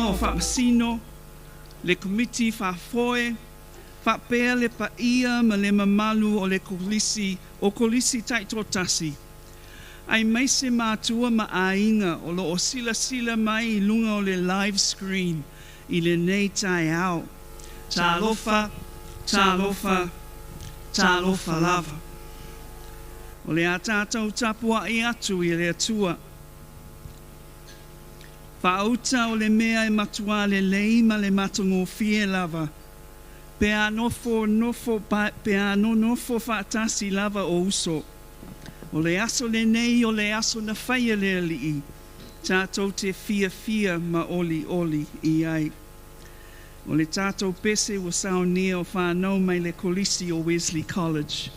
o whaamasino, le komiti whaafoe, whaapea le paia ma le mamalu o le kolisi taitotasi. Ai maise mātua ma ainga o lo o sila mai I lunga o le live screen I le nei tai au. Talofa, talofa, talofa lava. O le atatau tapua I atu I le atua. Whaauta o le mea e matua le lei ma le matongo fie lava. Pea nofo whaatasi lava o uso. O le aso le nei o le aso na whaia le alii. Tātou te fia ma oli I ai. O le tātou pese o saunia o whanau mai le kolisi o Wesley College.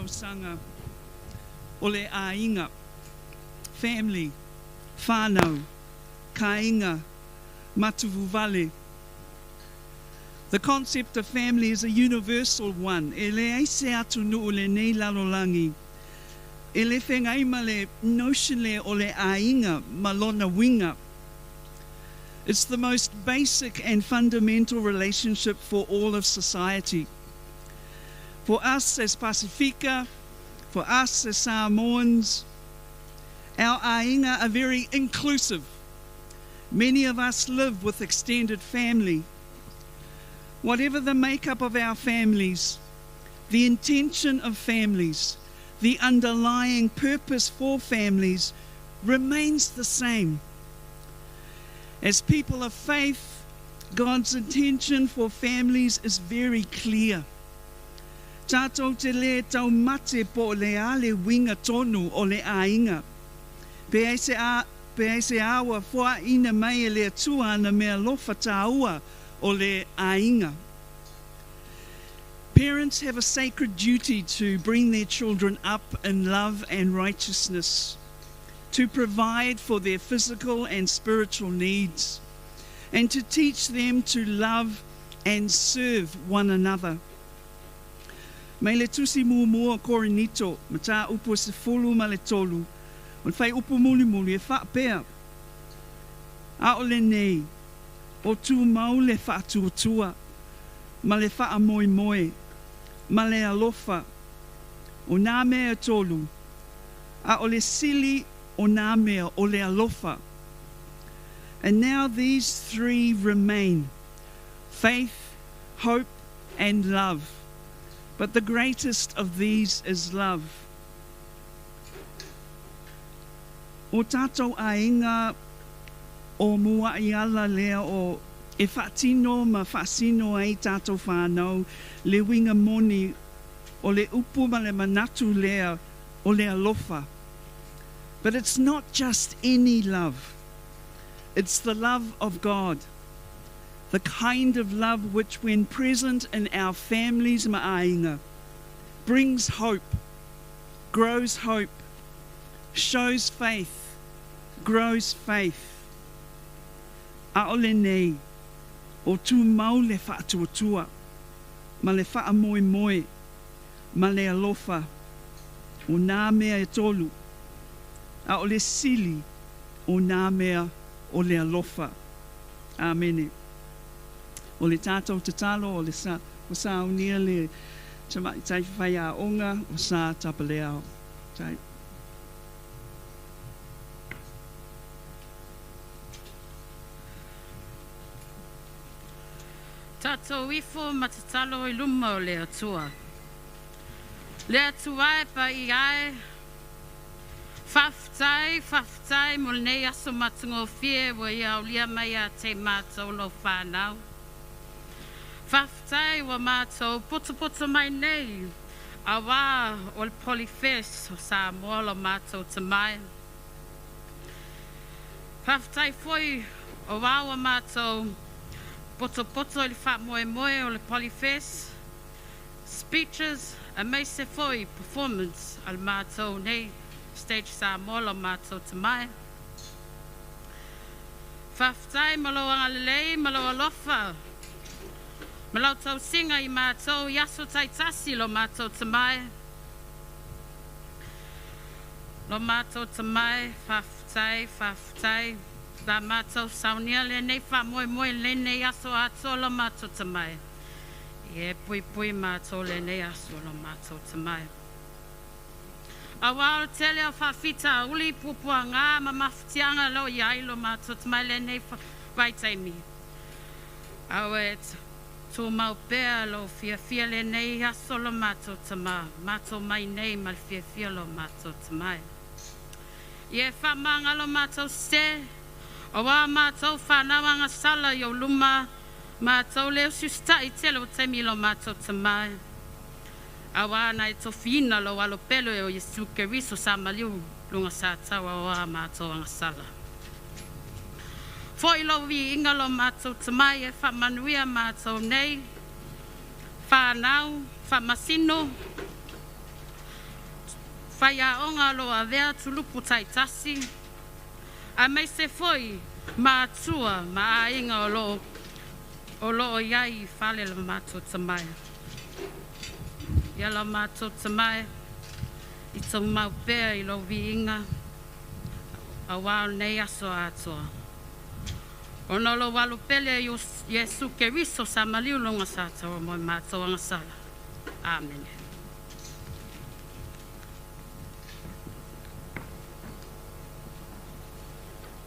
Sanga ole ainga, family, whānau, kainga, matuvu vale. The concept of family is a universal one. E le aise atu nu ole nei lalolangi. E le whengai ma le notion le ole ainga malona winga. It's the most basic and fundamental relationship for all of society. For us as Pacifica, for us as Samoans, our ainga are very inclusive. Many of us live with extended family. Whatever the makeup of our families, the intention of families, the underlying purpose for families remains the same. As people of faith, God's intention for families is very clear. Tātou te le tau mate po le ale winga tonu o le ainga. Pe aise awa fua ina mai le tuana mea lofa tāua o le ainga. Parents have a sacred duty to bring their children up in love and righteousness, to provide for their physical and spiritual needs, and to teach them to love and serve one another. Mai le tusi mua korinito, ma tā upo se fulu ma le tolu, o whai upo muli e wha pēr. A o le nei, o tū mau le wha tuatua, ma le wha moe, ma le alofa, o nā mea tolu, a o le sili o nā mea o le alofa. And now these three remain, faith, hope, and love. But the greatest of these is love. O tātou ainga o mua i ala lea o e whaatino ma whaasino ai tātou whānau le winga moni o le upu ma le manatu lea o le alofa. But it's not just any love. It's the love of God. The kind of love which, when present in our families ma'ainga, brings hope, grows hope, shows faith, grows faith. A ole nei, o tū mau le whaatuatua, ma le wha moe, ma le alofa, o nā mea e tolu, a ole sili, o nā mea o le alofa. Amene. O le tātou te talo, o le sa unia le tai whai a onga, o sa tapaleao. Tai. Tātou ifo ma te talo I luma o le atua. Le atua e pa I ai, whaftai mo le nei aso matungo fie wa I au lia mai a te mātou lo whanau. Whaftai wa mātou poto mai nei, a wā o le Polyfest o Samoa lo mātou te mai. Whaftai foi o wā wa mātou poto I le wha moe o le Polyfest, speeches, a mai se foi performance al mātou nei, stage Samoa lo mātou te mai. Whaftai malo angalelei, malo alofa, Malau tau singa I mātou, yaso tai tasi lo mātou te mai. Lo mātou te mai, whaftai. Da mātou saunia le nei wha moe le nei yaso ato lo mātou te mai. Pui mātou le nei yaso lo mātou te mai. Awa o tele o whawhita uli pupua ngā ma mawhitianga lo i ailo mātou te mai le nei whaitaimi. Awe tō mau pēr lo fia le nei aso lo mātou te mātou mai nei ma fia lo mātou te mai. Ie whamanga lo mātou se, o wā mātou whanawanga sala i o luma, mātou leo sustai tele o teimi lo mātou te mai. Awa na to fina lo alo pelo o Yesu Keriso sa maliu lunga sa tawa wa mātou anga sala. Fo ilo vi inga lo mātou tamai e whamanuia mātou nei, whanau, whamasino, whaiaonga lo a vea tulupu taitasi, a mei se foi mātua ma a inga o lo o iai whale lo mātou tamai. Yala mātou tamai, I tau mau pēr I lo vi inga, a wao nei aso atoa. O no lo walu pele Yesu Keriso sa maliu longa sa tawa mo mātou anga sala. Amen.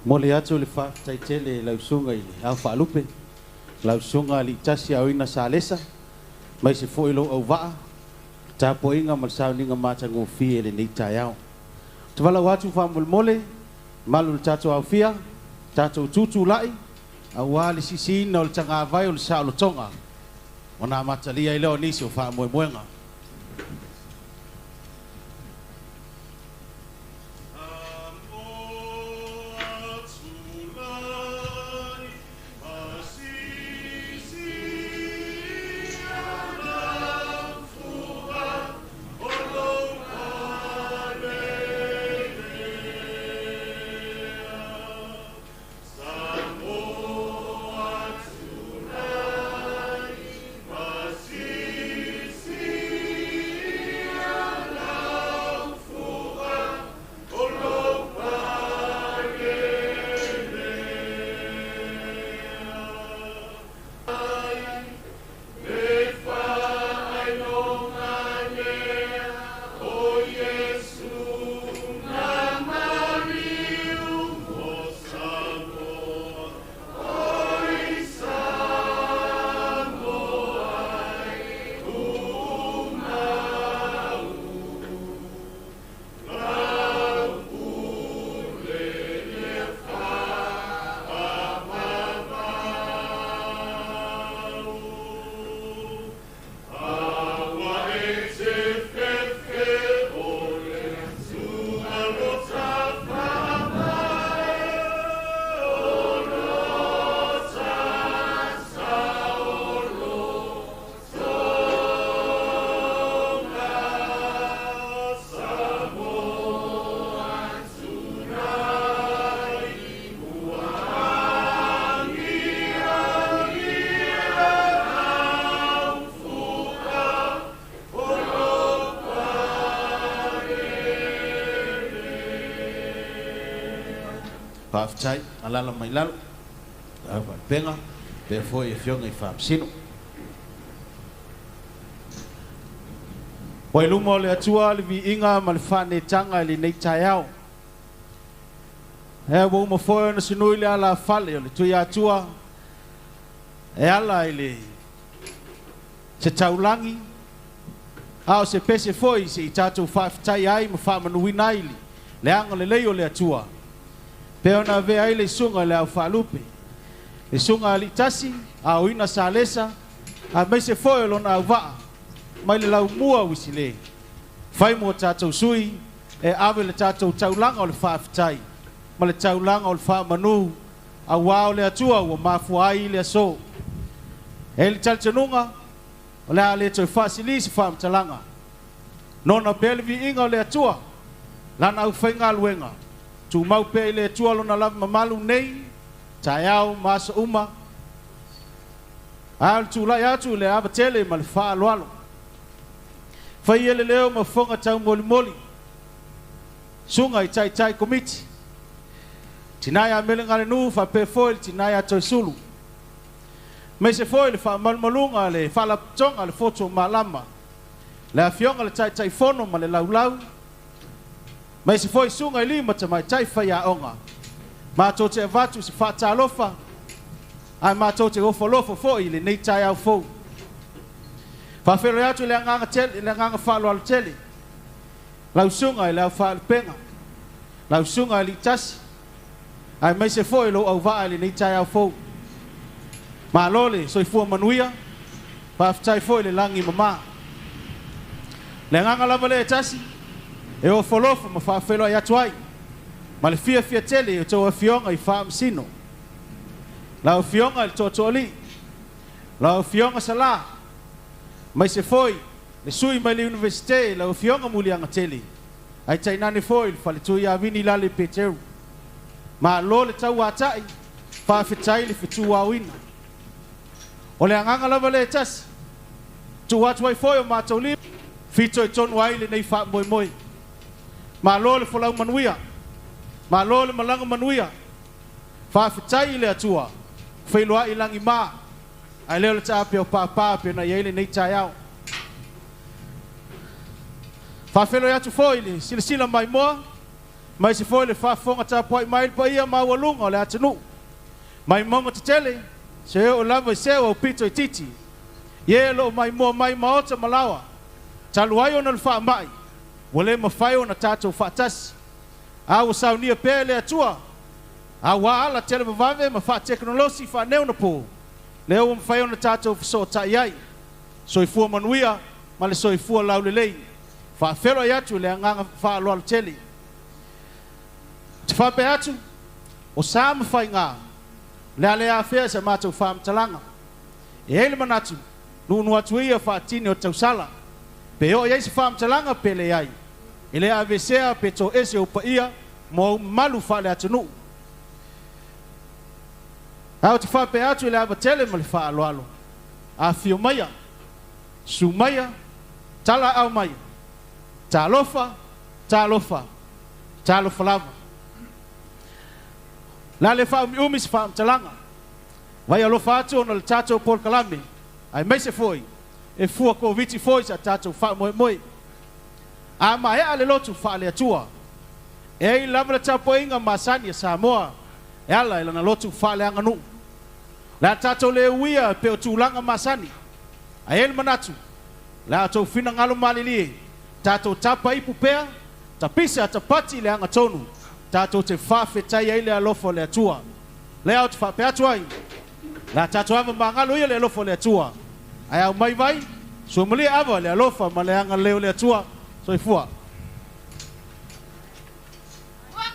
Mole atu le whataitele lausunga I le au whaalupe, lausunga li tasi au ina sa lesa, mai se fo ilo au waa, tapo inga malsauninga mata ngofie le nei taiao. Te wala watu whamulmole, malu le tato au fia, tato tutu lai, au wali sisi na o le tanga vai o le sa o le tonga, o na matalia I leo nisi o wha muenga. Whaftai, alala mai lalo, awa penga, pe foi e fionga I whaamsino. Wai luma o le atua le vi inga ma le whane tanga I le nei taiao. E wau ma foi na sinui le ala fale o le tui atua, e ala I le se taulangi, ao se pese foi se I tatou whaftai ai ma whaamanuina ai le anga le lei o le atua. Peo na ve ai le sunga le au whaalupe. Le sunga li tasi, a uina sa lesa, a mei se foe lo na au waa, mai le lau mua wisi le. Whai mua tātou sui, e awe le tātou taulanga o le whaafitai, ma le taulanga o le whaamanu, a wao le atua ua mafua ai le aso. E le taltanunga, o le a le toi whaasili si whaamtalanga. Nona belvi inga o le atua, lana au whainga luenga. Tu mau pe le tualo na lava mamalu nei, taiao masa uma. Al tu la atu le ava tele ma le wha aloalo. Whai ele leo ma whonga tau moli moli. Sunga I tai komiti. Tinai a mele ngale nu wha pe foil tinai a toi sulu. Me se foil wha malmalunga le wha la tonga le foto ma lama. Le a fionga le tai fono ma le laulau. Mai se foi sunga I lima te mai tai whai a onga. Mātou te avatu se whātalofa. Ai mātou te ofolofa fo I le nei tai au fou. Whawhero atu le anganga tele, le anganga whalo alu tele. Lau sunga I lau whalo penga. Lau sunga I li tasi. Ai mai se foi lo au vaa le nei tai au fou. Ma lole so I fua manuia. Whawhitai foi le langi mama. Le anganga lava le tasi. E o folofa ma whawhelo ai atu ai. Ma le fia tele o tau a fionga I wha msino. Lau fionga I tō tōli. Lau fionga sa la. Mai se foi, le sui mai le universite, lau fionga muli anga tele. Ai tainane foi, le whale tui a vini la le peteru. Ma lo le tau atai, whawhitai le fitu awina. O le anganga lava le tas. Tu watu wai foi o mātou li. Fito I tonu ai le nei wha moi moi. Ma lo le whalau manuia. Ma lo le malanga manuia. Whawhitai le atua. Whailoa I langi maa. Ai leo le tāpe o pāpāpe na iei le nei tai au. Whawhelo atu foi le sila mai moa. Mai se foi le whawhonga tāpoi mai pa ia mawalunga o le atanu. Mai monga te tele. Se o lava I sewa o pito I titi. Ie lo mai moa mai maota malawa. Talu ai ona le wha mai. Wale mawhai ona tātou whaatasi. Awa saunia pēle atua. Awa ala tele mawave ma wha teknolosi wha neo na pō. Leo o mwhai ona tātou whaso ta iai. So I fua manuia, ma le so I fua lau le lei. Wha whero I atu le anganga wha aloa le tele. Te whape atu, o sā mwhai ngā. Le ale a whea sa mātou wha mtalanga. E hele manatu, nunu atu ia wha tini o tausala. Pe o iai se wha mtalanga pe le iai. E le a vesea pe to ese o pa ia, mo malu wha le atu nuu. Hau te whape atu le ava tele ma le wha alo alo. A fio maia, su maia, tala au maia. Ta lofa, ta lofa, ta lofa lava. La le wha umi se wha mtalanga. Vai alofa atu ona le tātou Paul Kalame. Ai mai se foi. E fua ko viti foi sa tātou wha moe moe. A ma ea le lotu wha le atua. E I lava le tapo inga masani a Samoa. E ala ilana lotu wha le anganu. La tātou le uia pe o tūlanga masani. A ele manatu. La tātou fina ngalo malilie. Tātou tapa ipu pea. Tapisa tapati le anga tonu. Tātou te whawhetai ai le alofo le atua. Le au te whape atuai. La tātou ava mangalo ia le alofo le atua. Ai au mai vai. So mali ava le alofa ma le anga leo le atua. So I fua. What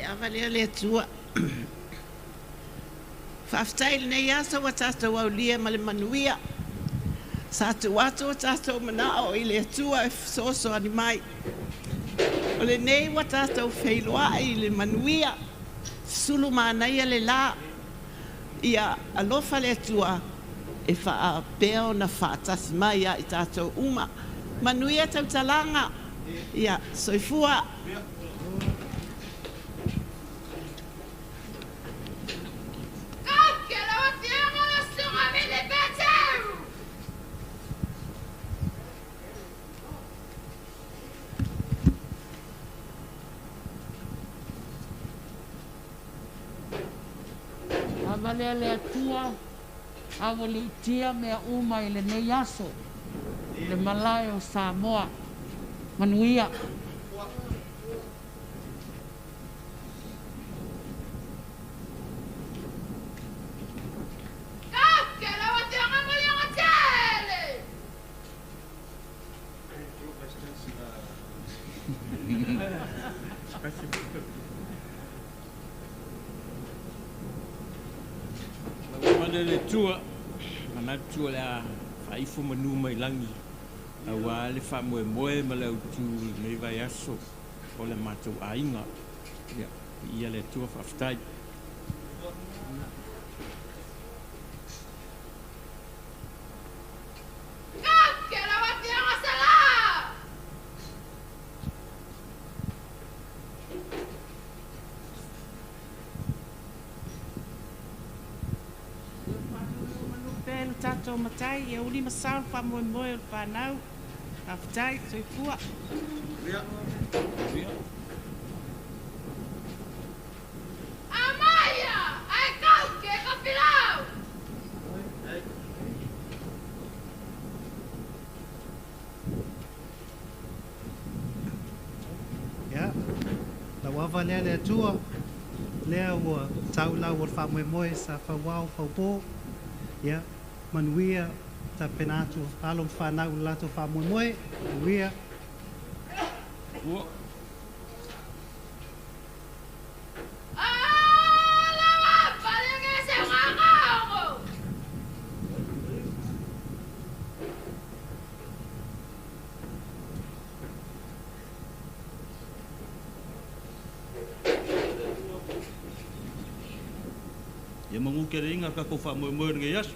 avalea le atua. Whaftaile nei asa wa tātou au lia ma le manuia. Sa tu watu wa tātou manao i le atua e soso ani mai. O le nei wa tātou wheiloa i le manuia. Sulu mānaia le la. Ia alofa le atua e wha peo na whaatasi mai a i tātou uma. Manuia Tautalaga. Ia soifua. Avalea le atua, awa le itia mea uma i le nei aso, le malai o Samoa, manuia. Le tua mana tua la fai fu manu mai langi a wa le fa mo ma le tu nei vai aso o le matu ainga ya ia le tua fa ftai Tato matai e uli masal fa mo o fa nau aftai so fua Amaya ai kau ke ka pilau ya la wava le tua le wa taula wa fa mo sa fa wa fa po ya manuia ta penatu alom whanau lato whamoemoe, manuia. Ia mangu ke ringa ka ko whamoemoe ngai asu.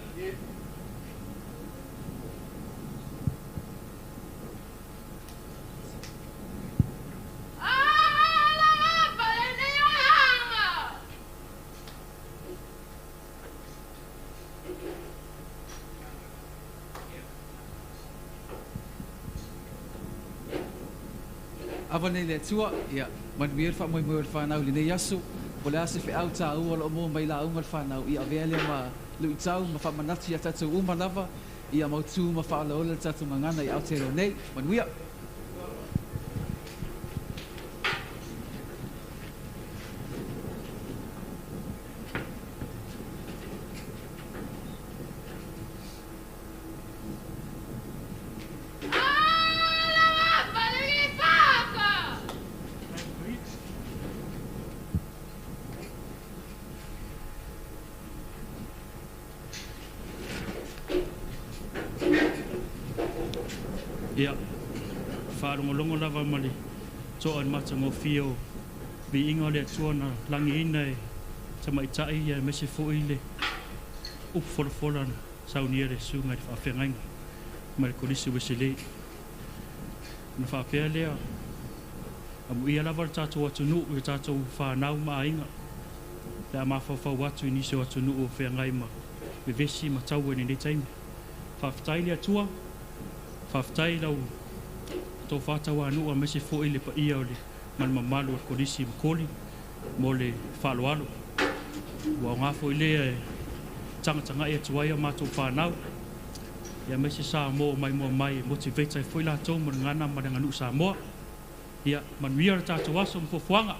Awa nei le tua, ia, manuia le whamoemoe le whanau li nei asu, o le ase whiau tā ua lo mo mai la unga le whanau, ia avele ma lui tau, ma whamanati a tatu uma lava, ia mautu ma whaala ole le tatu mangana i Aotearoa nei, manuia. Ia, whaarongolongo lava mali, so an mata ngō whio, bi inga le tuana langi ina e, ta mai tai ia mese fo ile, upfolfolan, saunia le sunga i whawhengainga, ma le kolisi wese le. Na whapea lea, amu ia lava tātou atu nuu, i tātou whanau maa inga, le a mawhawhau watu i niso atu nuu o whengaima, me vesi ma tau e nei taimi. Whawhtai lea tua, whaftai lau tō whātawa anua mese fo ile pa ia o le malmamalu o konisi mkoli mo le whaloalo. Wa ngafo ile e tanga e tuaia mātou whanau. Ia mese sa mo mai motivate ai foi la tō mo ngana maranganu sa moa. Ia manuia tātou aso mfofuanga.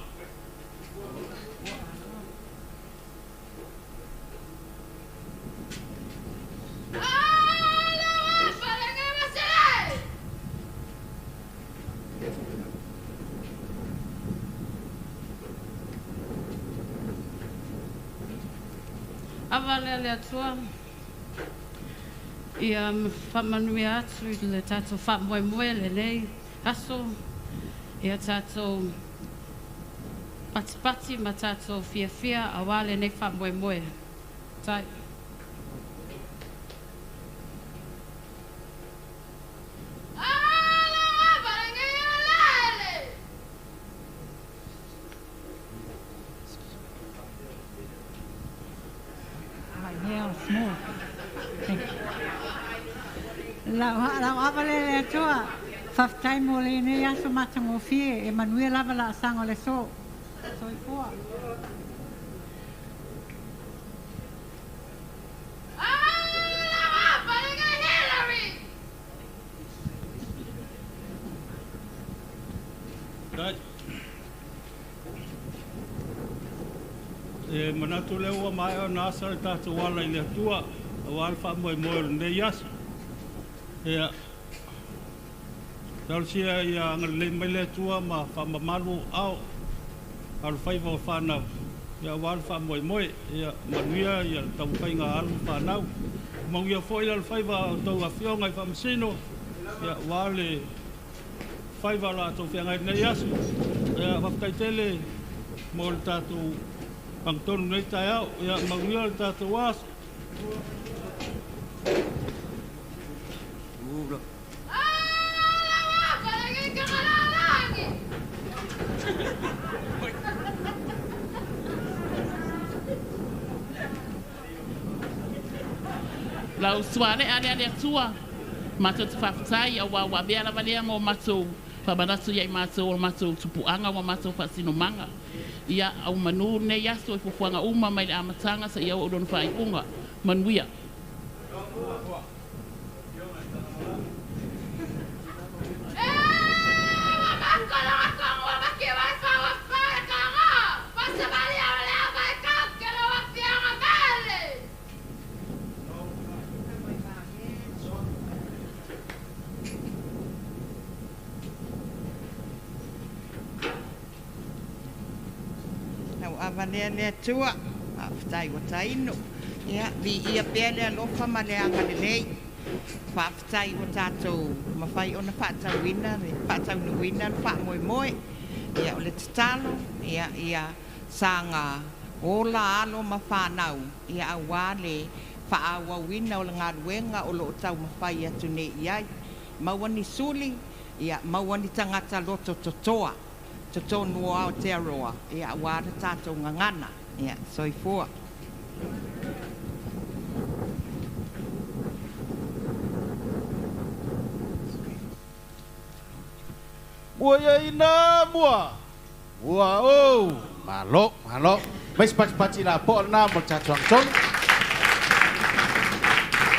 Avale le atua. Ia whamanuia atu I le tātou whamoemoe le nei. Aso. Ia tātou pati ma tātou fia a wale nei whamoemoe. Tai. La avale le tua faftai mo le ne aso matango fie e manuia lava la sango le so I poa E manatu leo mai o nasa le tātou wala I le atua a wala whamoemoe le nei asa. Ia Tausia ia ngale mai le atua ma whamamalu au alu whaiva o whanau. Ia wala whamoemoe ia manuia ia tau whainga alu whanau. Mauia fwoi alu whaiva o tau a whionga I whamasino. Ia wale whaiva la tau whiangai nei asa. Ia whafkaitele mo le tātou pangtonu nei tai au, ia mauia le tātou asa. Lau suare ale atua, matou te whawhatai a wa vea la valea mo matou whamanatu iai matou o matou tupuanga wa matou whasino manga. Ia au manu nei aso I pufuanga uma mai le amatanga sa ia o don whai unga. Manuia. Avalea le atua, a whtai o taino. Ia, vi ia pēr le alofa ma le anga le nei. Whawhtai o tātou mawhai o na whātau wina, le whātau na wina, le wha moe. Ia o le tatalo, ia sanga o la alo ma whanau. Ia a wale whaawa wina o le ngā ruenga o lo tau mawhai atu nei iai. Mawani suli, ia mawani tangata loto totoa. Toto nua o te aroa, ia wāra tātou ngangana, ia soifua. Mua ia ina mua. Mua o. Malo. Mais pati la po na mo tātou angton.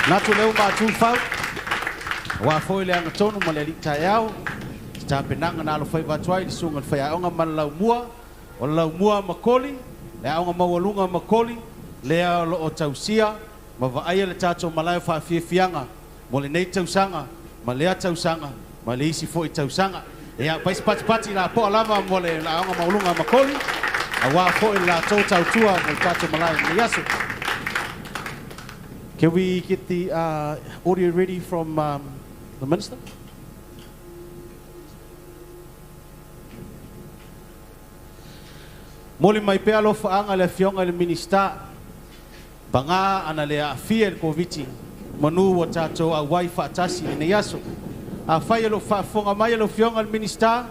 Natu leo mātou whau. Wa foi le angtonu mo le litai au. Ta penanga na lo fai watuai sunga fai aonga man lau mua o lau mua makoli le aonga mawalunga makoli le lo o tausia ma vaia le tato malai fa fianga mo le nei tausanga ma le tausanga ma le isi foi tausanga ia pais pati la po lava mo le aonga mawalunga makoli a wa foi la tautua mo tato malai le yasu. Can we get the audio ready from the minister? Moli mai pe alo faanga le fionga le minista banga ana le afia le koviti manu wa tato a wifi tasi ne yaso a fai lo fa fonga mai lo fionga le minista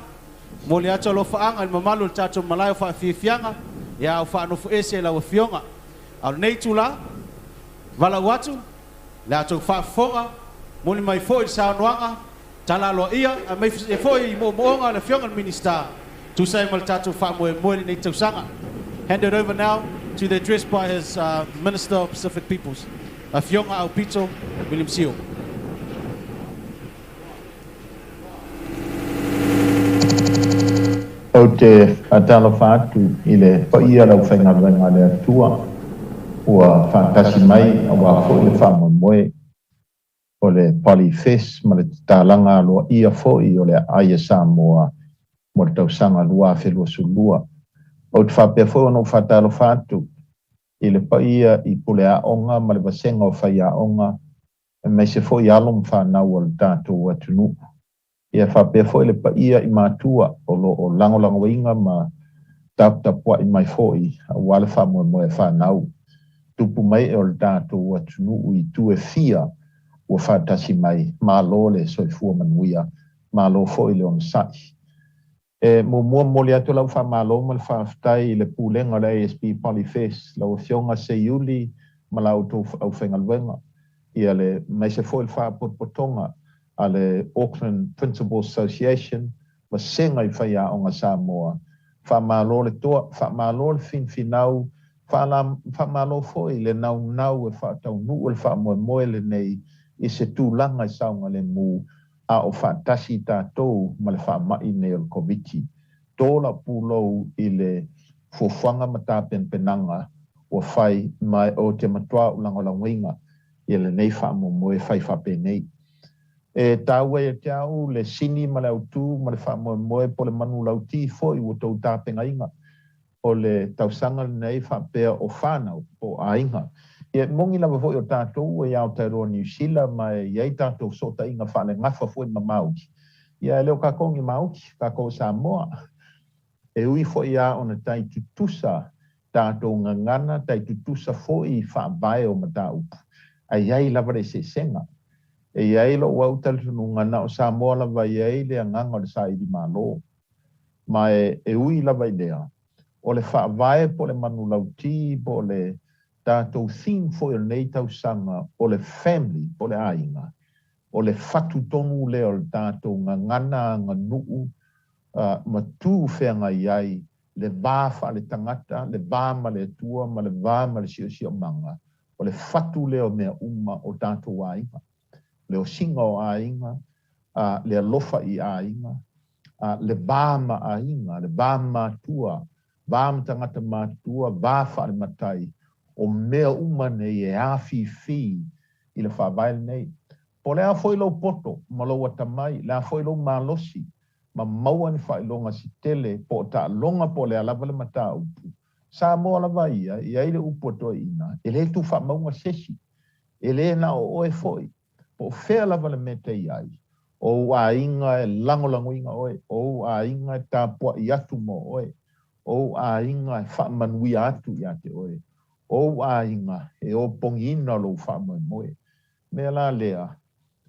moli ato lo faanga le mamalu tato malai fa fianga ya fa no fu ese la fionga al neitula vala watu la ato fa fonga moli mai foi sa noanga tala lo ia a mai foi mo monga le fionga le minista. To say Maltato Famwe Moili Netosanga. Handed over now to the address by his Minister of Pacific Peoples, Afionga Aupito William Sio. O te atalofatu ile o ia lau whainga wenga le atua ua whakasi mai a wafo ile whama moe o le Polyfest ma le tālanga loa ia fo I o le aia Samoa mo tau sanga lua whelua sulua. O te whapea fo no whatalo whātu I le paia I pule a onga ma le vasenga o whai a onga mai se fo I alom whanau o le tātou atunu. Ia whapea fo I le paia I mātua o langolango inga ma tapua I mai fo I a wale whamoe moe whanau. Tupu mai e o le tātou atunu I tu e fia ua whātasi mai mālo le soifua manuia mālo fo I le on sai. Mo mua mole atu lau whamalo ma le whaafitai le pūlenga le ASB Polyfest lau fionga se iuli ma lau tō au whengalwenga. Ia le mai se fo I le whaapotpotonga a le Auckland Principal Association ma senga I whai a onga Samoa. Whamalo le toa, whamalo le finfinau, whamalo fo I le nau e whaatau nuu le whaamoe moe le nei I se tūlanga I saunga le mū a o whaatasi tātou ma le whaamai nei o le koviti. Tōla pūlou I le fuwhanga ma tā penpenanga o whai mai o te matua o langolangoinga I le nei whaamo moe whai whape nei. Tāua e te au le sini ma le autu ma le whaamo moe po le manu lauti fo I wotou tāpenga inga o le tausanga nei whapea o whanau o ainga. Ia mongi lava fo I o tātou e au Tairoa New Zealand mai iei tātou sota inga whale ngafa fo I ma Māuki. Ia leo kakongi Māuki, kako Samoa. E ui fo I a ona tai tutusa tātou ngangana, tai tutusa fo I whaabae o mata upu. A iei lava re se senga. E iei lo wau talutunu ngana o Samoa lava iei le nganga le sa iri mālo. Ma e ui lava I lea. O le whaabae po le manu lauti, po le tātou theme fo I nei tausanga o le family, po le ainga. O le whatu tonu leo le tātou ngangana, nganuu, ma tū whenga iai, le bāwha le tangata, le bāma le tua, ma le bāma le sio manga. O le whatu leo mea uma o tātou ainga. Leo singa o ainga, le alofa I ainga, le bāma ainga, le bāma tua, bāma tangata mātua, bāwha le matai, o mea uma nei e awhi I le whawaile nei. Po lea foi lo poto, ma lo watamai, lea foi lo malosi, ma maua ni whailonga si tele, po ta longa po lea lava le mata upu. Sa moa lava ia ile upu atoa ina, ele tu wha maunga sesi, ele na o oe foi, po whea lava le mete iai, o a inga e langolango inga oe, o a inga e tāpua I atu mo oe, o a inga e wha manui atu I ate oe, o a inga e o pongina lo wha moe. Mea la lea,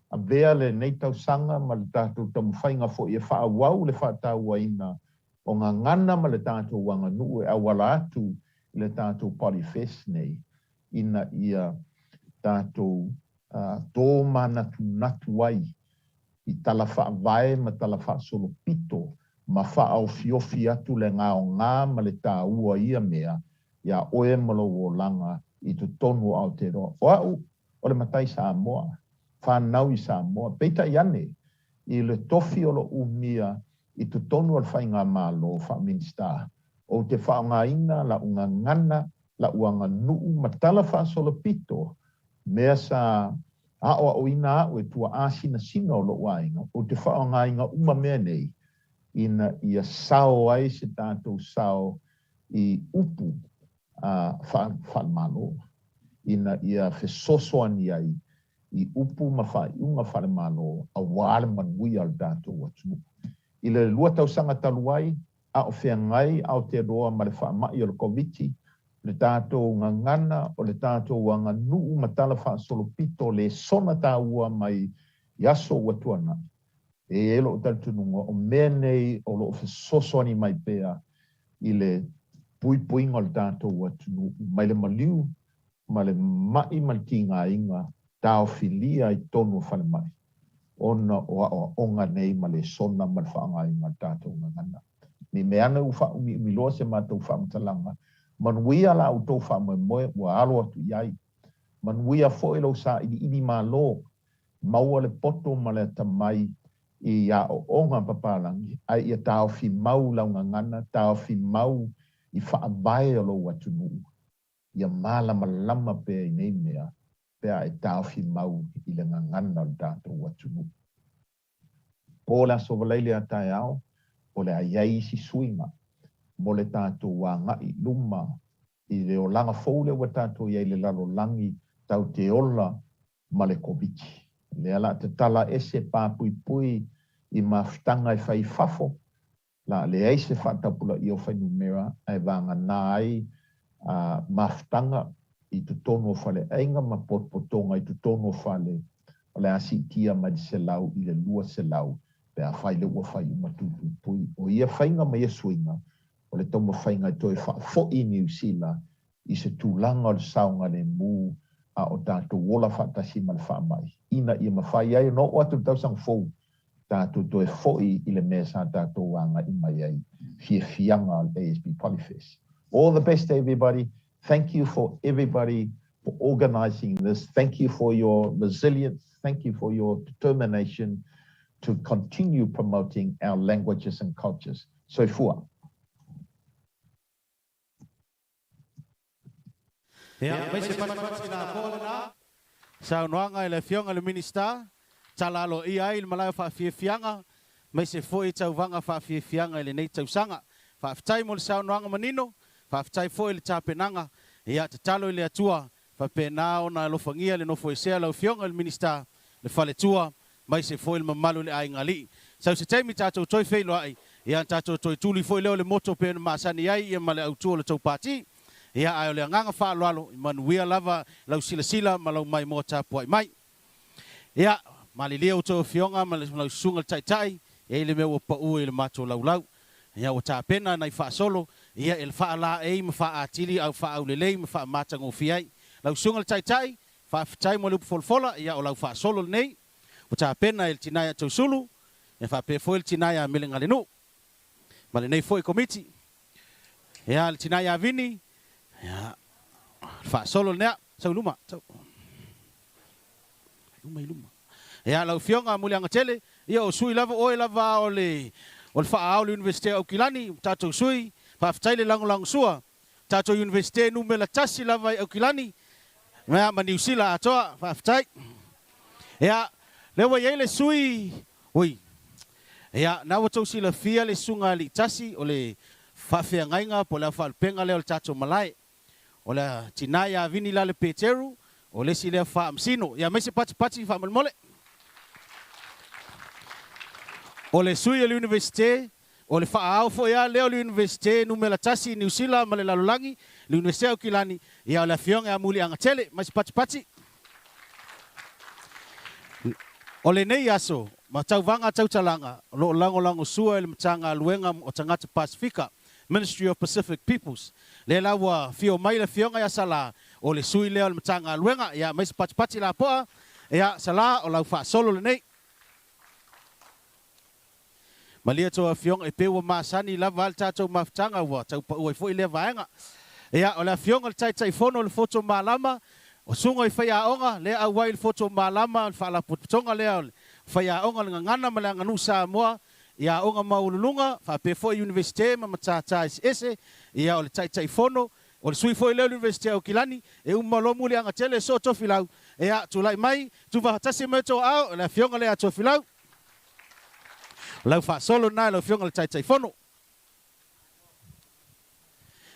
a vea le nei tau sanga ma le tātou tamu whainga fo I e wha wau le wha tāua ina o ngā ngana ma le tātou wanga nuu e awala atu I le tātou Polyfest nei ina ia tātou tō manatu ai I tala wha vai ma tala wha solo pito ma wha au fiofi atu le ngā o ngā ma le tāua ia mea ia oe malo o langa I tu tonu au te roa. O le matai Samoa. Whanau I Samoa. Peita iane, I le tofi o lo umia, I tu tonu al whainga mālo, wha minsta. O te whaonga ina, la unga ngana, la uanga nuu, matala wha solo pito, mea sa aoa o ina au e tua asina sina o lo wainga. O te whaonga inga uma mea nei, ina ia sao ai se tātou sao I upu wha mālo. Ina ia fesoso ani ai I upu mawhai unga whare malo a wāle manui al tātou atunu. I le lua tausanga taluai, a o whea ngai au te roa ma le whaamai o le koviti, le tātou ngangana o le tātou wanga nuu matala wha solopito le sona tāua mai yaso watuana. E elo o taltununga o mea nei o lo fesoso ani mai pea I le puipuinga o le tātou atunu. Mai le maliu, ma le mai malkinga inga tau filia I tonu whale mai. Ona o onga nei ma le sona ma le whaanga inga tātou ngangana. Ni meana umi loa se mātou whaamatalanga. Manuia la au tau whaama moe wa alo atu iai. Manuia fo ilo sa ini mā lo. Maua le poto ma le tamai I a o onga papalangi. Ai ia tau fi mau lau ngangana, tau fi mau I whaabae alo watu nuu. Ia malama lama pe nei mea, pea e tauwhi mau I le ngangana o tātou watunu. Po la sovaleile a tae ao, o le aiai si suinga, mo le tātou wāngai luma, i le o langa fou le ua tātou iai le lalo langi tau te ola ma le koviti. Le ala te tala ese pāpui pui i mawhitanga i whai fafo, la le eise whatapula i o whainu mera ai vanga nā ai mawhitanga i tu tono whale ainga ma potpotonga i tu tono whale o le asi tia ma di se lau i le lua se lau pe a whai le ua whai umatutu pui o ia whainga ma ia suinga o le tomo whainga i toi wha i New Zealand i se tūlanga o le saunga le mū a o tātou wola whatasi ma le wha mai. Ina ia ma whai ai no o atu tausang fou tātou toi fo'i i le mea sa tātou wanga i mai ai fianga al ASB Polyfest. All the best to everybody. Thank you for everybody for organizing this. Thank you for your resilience. Thank you for your determination to continue promoting our languages and cultures. So fua. Sa noanga le fionga le minista, talalo ia il malai fa fianga, mai se foi Tauvaga fa fianga le nei tausanga, fa ftai mo sa noanga manino, fa ftai foi le tapenanga, ia te talo le atua, fa pena ona lo fangia le no foi se lo fionga le minista, le fa le tua, mai se foi le mamalu le ai ngali. Sa se taimi tato toi fei lo ai, ia tato toi tuli foi le moto pe masani ai ia male autua le tau pati. Ia ai le nganga fa lalo manuia lava lau sila malau mai mo tapu ai mai. Ia malilia uto fionga malau sunga tai e le meu pa u le mato lau. Ia o tapena nai fa solo ia el fa la e ma fa atili au fa au le ma fa mata ngo fiai. Lau sunga tai fa tai mo lu folfola ia o lau fa solo nei. O tapena el tinaya to sulu e fa pe foi el tinaya melenga le no. Male nei foi committee. Ia el tinaya vini ya fa solo nea sa luma luma ya la fionga mulianga tele ia o sui lava o le fa au universite o kilani tato sui fa ftaile lang sua tato universite numela tasi lava o kilani ma New Zealand atoa fa ftai ya lewa yele sui oi ya na wato sila fia le sunga li tasi o le fa fia ngainga po la fa penga le tato malai o le tinaya vini la le peteru o le si le fa amsino ya mese pati fa mole o le sui le universite o le fa au fo ya le universite numela tasi New Zealand male la langi le universite o kilani ya la fionga ya muli anga tele mese pati o le nei aso ma Tauvaga Tautalaga lo lango sua le mtanga luenga o tangata Pasifika Ministerial of Pacific Peoples. Le lawa fio mai le fionga ya sala o le sui leo le matanga luenga ya mais pati la poa ya sala o lau fa solo le nei. Malia to fionga e pe wa masani la valta to maftanga wa tau pa oi foi le vaenga. Ya o la fionga le tai fono le foto malama o sunga i faya onga le a wai le foto malama fa la putonga le faya onga ngana malanga nusa moa ia onga maululunga fa pe foi universite ma matata ese ia o le tai fono o le sui foi le universite o kilani e un malomu le anga tele so to filau ia tu lai mai tu va tasi meto au la fionga le to filau lau fa solo na le fionga le tai fono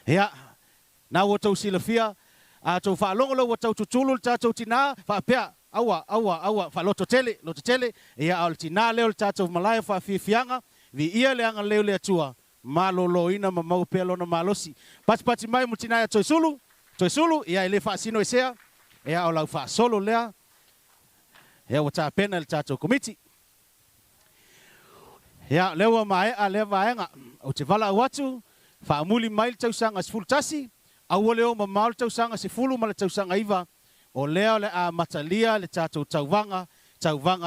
ia na wo to silafia a to fa longo wo to tutulu tato tina fa pea awa fa loto tele ia altina leo tato malaya fa fianga vi ia le anga leo le atua malolo ina mau pelo na malosi pati mai mutina ya toisulu ia ile fa sino esea ia o lau fa solo lea ia wata pena le tato committee ia leo mai a leva anga o te vala watu fa muli mai tausanga sfultasi au leo mamal tausanga se fulu mal tausanga iva o leo le a matalia le tatou Tauvaga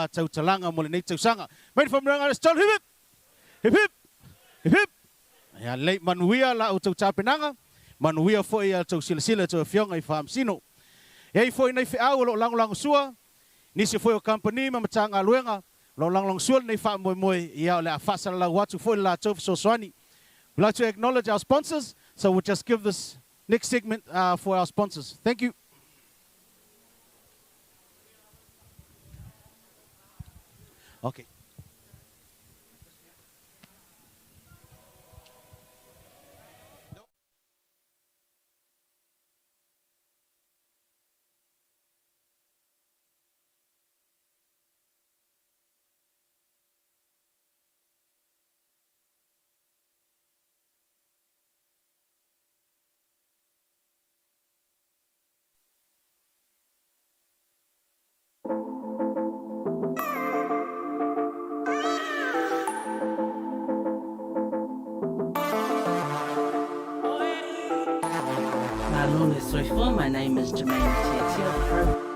Tautalaga mo le nei tausanga. Mai whamranga le stol hip. Ya le manuia la o tau tapenanga, manuia foi a tau silasila tau fionga i whaamsino. Ia i foi nei whiau lo langolango sua, nisi foi o company ma matanga luenga, lo langolango sua nei whaamoe ia o le a whasara la watu foi la tau sosoani. We'd like to acknowledge our sponsors, so we'll just give this next segment for our sponsors. Thank you. Okay. Malone Soifo. My name is Jermaine Tiatia.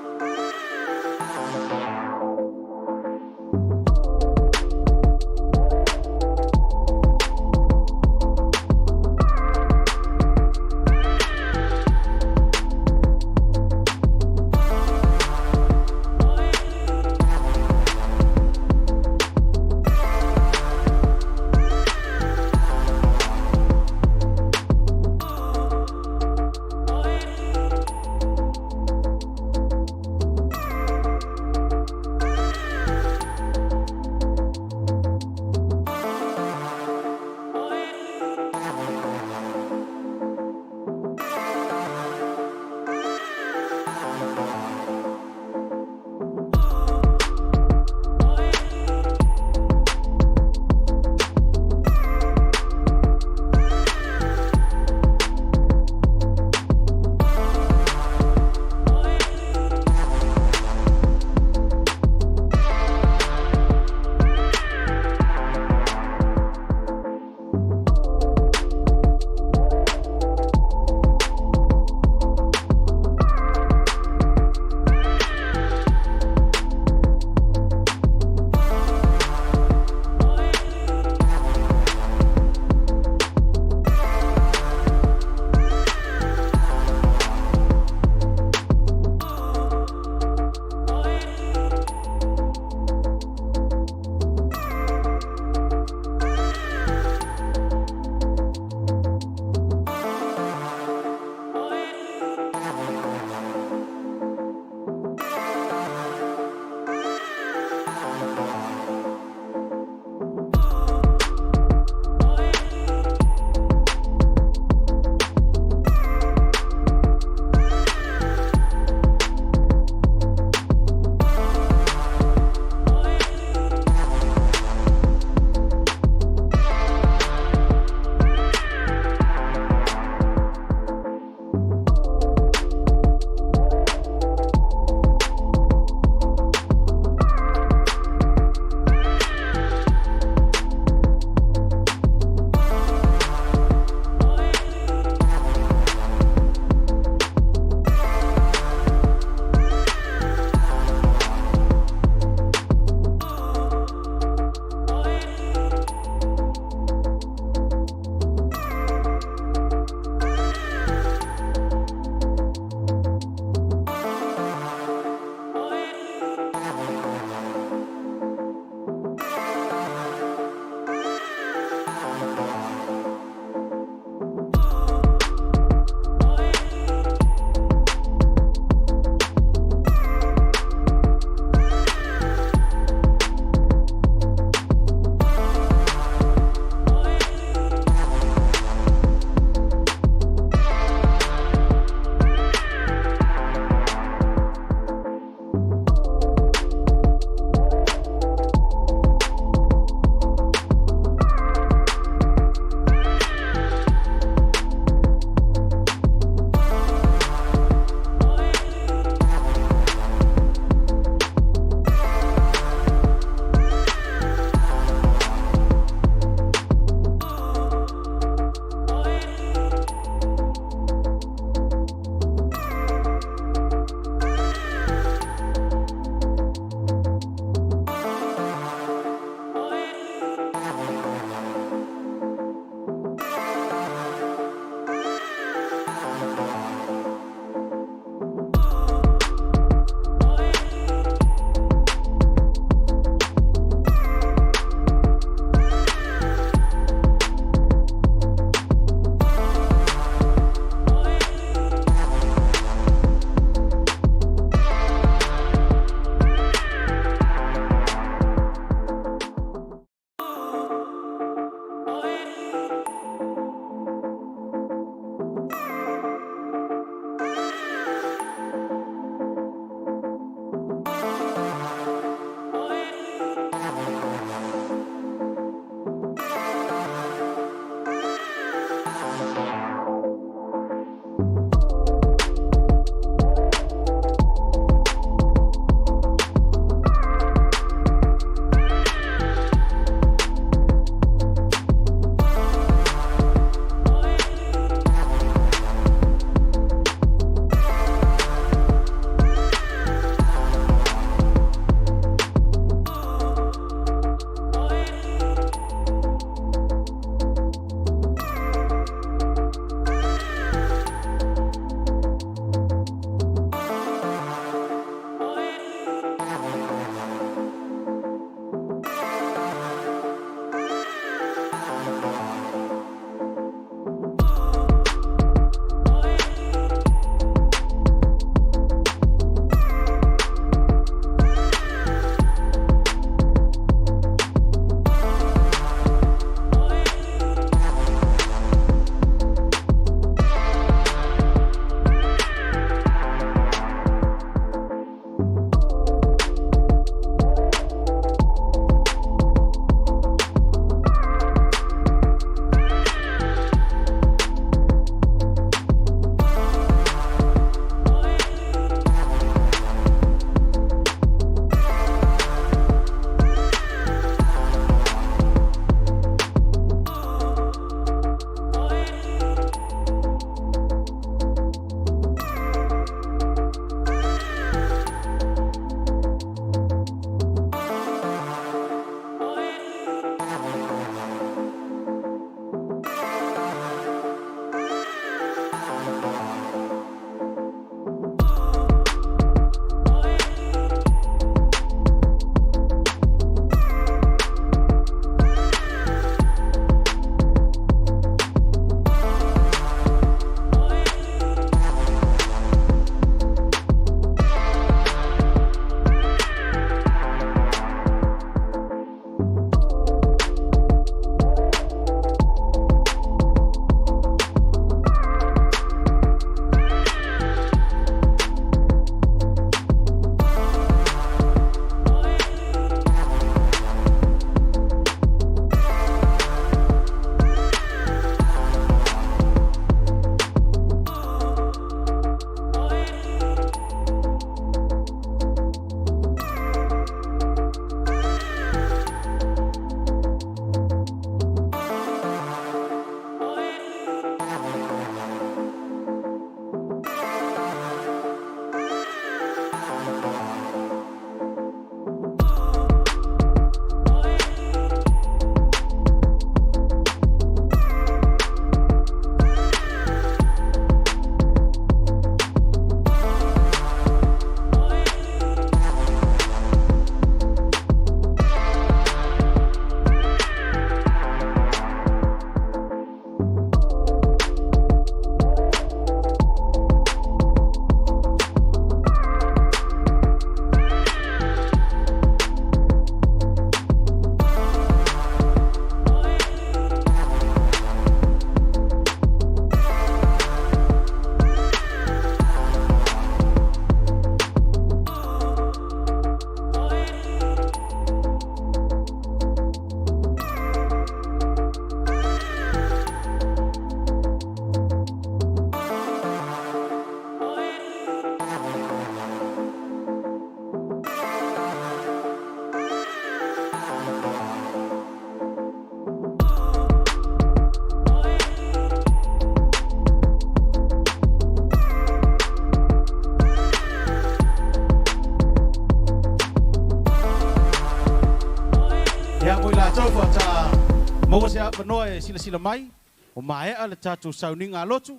noa e sila mai, o maea le tātou sauninga lotu,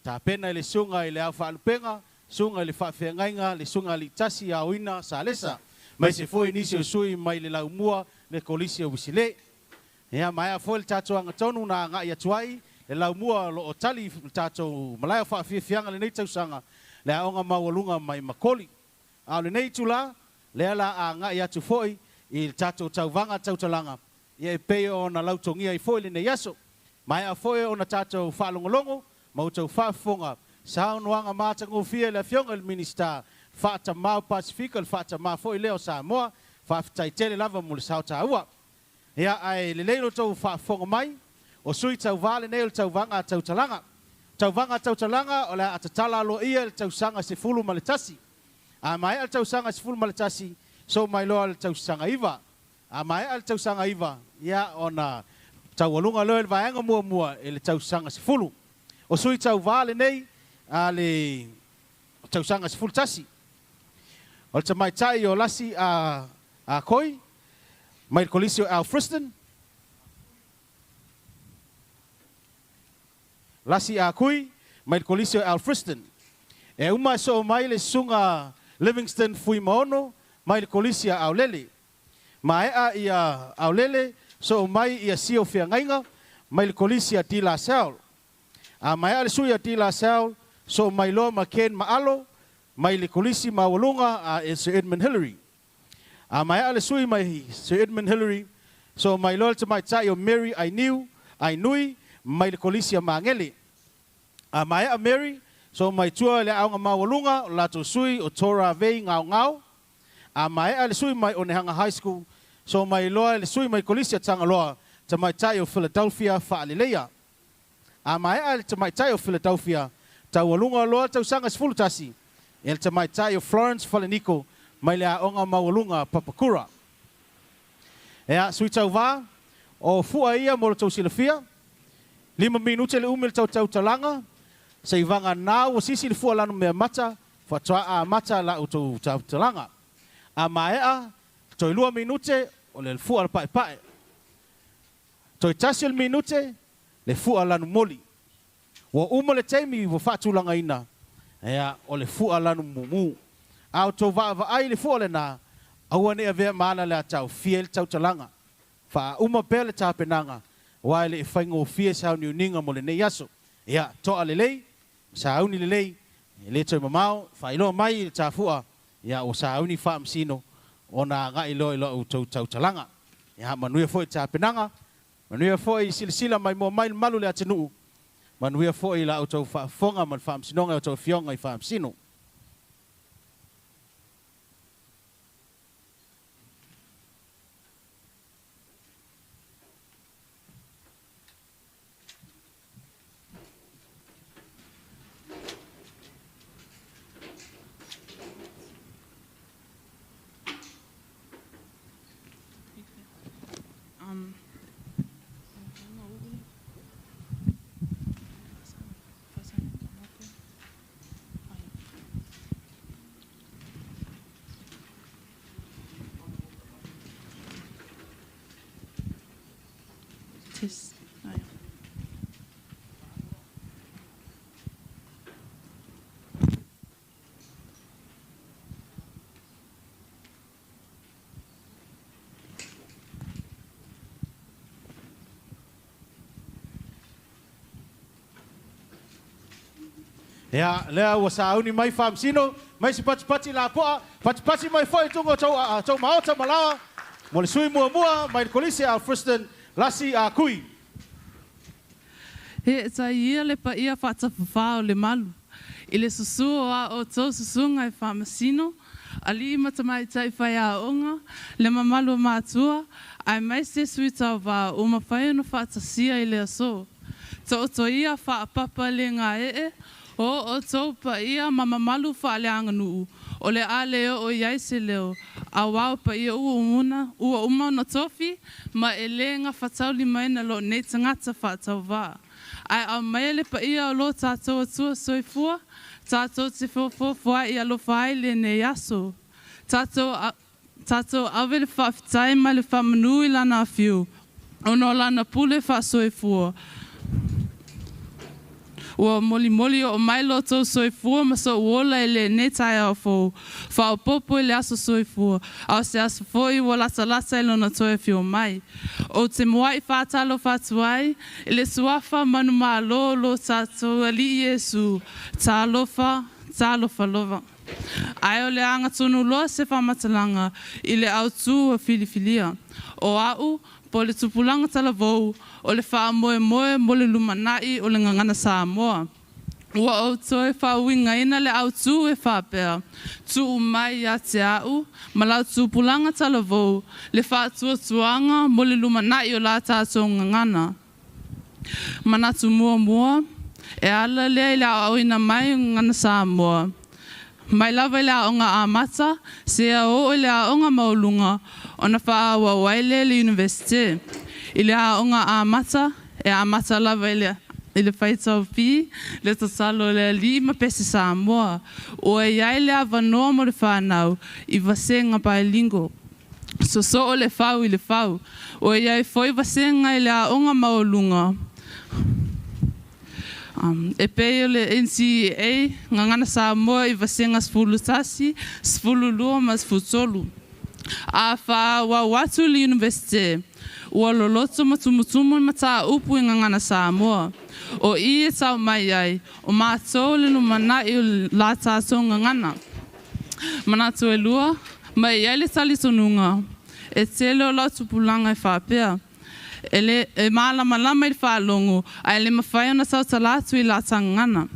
tā pena le sunga i le au whaalupenga, sunga i le whaafengainga, le sunga li tasi a oina sa lesa, mai se foi nisi o sui mai le laumua, le kolisi o wisile. Ea maea foi le tātou anga tonu na ngai atuai, le laumua lo o tali le tātou malaya whaafefianga le nei tausanga, le aonga mawalunga mai makoli. A le nei tula, le ala a ngai atu foi, i le tātou Tauvaga Tautalaga, ia e peo o na lautongia i foi le nei aso. Mai a foi o na tātou whaalongolongo, mautou whaafonga, sa unuanga mātango fia le fionga le minister, whaata mau Pasifika, le whaata mau foi leo Samoa, whaafitai tele lava mule sauta aua. Ia ai le leilo tau whaafonga mai, o sui tau vale nei o Tauvaga Tautalaga. Tauvaga Tautalaga o le atatala alo ia le tausanga se fulu maletasi. A mai al tausanga se fulu maletasi, so mai loa le tausanga iwa. A mai al tausanga iwa, ia ona taualunga loa le vaenga mua e le tausanga se fulu. O sui tau vale nei, a le tausanga se fulu tasi. O le tamai tai o lasi a koi, mai le kolisi o Alfriston. Lasi a kui, mai le kolisi o Alfriston. E uma so mai le sunga Livingston fui maono, mai le kolisi a Aulele. Ma ea ia Aulele, so mai ia sio whiangainga, mai le kolisi a Tila Saul. A mai ale sui a Tila Saul, so mai lo ma Ken Maalo, mai le kolisi mawalunga a Sir Edmund Hillary. A mai ale sui mai Sir Edmund Hillary, so mai lo te mai tai o Mary I nui, mai le kolisi a Mangele. A mai a Mary, so mai tua le aunga mawalunga, la to sui o Tora Vei ngau. A mai a le sui mai o Nehanga High School, so mai loa le sui mai kolisi a tanga loa, te mai tai o Philadelphia whaalileia. A mai a le te mai tai o Philadelphia, tau walunga loa tau sanga sfulutasi, e le te mai tai o Florence Faleniko, mai le aunga mawalunga Papakura. Ea sui tau wā, o fua ia mo le tau silafia, 5 minute le umil tau Tautalaga, sa ivanga nau o sisi le fua lanu mea mata, whatua a mata la o tau Tautalaga. A maea, toi 2 minute o le fua le pae. Toi tasi le minute, le fua lanu moli. Wa uma le teimi wa whaatulanga ina, ea o le fua lanu mumu. Au tau va ai le fua le na, aua ne avea maana le atau fiel Tautalaga. Fa uma pele tapenanga, wa le whaingo fie sa ni uninga mo le nei aso. Ea, toa le lei, sa auni le lei, le toi mamao, fa ilo mai le tafua, ea o sa auni wha amsino, o na nga ilo o Tautalaga. Ea, manuia foi tapenanga, manuia foi silasila mai mo mai malu le atenuu, manuia foi la o tau whafonga man wha amsinonga o tau fionga i wha amsino. Ea, lea ua sauni mai whaamsino, mai si pati la poa, pati mai foi tungo tau maota malawa, mo le sui mua, mai le kolisi a Alfriston, lasi a kui. He ta ia le pa ia whaatawhawha o le malu. I le susu o tau susunga e whamasino, ali matamai tai whai a onga, le mamalu mātua, ai mai se sui tau wā o mawhai no whaatasia i le aso. Ta o to ia whaapapa le ngā o tau pa ia mamamalu whaaleanga nuu, o le ale o iai se leo, a wau pa ia ua umau na tofi, ma e le ngā whatau li mai na lo nei tangata whatau wā. Ai au mai le pa ia o lo tātou atua soifua, tātou te whawhawhua i alo whai le nei aso. Tātou awe le whawhitai mai le whamanui lana a whiu. Ono lana pule whaasoifua. Ua moli o mailo tau soifua ma so uola ele netai au fo. Whao popo ele aso soifua. Au se aso foi ua lasa ilo toe fio mai. O te moai whaatalo whatuai, ele suafa manu maa lo tato ali Yesu. Talofa lova. Ai o le anga tonu loa se whamatalanga i le au tū a filifilia. O au, po le tupulanga talavou, o le wha moe mo le lumanai o le ngangana Samoa. Ua o toe wha uinga ina le au tū e whapea. Tu mai a te au, ma lau tupulanga talavou, le wha tuanga mo le lumanai o la tātou ngangana. Manatu mua, e ala lea i la au ina mai ngana Samoa. Mai lava i la onga a mata, se a o i la onga maulunga, o na wha awa waile le universite. I la onga a mata, e a mata lava i le whaitau pi, le tasalo le lima pesi Samoa. O e iai le a wanoa mo le whanau, i vasenga bilingo. So o le whau i le whau. O e iai foi vasenga i la onga maulunga. E peo le NCA, ngangana Samoa i vasenga sfulu tasi, sfulu lua ma sfutolu. A wha watu li universite, ua loloto matumutumu mata upu i ngangana Samoa. O i e tau mai ai, o mātou le lumana i la tātou ngangana. Manatu e lua, mai ai le tali tonunga, e tele o lau tupulanga i whapea. E malama i le whalongo, a le mawhai ona Tautalatu i la tangana.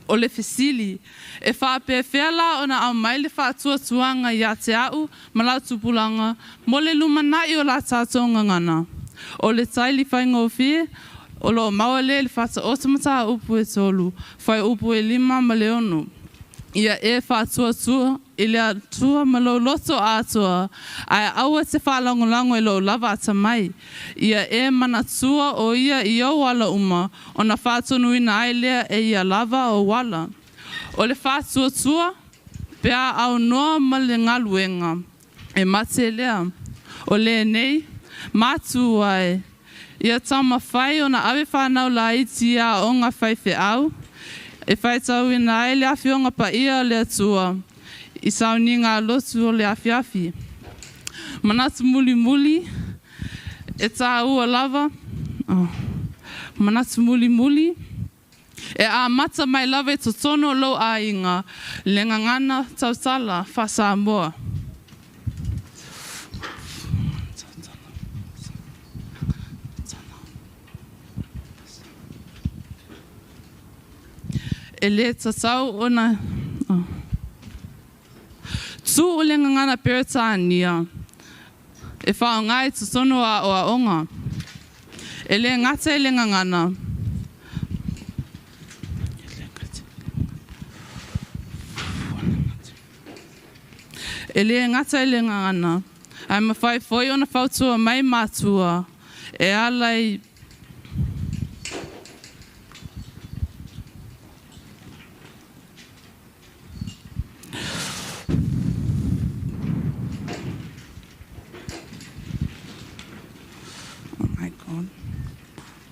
O le fesili, e whapea whela ona au mai le whaatuatuanga i a te au, ma lau tupulanga, mo le lumanai o la tātou ngangana. O le taili whainga o whie, o lo maua le whata otamata upu e tolu, whai upu e 5 ma le 6. Ia e whaatuatua, i le atua ma lo loto atua, ai aua te whalangolango e lo lava ata mai. Ia e manatua o ia i au wala uma, o na whaatonuina ai lea e ia lava o wala. O le whaatuatua, pea au noa ma le ngaluenga, e mate lea. O le nei, matu ai. Ia tama whai o na awe whanau la iti a o ngā whaife au, e whaitau ina ai le awhionga pa ia le atua, i sauni ngā lotu o le awhiawhi. Manatu muli, e tā ua lava, manatu muli, e a mata mai lava e totono lo a inga, le ngangana tautala wha Samoa. E le tatau ona tu o le ngangana Peretania e whao ngai tutono a o a onga e le ngata e le ngangana e le ngata e le ngangana ai mawhai foi ona whautua mai matua e alai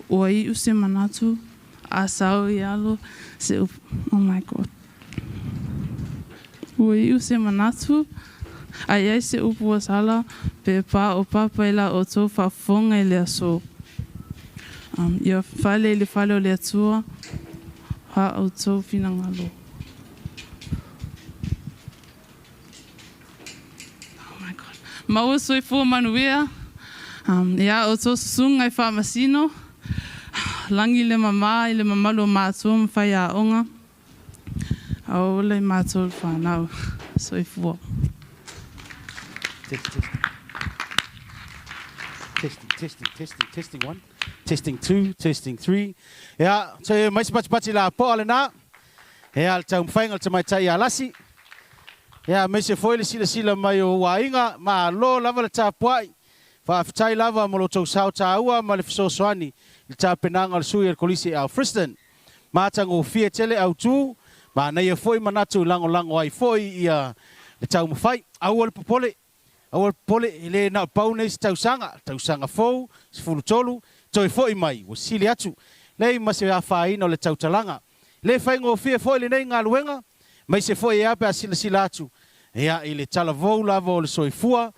Oi, use manatu, a sau i alo, se oh my God. Oi, use manatu, ai ai se upu a sala, pe pa o papa ila o tō whafonga i lea so. Ia whale i le whale o lea tua, ha o tō whinangalo. Oh my God. Maua soi fua manuia, ia o tō susunga i whamasino, langi le mama i le mamalo mātua mwhai a onga. Au le mātua whanau. Soi fua. Testing 1. Testing 2. Testing 3. Ia, te maisi pati la po ale nā. Ia, le tau mwhainga le tamai tai a lasi. Ia, meise foi le sila mai o wainga. Ma lo lava le tāpuai. Whaafitai lava mo lo tau sao tāua ma le fisosoani. I tā penanga le sui al kolisi au Friston. Mātang o fia tele au tū, ma nei e foi manatu lango ai foi ia le tau mawhai. Au le popole, Awal pole ile na pau nei tausanga fou, sfulu tolu, toi foi mai, o sili atu. Lei ma se afai no le Tautalaga. Le fai ngo fie foi le nei ngaluenga, mai se foi ia pe sila atu. Ia ile tala vou lava o le soifua,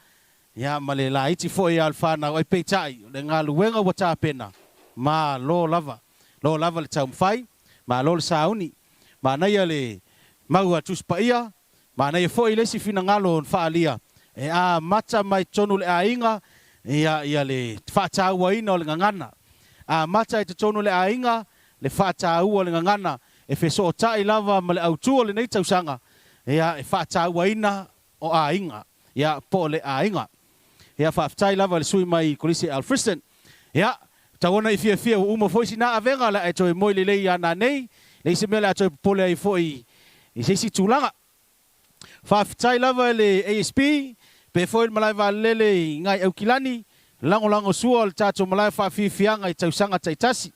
ia ma le la iti foi alfa na oi peitai, le ngaluenga wa tapena. Ma lo lava le taumfai, ma lo le sauni, ma na ia le mau atus pa ia, ma na ia foi le si fina ngalo faalia. E a mata mai tonu le ainga, ia le whātāua ina o le ngangana. A mata e te tonu le ainga, le whātāua o le ngangana, e wheso o tai lava ma le autua le nei tausanga, ia e whātāua ina o ainga, ia po le ainga. Ia whātai lava le sui mai kolisi Alfriston, ia tawana i fia o uma foisi na avenga la e toi moi le lei ana nei, le isi mele a toi pole ai foi i seisi tūlanga. Whātai lava le ASB, pe foi malai va lele ngai au kilani lango sua le tato malai fa fianga i tausanga taitasi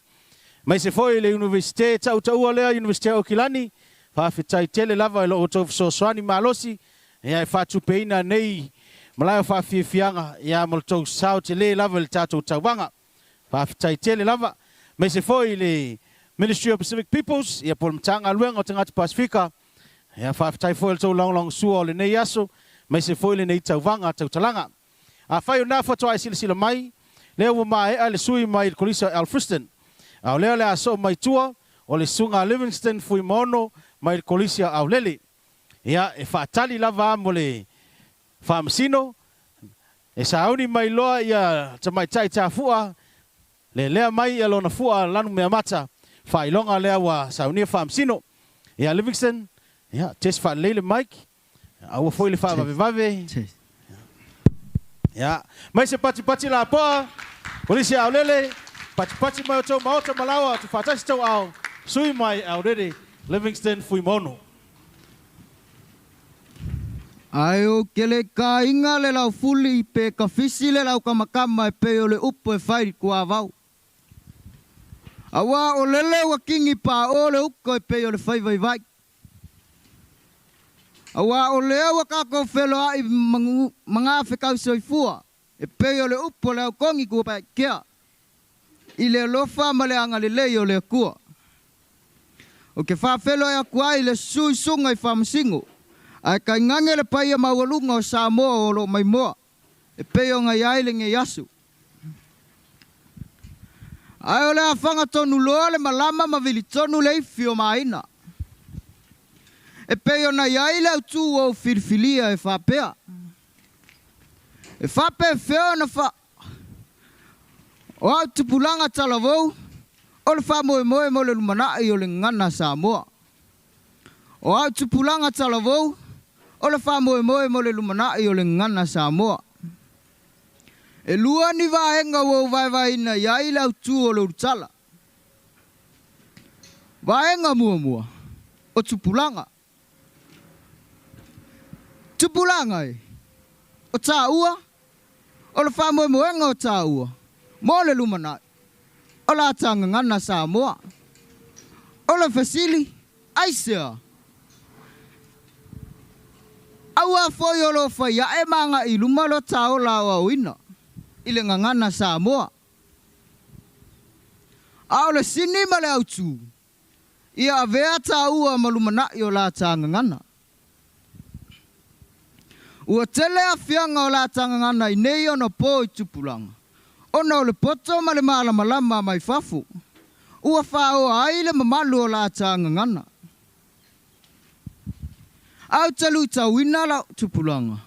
mai se foi le universite tau le universite o kilani fa fitai tele lava lo to so swani malosi ya fa tupeina nei malai fa fianga ya molto south le lava le tato Tauvaga fa fitai tele lava mai se foi le Ministerial Pacific Peoples ya por mtanga luenga o tangata Pasifika ya fa fitai foi to long sua le nei yaso mai se foi le nei Tauvaga Tautalaga. A whai o nā whatoa e sila mai, leo o mai le sui mai le kolisa Alfriston. Au leo le aso mai tua, o le sunga Livingston fui mono mai le kolisa au lele. Ia e whaatali lava mo le whamasino, e sauni mai loa ia ta mai tai ta fua, le lea mai ia lona fua lanu mea mata, whailonga lea wa saunia whamasino. Ia Livingston, ia tes wha leile Mike, au foi le wha vave. Ya, mai se pati la poa, polisi au lele, pati mai o tau maota malawa, tu whatasi tau au, sui mai au rere, Livingston fui mono. Ai o kele ka inga le lau fuli pe ka fisi le lau kamakama e pe o le upo e whairi kua vau. Awa o lele wa kingi pa o le uko e pe o le whai vai. Awa o lea wa kako whelo ai mga whekau soifua. E peo le upo leo kongi kua pa kia. I le lofa ma le anga le leo le kua. O ke wha whelo e akua i le sui sunga i whamasingo. Ai kai ngange le paia mawalunga o Samoa o lo mai moa. E peo ngai aile nge yasu. Ai o le a whanga tonu loa le malama ma vili tonu le ifi o maina. E peo na iaile au tū o firfilia e whapea. E whape wheo na wha. O au tupulanga talavou, o le wha moe mo le lumanai o le ngana Samoa. O au tupulanga talavou, o le wha moe mo le lumanai o le ngana Samoa. E lua ni vaenga wau vai na iaile au tū o le urutala. Vaenga mua, o tupulanga. Tupulanga e, o tā ua, o le whamoe moenga o tā ua, mo le lumanai, o la tanga ngana Samoa, o le fasili, aisea. Aua foi o lo fai e manga i luma lo tā o la o ina, i le ngana Samoa. A o le sini ma le autu, i a vea tā ua ma lumanai o la tanga ngana. Ua tele a fianga o la tanga ngana i nei ono po i tupulanga. Ona o le poto ma le malama mai fafu. Ua whao ai le mamalu o la tanga ngana. Au talu tawina la tupulanga.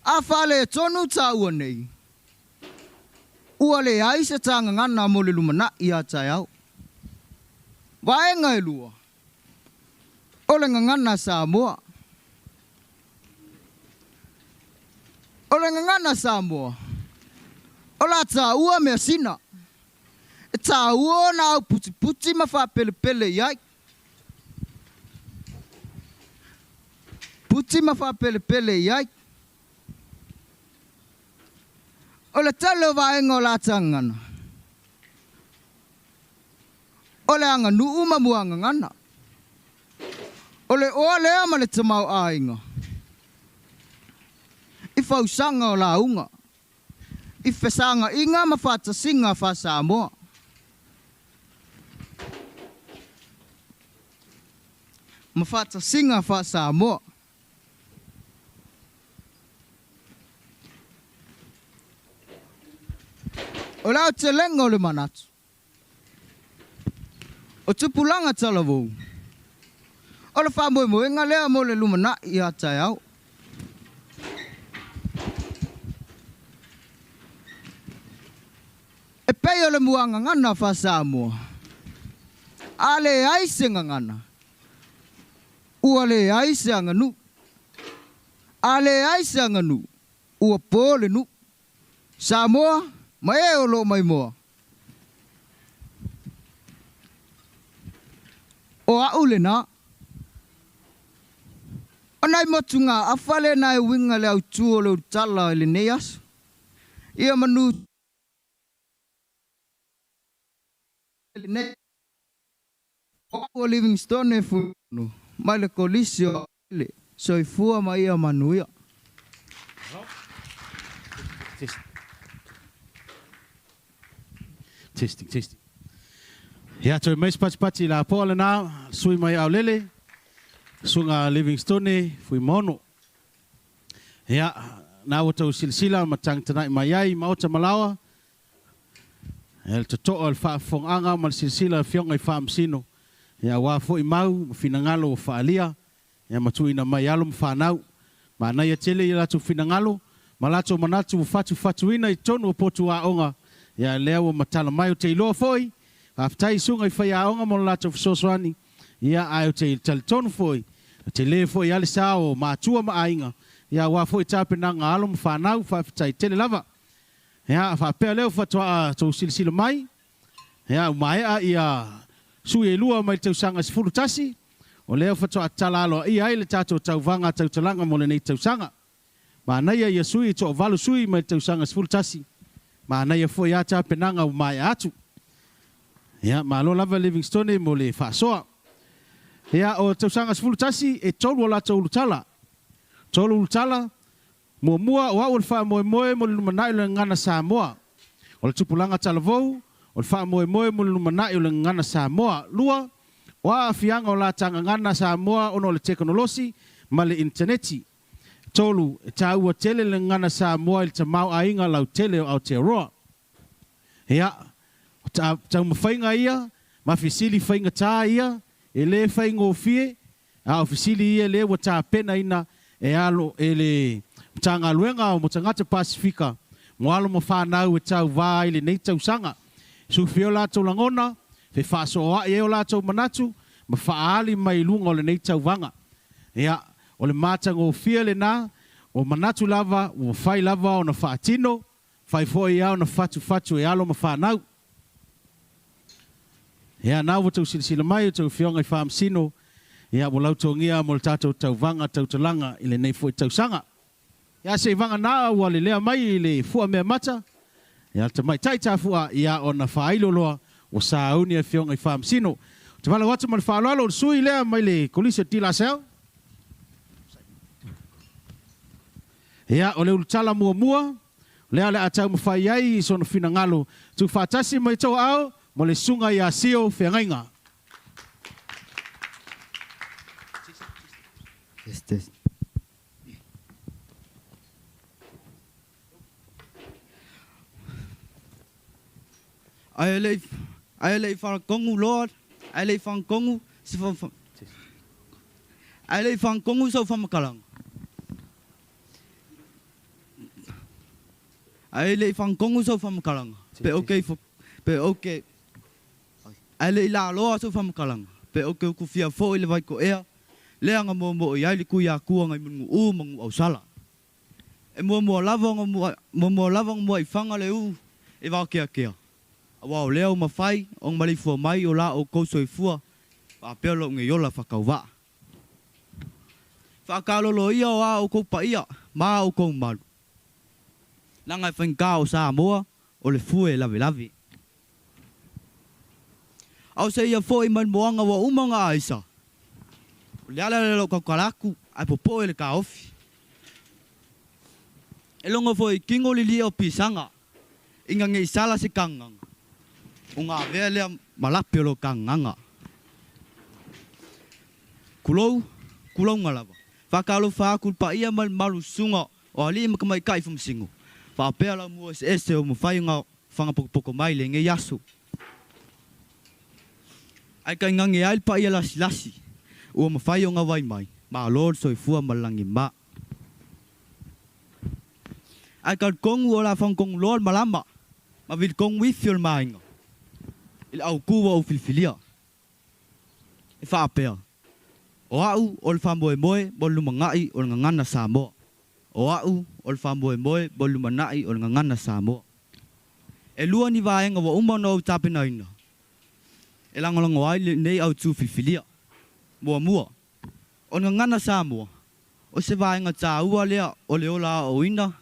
A whale e tonu ta ua nei. Ua le ai se tanga ngana mo le lumana i a tai au. Vaenga e lua. O le ngana Samoa. O le ngana Samoa, o la tā ua mea sina. E tā ua na au puti ma wha pele iai. Puti ma wha pele iai. O le talo vaenga o la tangana. O le anga nuu ma muanga ngana. O le oa lea ma le tamau ainga. fausanga o launga. I fesanga inga mafata singa fa Samoa. Mafata singa fa Samoa. O lao te lenga o le manatu. O tupulanga talavou. O le whamoe moenga lea mo le lumana I atai au. E pei o le muanga ngana wha Samoa. A le aise ngana. Ua le aise anganu. A le aise anganu. Ua pōle nu. Samoa, mai e o lo mai moa. O au le na. O nai motunga, a whale nai winga le au tuo le utala le neas. Ia manu. O Livingstone e funu. Mai le kolisi o le. So I fua mai ia manuia. Testing. Ja, toi mais pati la pola na, sui mai au lele. Sunga Livingstone fui mono. Ja, na o tau silsila matang tanai mai ai mauta malawa. El toto al fa fonganga mal silsila fiong ai fa msino. Ja, wa fo I mau finangalo fa alia. Ja, matui na mai alum fa nau. Ma na ia tele ila tu finangalo. Malato manatu fatu ina I tonu potu a onga. Ya leo matala mai o te iloa foi. Aftai sunga I whai aonga mo lato fisoswani. Ya ai o te talitonu foi. Te le foi ale sao maatua maainga. Ya wa foi tapenanga alum whanau whaftai tele lava. Ya whapea leo whatua tau silisila mai. Ya umaea ia sui e lua mai tau sanga sifuru tasi. O leo whatua tala aloa ia ai le tato Tauvaga Tautalaga mo le nei tau sanga. Ma naia ia sui to valu sui mai tau sanga sifuru tasi. Ma naia foi ata penanga o mai atu. Ya ma lo lava Livingstone mo le fasoa. Ya o tau sanga sifuru tasi e tolu la tolu tala. Tolu tala mo mua wa o fa mo mo le manai le ngana Samoa. O le tupulanga talavou o fa mo mo le manai le ngana Samoa. Lua wa fianga o la tanga ngana Samoa ono le teknolosi ma le interneti. Tolu e taua tele le ngana Samoa il tamau ainga lau tele au te roa. Ya, tau mawhainga ia, mawhisili whainga tā ia, e le whainga o fie, a ofisili ia le wa tā pena ina e alo e le tanga luenga o motangata Pasifika, mo alo mo whanau e tau vai le nei tau sanga. Su fio lātou langona, fe whaso o e o lātou manatu, ma whaali mai lunga o le nei tau vanga. Ya, o le matanga o fia le nā, o manatu lava, o whai lava o na whaatino, whai foi au na fatu e alo ma whanau. Ia nā o tau silisila mai o tau whionga I whaamsino, ia mo lau tongia mo le tātou Tauvaga Tautalaga I le nei foi tau sanga. Ia se vanga nā ua le lea mai I le fua mea mata, ia te mai taita fua ia o na whailoloa o sauni e whionga I whaamsino. Te wala watu ma le whaaloalo o sui lea mai le kolisi o tila seo. Ia o le ulutala mua, lea le atau mawhai ai I sono fina ngalo. Tu whatasi mai tau au, mo le sunga I asio whiangainga. Yes. Ai lei whanakongu, Lord. Ai lei whanakongu, ai lei whanakongu sau whamakaranga. Ai lei whanakongu sau whamakaranga. Pe okay. Ai lei la loa sau whamakaranga. Pe okay uku fia fo I le vai ko ea. Leanga mo I ai li kuia kua ngai mungu mangu au sala. E mo lava mo I whanga le e wā kea. Awao leo mawhai, ong malifua mai o la o kouso I fua. Wa peolo nge yola whakauwa. Whakalolo ia o a o koupa ia, maa o kou malu. Langa whainga o Samoa, o le fue lavi. Au se ia fo I man moanga wa umanga aisa. O le ala lelo kaukalaku, ai popo ele ka ofi. E longa foi kingo lili o pisanga. Inga nge isala se kangang. Unga vele malapi lo kanganga. Kulou ngalava. Fakalo fakul pa ia malu sunga o ali makamai kai fum singo. Fa pela mo ese o mo fainga fanga poko mai le nge yasu. Ai kai ngange ai pa ia lasi. O mo faio nga vai mai. Ma lord soi fua malangi ma. Ai kai kong ola fang kong lord malama. Ma vid kong wifiol mainga. Il au kuwa o filfilia. E fa pea. O au o le whamboe moe mo lumangai o le ngangana Samoa. O au o le whamboe moe mo lumanai o le ngangana Samoa. E lua ni vaenga wa umano au tapena ina. E langolango ai nei au tū filfilia. Mua. O le ngangana Samoa. O se vaenga tā ua lea o le ola o ina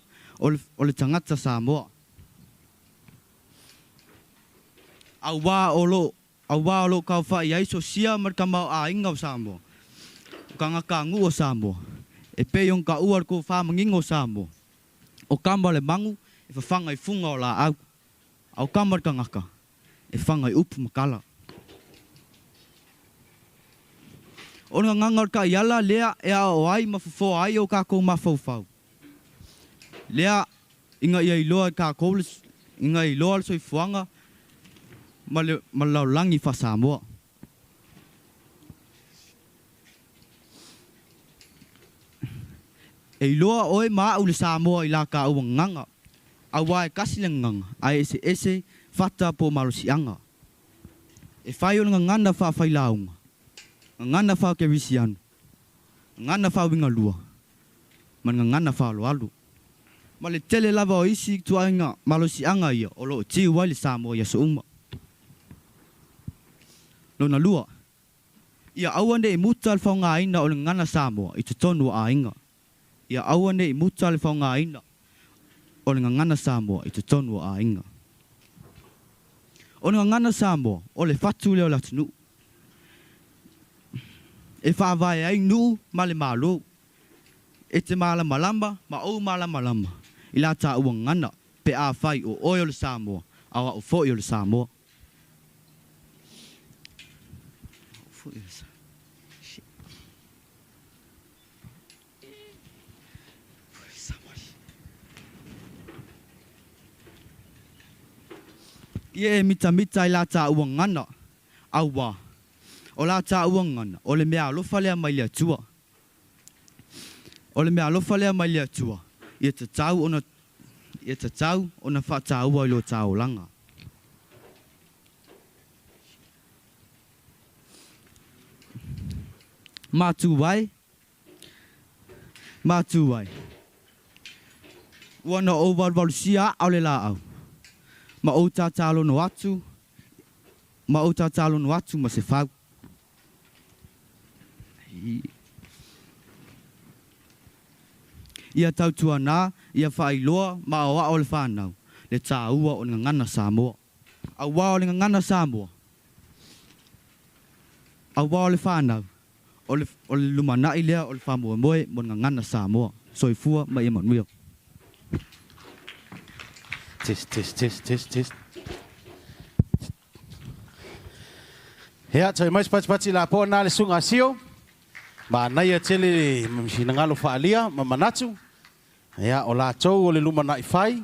o le tangata Samoa. Au wā o lo kau whai ai so sia markamau a inga o Samoa. Kanga ka ngu o Samoa. E peyong ka uar ko whamangingo o Samoa. O kamba le mangu e whawhanga i funga o la au. Au kamar ka ngaka e whanga i upu makala. O nga ngangar ka iala lea e a o ai mawhawho ai o ka kou mawhawhau. Lea inga ia iloa ka koulis, inga iloa soi fuanga malaulangi wha Samoa. E iloa oe maa ule Samoa i la ka ua nganga. A wae kasi le nganga, a ese fata po marusianga. E whai o nga ngana wha whailaunga. Ngana wha ke visianu. Ngana wha winga lua. Man ngana wha alu. Ma le tele lava o isi tua inga marusianga ia o lo tiu wai le Samoa ia so uma. Lona lua. Ia awane i muta al whaunga aina o le ngana Samoa i te tonu a inga. Ia awane i muta le whaunga aina o le ngana Samoa i te tonu a inga. O le ngana Samoa o le fatu leo latinu. E whaavai ai nu ma le malo. E te mala malamba ma o mala malamba. I la ta ua ngana pe a whai o oi o le Samoa awa o foi o le Samoa. Ie mita i la ta ua ngana. Awa. O la ta ua ngana. O le mea alofa lea mai lea tua. O le mea alofa lea mai lea tua. Ie te tau ona wha ta ua ilo tau langa. Mātu wai. Wana o walwalusia au le la au. Ma o ta talo no atu. Ma se whau. Ia tautua nā, ia whailoa, ma o o le whanau. Le tā ua o le ngana Samoa. Au wā o le ngana Samoa. Au wā o le whanau. O le lumanai lea o le whamoe moe mo ngana Samoa. Soifua ma Emmanuel. Test. Hea, toi mais pati la po na le sunga sio. Ma nai a tele msinangalo whaalia, ma manatu. Hea, o la tau o le lumanai whai.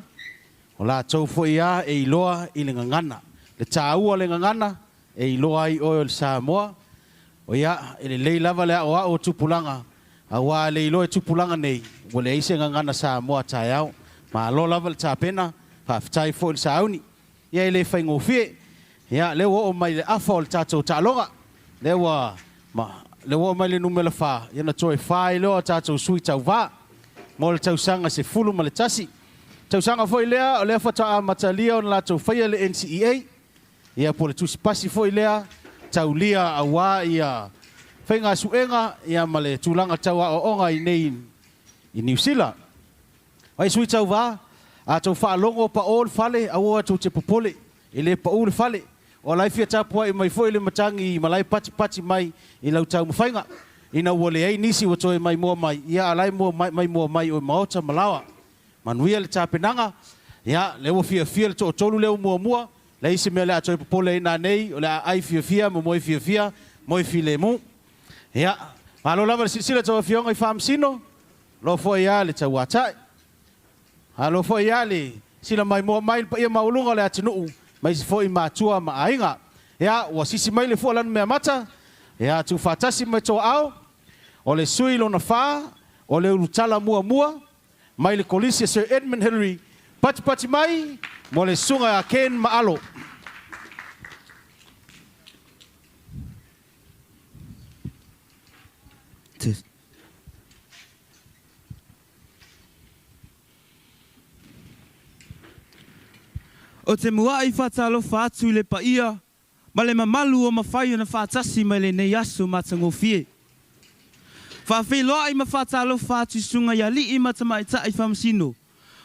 O la tau fo ia e iloa i le ngangana. Le tāua le ngangana e iloa i o le Samoa. O ia, e le lei lava lea o tupulanga. A wā le iloa e tupulanga nei. O le eise ngangana Samoa tai au. Ma alo lava le tāpena. Whaftai fo le sauni. Ia i le whaingofie. Ia, le o mai le afa o le tātou tālonga. Le o mai le numela wha. Ia na toi whai leo tātou sui Tauvaga. Mo le tausanga se fulu ma le tasi. Tausanga fo i lea, o lea whata a matalia o na lātou whaia le NCEA. Ia po le tusipasi fo i lea. Taulia a wā ia whainga suenga. Ia ma le tūlanga taua o onga i nei i New Zealand. Wai sui Tauvaga. A tau whaalongo pa o le whale, a oa tau te popole, i le pa o le whale. O lai fia tapua i mai fo i le matangi i malai pati mai i lau tau mawhainga. Ina ua le ei nisi wa toi mai mua mai, ia alai mua mai mua mai o maota malawa. manuia le tapenanga ia le ua fiafia le toʻatolu le umuamua le isi mea le atoe popole ina nei o le aai fiafia ma moe fiafia moe filemu ia malo lava le silasila tauafioga i faamasino lo foʻi ia le tauataʻi alo foʻi ia le sila mai moa mai le paia mauluga le atunuu ma isi foʻi matua ma aiga ia ua sisi mai le fualanu mea mata ia tufatasi mai toaao o le sui lona fā o le ulutala muamua mai le kolisi Sir Edmund Hillary pati mai mo le sunga a Ken Maalo. O te mua i whatalo whātu le paia, ma le mamalu o mawhai na whātasi mai le nei aso matango fie. Whawhi loa i ma whatalo whātu sunga ia li i matamai ta i whamasino.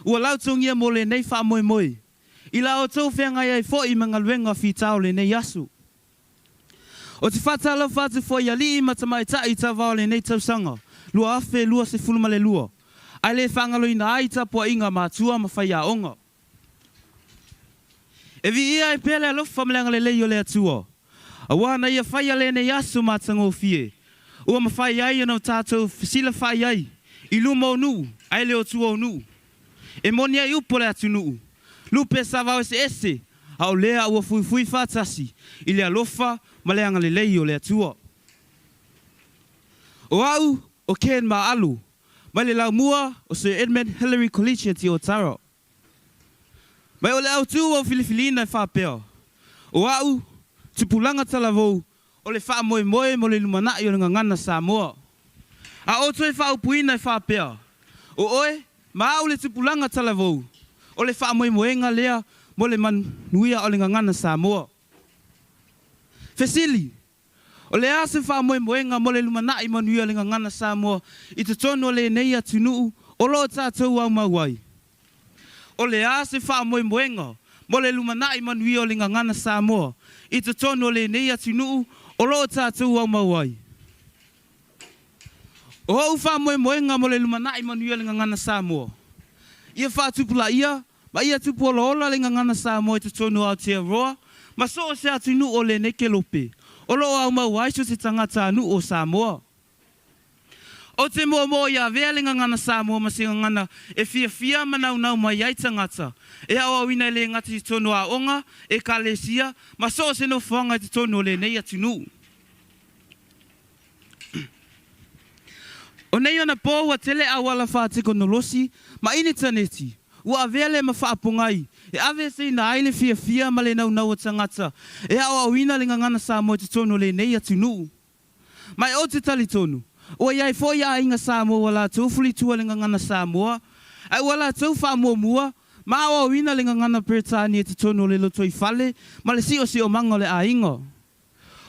Ua lautongia mo le nei wha moe moe. I la o tau whenga iai fo i mga luenga whi tau le nei aso. O te whatalo whātu fo ia li i matamai ta i ta vao le nei tausanga. Lua awhe lua se fulma le lua. Ai le whangalo i na ai ta pua inga mātua ma whai a onga. E vi ia e pele alofa mleanga le leo le atua. A wana ia whaia le nei aso mātango fie. Ua ma whai ai anau tātou sila whai ai. I luma o nu, ai leo tua o nu. E moni ai upo le atu nu. Lupe sa vau ese. Au lea ua fui whātasi. I le alofa mleanga le leo le atua. O au o Ken Maalu. Mai le lau mua o Sir Edmund Hillary Collegiate o Taro. Mai o le au tu o Filifilina e whapea. O au, tupulanga talavou, o le wha moe moe mo le lumanai o le ngangana Samoa. A o toi wha upuina e whapea. O oe, ma au le tupulanga talavou, o le wha moe moenga lea mo le manuia o le ngangana Samoa. Fesili, o le ase wha moe moenga mo le lumanai manuia o le ngangana Samoa, i te tono le nei atunuu, o lo tātou au mauai. O le ase wha moe moenga, mo le lumanai manui o le ngangana Samoa, i te tono le nei atunuu, o lo tātou au mauai. O hau wha moe moenga mo le lumanai manui o le ngangana Samoa. Ia wha tupula ia, ma ia tupu o lola le ngangana Samoa i te tono au te roa, ma so o se atunuu o le neke lope, o lo au mauai so se tangata anu o Samoa. O te mo ia vea le ngangana Samoa ma se ngangana e fia manau mai ai tangata. E awa wina le ngati i tono a onga, e kalesia, ma so se no whanga i te tono le nei atunu. O nei ona po wa tele awala whātiko no losi, ma ini taneti, ua vea le ma whaapungai, e ave se ina aile fia ma le nau tangata, e awa wina le ngangana Samoa i te tono le nei atunu. Mai o te tali tonu, o iai fo ia inga Samoa wala tau fuli tua le ngangana Samoa. Ai wala tau wha mua, ma awa wina le ngangana Britania te tono le loto i fale, ma le si o manga le a inga.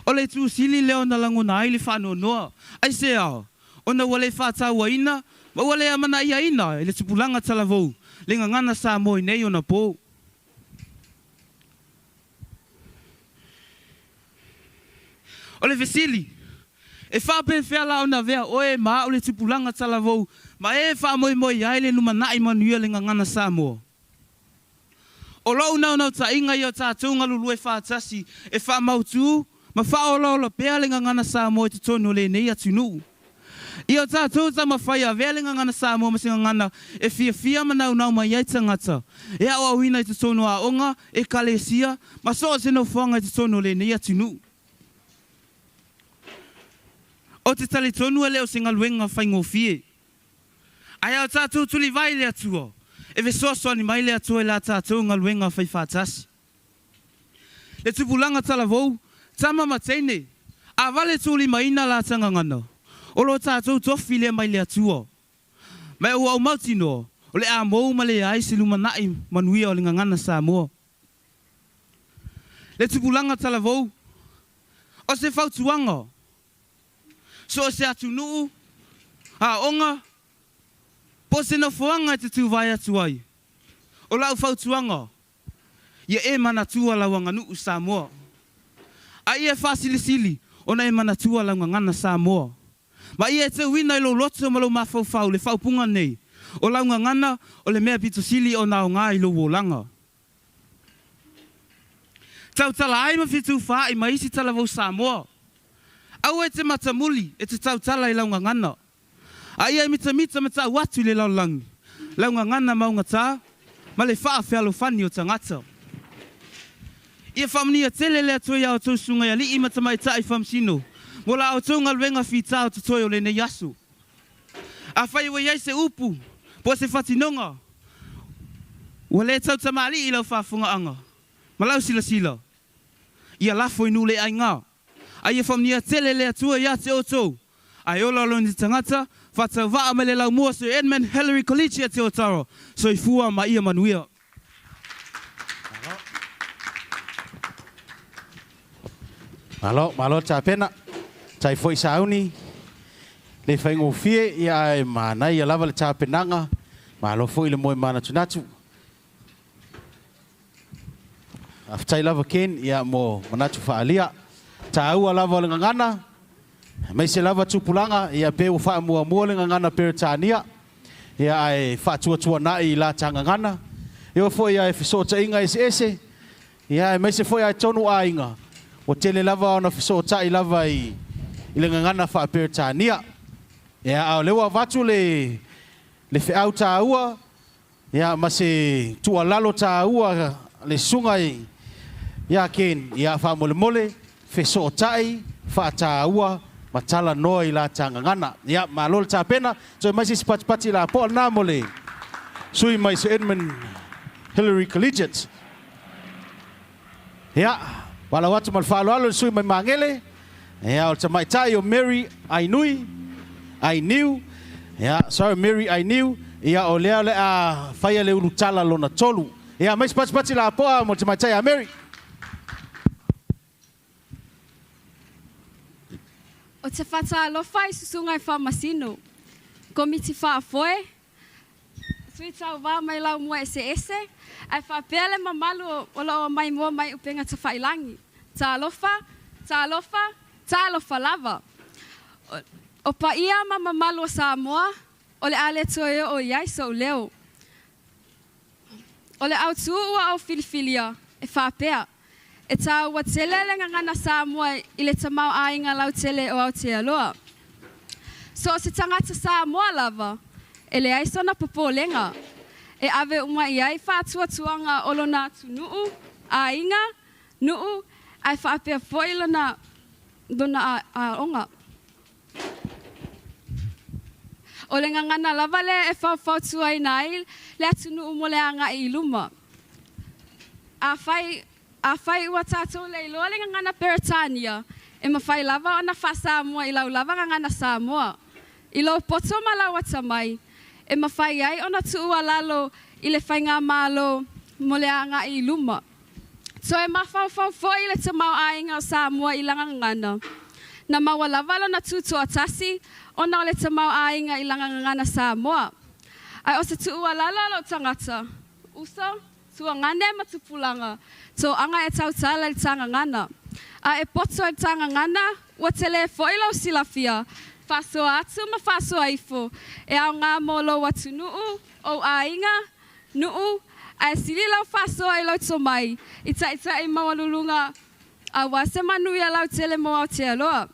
O le tu sili leo na langona ai le whano noa. Ai se ao, o na wale whātau wa ina, ma wale amana ia ina, le tupulanga talavou, le ngangana Samoa i nei o na po. O le vesili, e whape whea lao na vea oe maa o le tupulanga talavou, ma e wha moe ai le lumanai manuia le ngangana Samoa. O lau nau ta inga i o tātou ngalulu e whātasi, e wha mautu, ma wha o lau pea le ngangana Samoa i te tono le nei atunu. I o tātou ta mawhai a vea le ngangana Samoa ma se ngangana e fia manau mai ai tangata. E awa wina i te tono a onga, e kalesia, ma so se no whanga i te tono le nei atunu. O te tali tonu e leo se ngaluenga whaingo fie. Ai au tātou tuli vai le atua. E ve soso ani mai le atua e la tātou ngaluenga whai whātasi. Le tupulanga talavou, tama mateine. A vale tuli maina la tangangana. O lo tātou tofi le mai le atua. Mai ua au mautino, o le a mou ma le ai se lumanai manuia o le ngangana Samoa. Le tupulanga talavou, o se whautuanga. So se atunu, a onga, po se no whuanga te tūwai atu ai. O lau whautuanga, ia e manatua lau nganu Samoa. A ia whasilisili, o na e manatua lau ngana Samoa. Ma ia te wina ilo loto ma lau mawhauwhau le whaupunga nei. o launga ngana o le mea pitusili o nao ngā i lo wolanga. Tautala ai ma fitu wha i maisi tala vau Samoa. Au e te matamuli e te tautala i launga ngana. A ia i mita ma tau watu le laulangi. Launga ngana maunga tā, ma le wha whialo whani o tangata. Ia whamnia tele lea toi au tau sunga ia li i matamai tai whamsino. Mola au tau ngalwenga whita o tutoi o le ne yasu. A whai wa iai se upu, po se whatinonga. Ua le tau tamali i lau whafunga anga. Ma lau sila sila. Ia lafo inu le ai ngā. A ia whamnia tele lea tua ia te o tau. Ai ola lo ni tangata, whatau waa me le lau mua so Edmund Hillary Collegia te o taro. So i fua ma ia manuia. Malo ta pena. Tai foi sauni. Le whaingo fie ia e mana ia lava le ta penanga. Malo foi le moe mana tunatu. Aftai lava ken ia mo manatu faalia. Ta ua lava le ngangana. Mai se lava tupulanga ia pe ufa mua mua le ngangana peritania. Ia ai whaatua na i la tanga ngana. Ia foi ia e fisota inga ese. Ia mai se foi ai tonu a inga. O tele lava ona fisota i lava i le ngangana wha peritania. Ia au lewa vatu le whiau tā ua. Ia ma se tua lalo tā ua le sunga i. Ia ken ia wha mole mole. Fisota i wha tā ua. Matala noa i la tanga ngana. Ia malol tā pena. So mai se spati la po na mole. Sui mai se Edmund Hillary Collegiate. Ia. Wala watu malfalo alo sui mai mangele. Ia o tamai tai o Mary I knew. Ia sorry Mary I knew. Ia o lea le a whaia le urutala lona tolu. Ia mai spati la poa mo tamai tai a Mary. O te whata alofa i susunga i whamasino. Komiti whaafoe. Sui Tauvaga mai lau mua ese. Ai whapea le mamalu o lao mai mua mai upenga ta whailangi. Ta alofa lava. O pa ia ma mamalu o Samoa. O le ale toe o iai so leo. O le au tu ua au filifilia. E whapea. E tā ua tele le ngangana Samoa i le tamau ainga lau tele o Aotearoa. So se tangata Samoa lava, e le aisona popolenga. E ave uma i ai whātuatuanga o lona atu nuu, ainga, nuu, ai whaapea foi lona dona a onga. O le ngangana lava le e whautua i nai, le atu nuu mo le anga i luma. A whai ua tātou le iloa le ngangana Peritania, e ma whai lava o na wha Samoa i lau lava ngangana Samoa. I lau poto ma lau atamai, e ma whai ai o na tuua lalo i le whai ngā malo mo le anga i luma. So e ma whau i le tamau ainga o Samoa i langa ngangana. Na maua lava lo na tutu atasi, o na o le tamau ainga i langa ngangana Samoa. Ai o se tuua lalo lo tangata, uso, tua ngane ma tupulanga. So anga e tautala i tanga ngana. A e poto i tanga ngana, ua tele foi lau silafia. Faso atu ma faso aifo. E au ngā molo watu nuu, o ainga, nuu, a e sili lau faso ai lau tomai. Ita i mawalulunga, a wase manuia lau tele mo Aotearoa.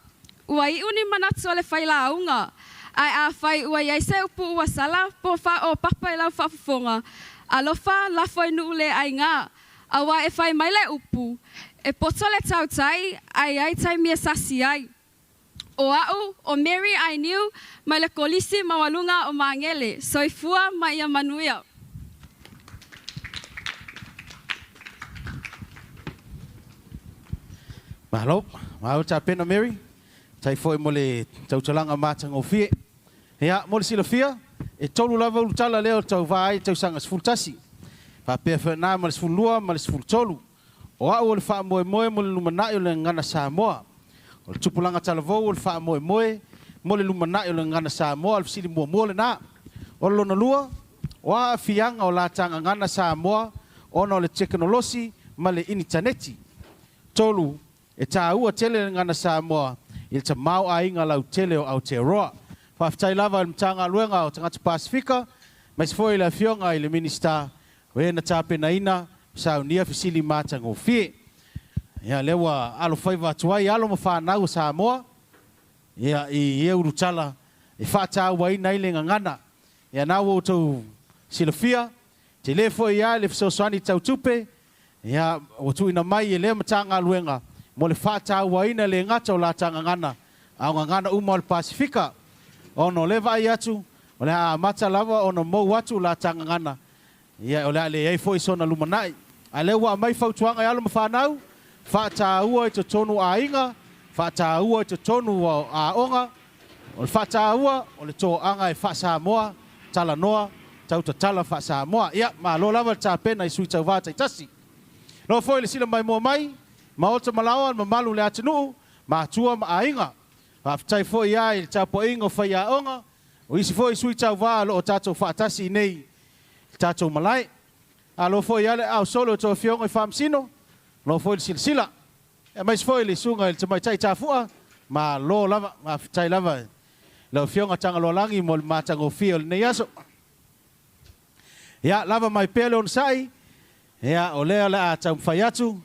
Ua i uni manatu le whaila aunga. Ai a whai ua iaise upu ua sala, po wha o papa i lau whafufonga. Alofa, lafo i nuu le ai ngā. Awa e whai mai le upu, e poto le tautai, ai tai mia sasi ai. O au, o Mary I knew, mai le kolisi mawalunga o mangele, soifua mai ia manuia. Mahalo, mahalo ta pena Mary. Tai foi mo le Tautalaga matanga o fie. Ia, mo le silafia, e tolu lava ulutala leo Tauvaga tau sanga sfultasi. Whapea whanā ma le sfulua ma le sfultolu. O au o le wha moe mo le lumanai o le ngana Samoa. O le tupulanga talavou o le wha moe mo le lumanai o le ngana Samoa. Le fisili mua le nā. O le lona lua, o a fianga o la tanga ngana Samoa. O na o le teknolosi ma le initaneti. Tolu, e tā ua tele le ngana Samoa. I le tamau a inga lau tele o Aotearoa. Whaftai lava le mtanga luenga o tangata Pasifika. Mas foi la fionga i le minista we na tape na ina sa unia fisili mata ngo fi. Ya lewa alo faiva tuai alo mo fa na Samoa. Ya i urutala i fa ta wai na ile ngana. Ya na wo to silofia telefo ya le so swani tautupe. Ya o tu ina mai le matanga luenga mo le fa ta wai na le ngata o la tanga ngana. Au ngana umal Pasifika. Ono leva yatu Ola mata lava ono mo watu la tangangana. Ya ola le ai foi sona lumanai. Ale wa mai fautuanga ya lo fanau. Fa ta ua to tonu ainga, fa ta ua to tonu a onga. O fa ta ua o le to anga e fa Samoa, tala noa, Tautala fa Samoa. Ya ma lo lava ta pena i sui Tauvaga tasi. Lo foi le sila mai mo mai, ma o malawa ma malu le atunu, ma tua ma ainga. Fa tai foi ya il tapo ingo fa ya onga. O isi foi sui Tauvaga lo tato fatasi nei tato malai. Alo foi ale au solo to fiongo i famsino. Lo foi silsila. E mais foi le sunga il tamai tai tafua ma lo lava ma tai lava. Lo fionga tanga lo langi mo matango fio nei aso. Ya lava mai pele on sai. Ya ole ala tam fayatu.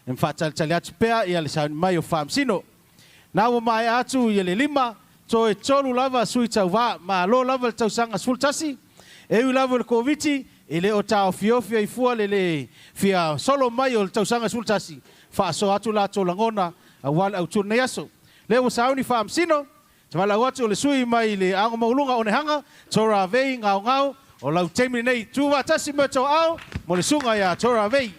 Em fatal taliatu pea ia le sa mai o famsino. Na o mai atu ia le lima. So e tolu lava sui Tauvaga ma lo lava tau sanga sultasi e u lava le koviti ele o tau fiofia i fua le fia solo mai o tau sanga sultasi fa so atu la to langona a wal au tu neaso le o sauni fa amsino tala watu le sui mai le anga maulunga o hanga tora vei ngau ngau o lau temi nei tu va tasi mo to au mo le sunga ya tora vei.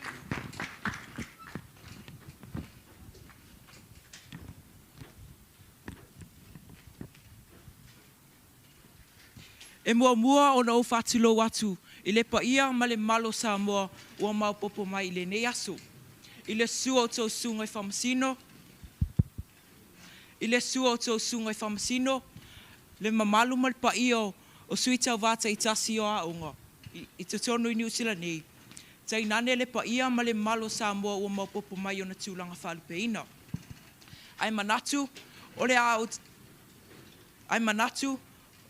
E mua o na o whatilo watu, i le paia ma le malo Samoa ua maupopo mai i le nei aso. I le sua o tau sunga i whamasino, le mamalu ma le paia o sui Tauvaga i tasi o aonga, i te tonu i New Zealand nei. Tai nane le paia ma le malo Samoa ua maupopo mai o na tūlanga whalupeina. Ai manatu,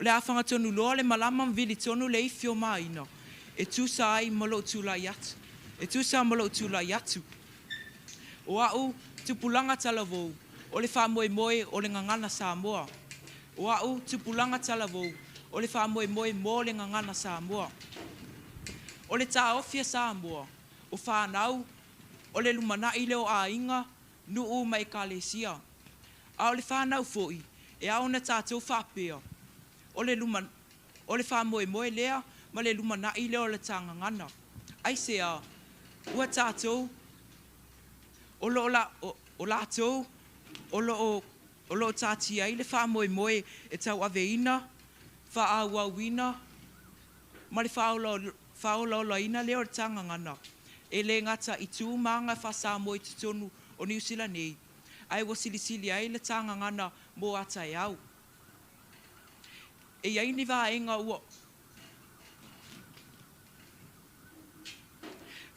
le afanga tonu loa le malama mvili tonu le ifio maina. E tu sa ai malo tula yatu. O au tupulanga talavou. O le wha moe o le ngangana Samoa. O au tupulanga talavou. O le wha moe mo le ngangana Samoa. O le taofia Samoa. O whanau. O le lumana i leo a inga. Nuu mai kalesia. A o le whanau foi. E au na tātou whapea. O le wha moe lea, ma le lumana i leo le tangangana. Ai sea, ua tātou, o lātou, o lo tātia i le wha moe e tau aveina, wha awawina, ma le wha olaina leo le tangangana. E le ngata i tū maanga wha Samoa i tutonu o New Zealand nei. Ai wa silisili ai le tangangana mo atai au. E iai ni vaenga ua.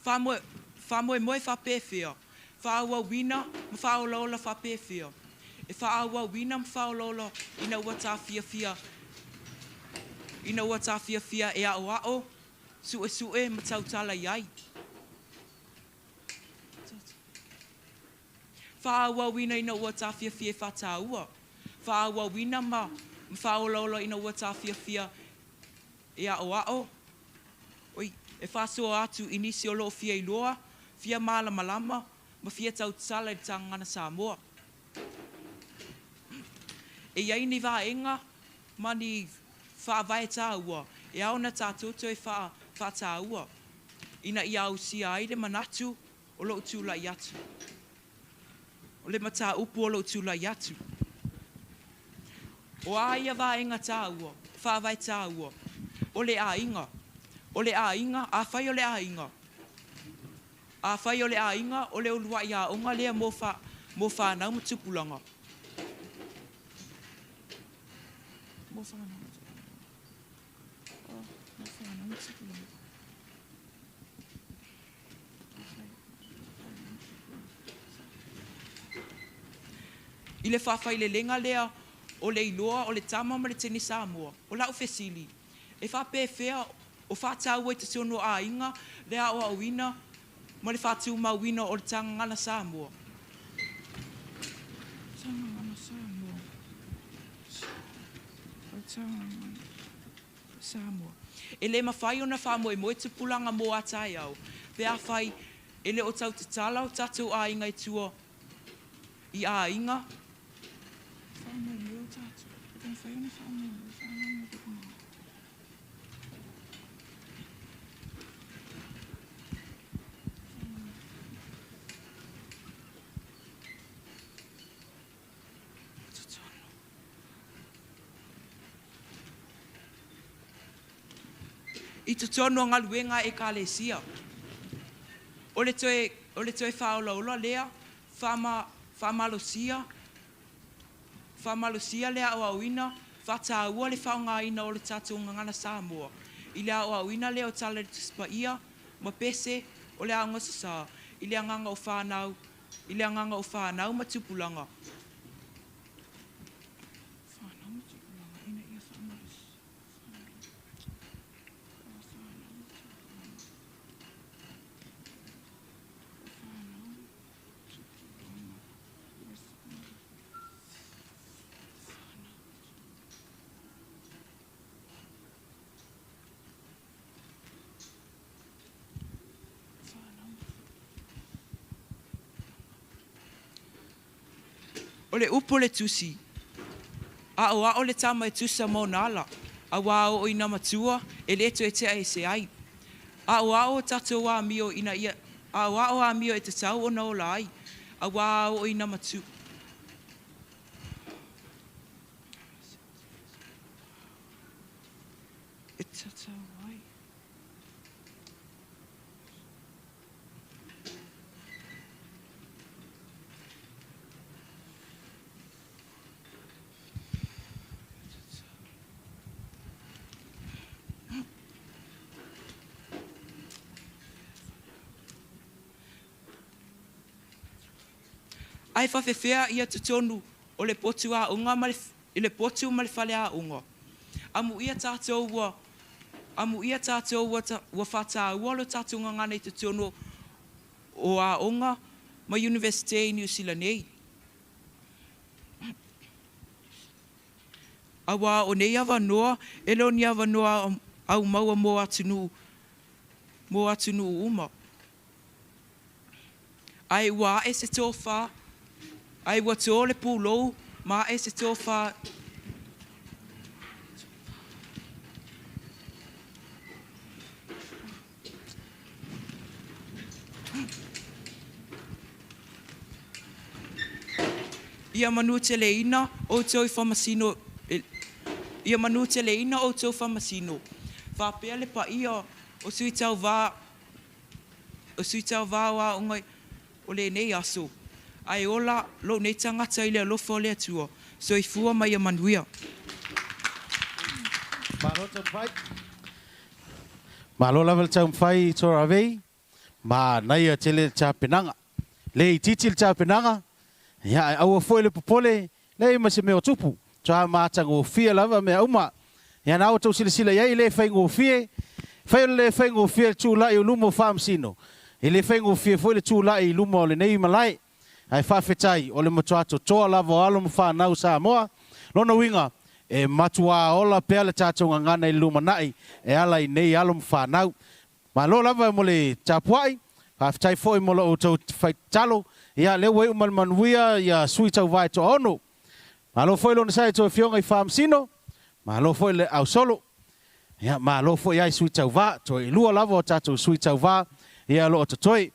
Wha moe whapewhia. Wha aua wina, ma wha aulaula whapewhia. E wha aua wina, ma wha aulaula ina ua tā whiawhia e ao ao, sue ma tautala iai. Wha aua wina ina ua tā whiawhia e wha tā ua. Wha aua wina ma whaololo ina ua tā whiawhia e ao. Oi, e whasoa atu inisi o loo whia i loa, whia malama, ma whia tautala i tangana Samoa. E iai ni vaenga, mani whaavae tā ua, e au na tātoto e wha tā ua. Ina i au si aile manatu o loo tūla i atu. O le mata upu o loo tūla i atu. O aia vaenga tā ua, whaavai tā ua. O le ainga, a whai o le ainga. A whai o le ainga, o le olua i a onga lea mo whanau ma tupulanga. I le whawhai le lenga lea, o le iloa, o le tama ma le teni Samoa, o lau fesili. E whape whea O whātau e te tono a inga, lea o a wina, ma le whātu ma wina o le tangangana Samoa. Tangangana Samoa. Samoa. E le mawhai o na whamoe moe te pulanga mo a tai au. Pea whai, e le o tau te tala o tatou a inga i tua. I a inga. Whamoe moe o tatou. Pea whai o na whamoe moe. I te tono ngā luenga e kālesia. O le toe whaolaula lea, whamalosia lea o auina, whataua le whaonga ina o le tātou ngangana Samoa. I lea o auina lea o tala le tuspaia, ma pese o le aonga sasa, i lea nganga o whanau ma tupulanga. O le upo le tusi. A o le tama e tusa mo nala. A wā o ina matua, e le to e te ai se ai. A o tatou wā mio ina ia. A o a mio e te tau o na o lai. A wā o ina matua. E tatau ai. Ai whawhewhea ia tutonu o le potu a unga i le potu ma le whale a unga. Amu ia tātou ua whata ua lo tātou ngangana i tutonu o a unga ma University New Zealand nei. Awa o nei awa noa, elo ni awa noa au maua mo atunu uma. Ai wa e se tofa, ai wa tō le pūlou, ma e se tofa. Ia manu te leina o tō i whamasino. Ia manu te leina o tō whamasino. Whapea le pa ia o sui Tauvaga. O sui Tauvaga wa ungai o le nei aso. Ai ola lo nei tangata i le alofa o le atua. So i fua mai a manuia. Malo level tau mwhai tora vei. Ma naia te le tāpenanga. Le i titi le tāpenanga. Ia au foi le popole. Le ma se meo tupu. Tua mātanga o fia lava me auma. Ia nao tau sila iai le whaingo o fie. Whai le whaingo o fie tū lai o lumo whaamsino. I le whaingo o fie foi le tū lai i lumo o le nei malai. Ai whawhetai o le matuato toa lava o alo mwhanau Samoa. Lona winga e matua ola pea le tātou ngangana i lumanai. E ala i nei alo mwhanau. Ma lo lava mo le tapuai. Whawhetai foi mo la o tau whaitalo. Ia le wei umalmanuia ia sui tau vai to ono. Ma lo foi lona sai to fionga i whaamsino. Ma lo foi le au solo. Ia ma lo foi ai sui tau va. To i lua lava o tātou sui tau va. Ia lo o tatoi.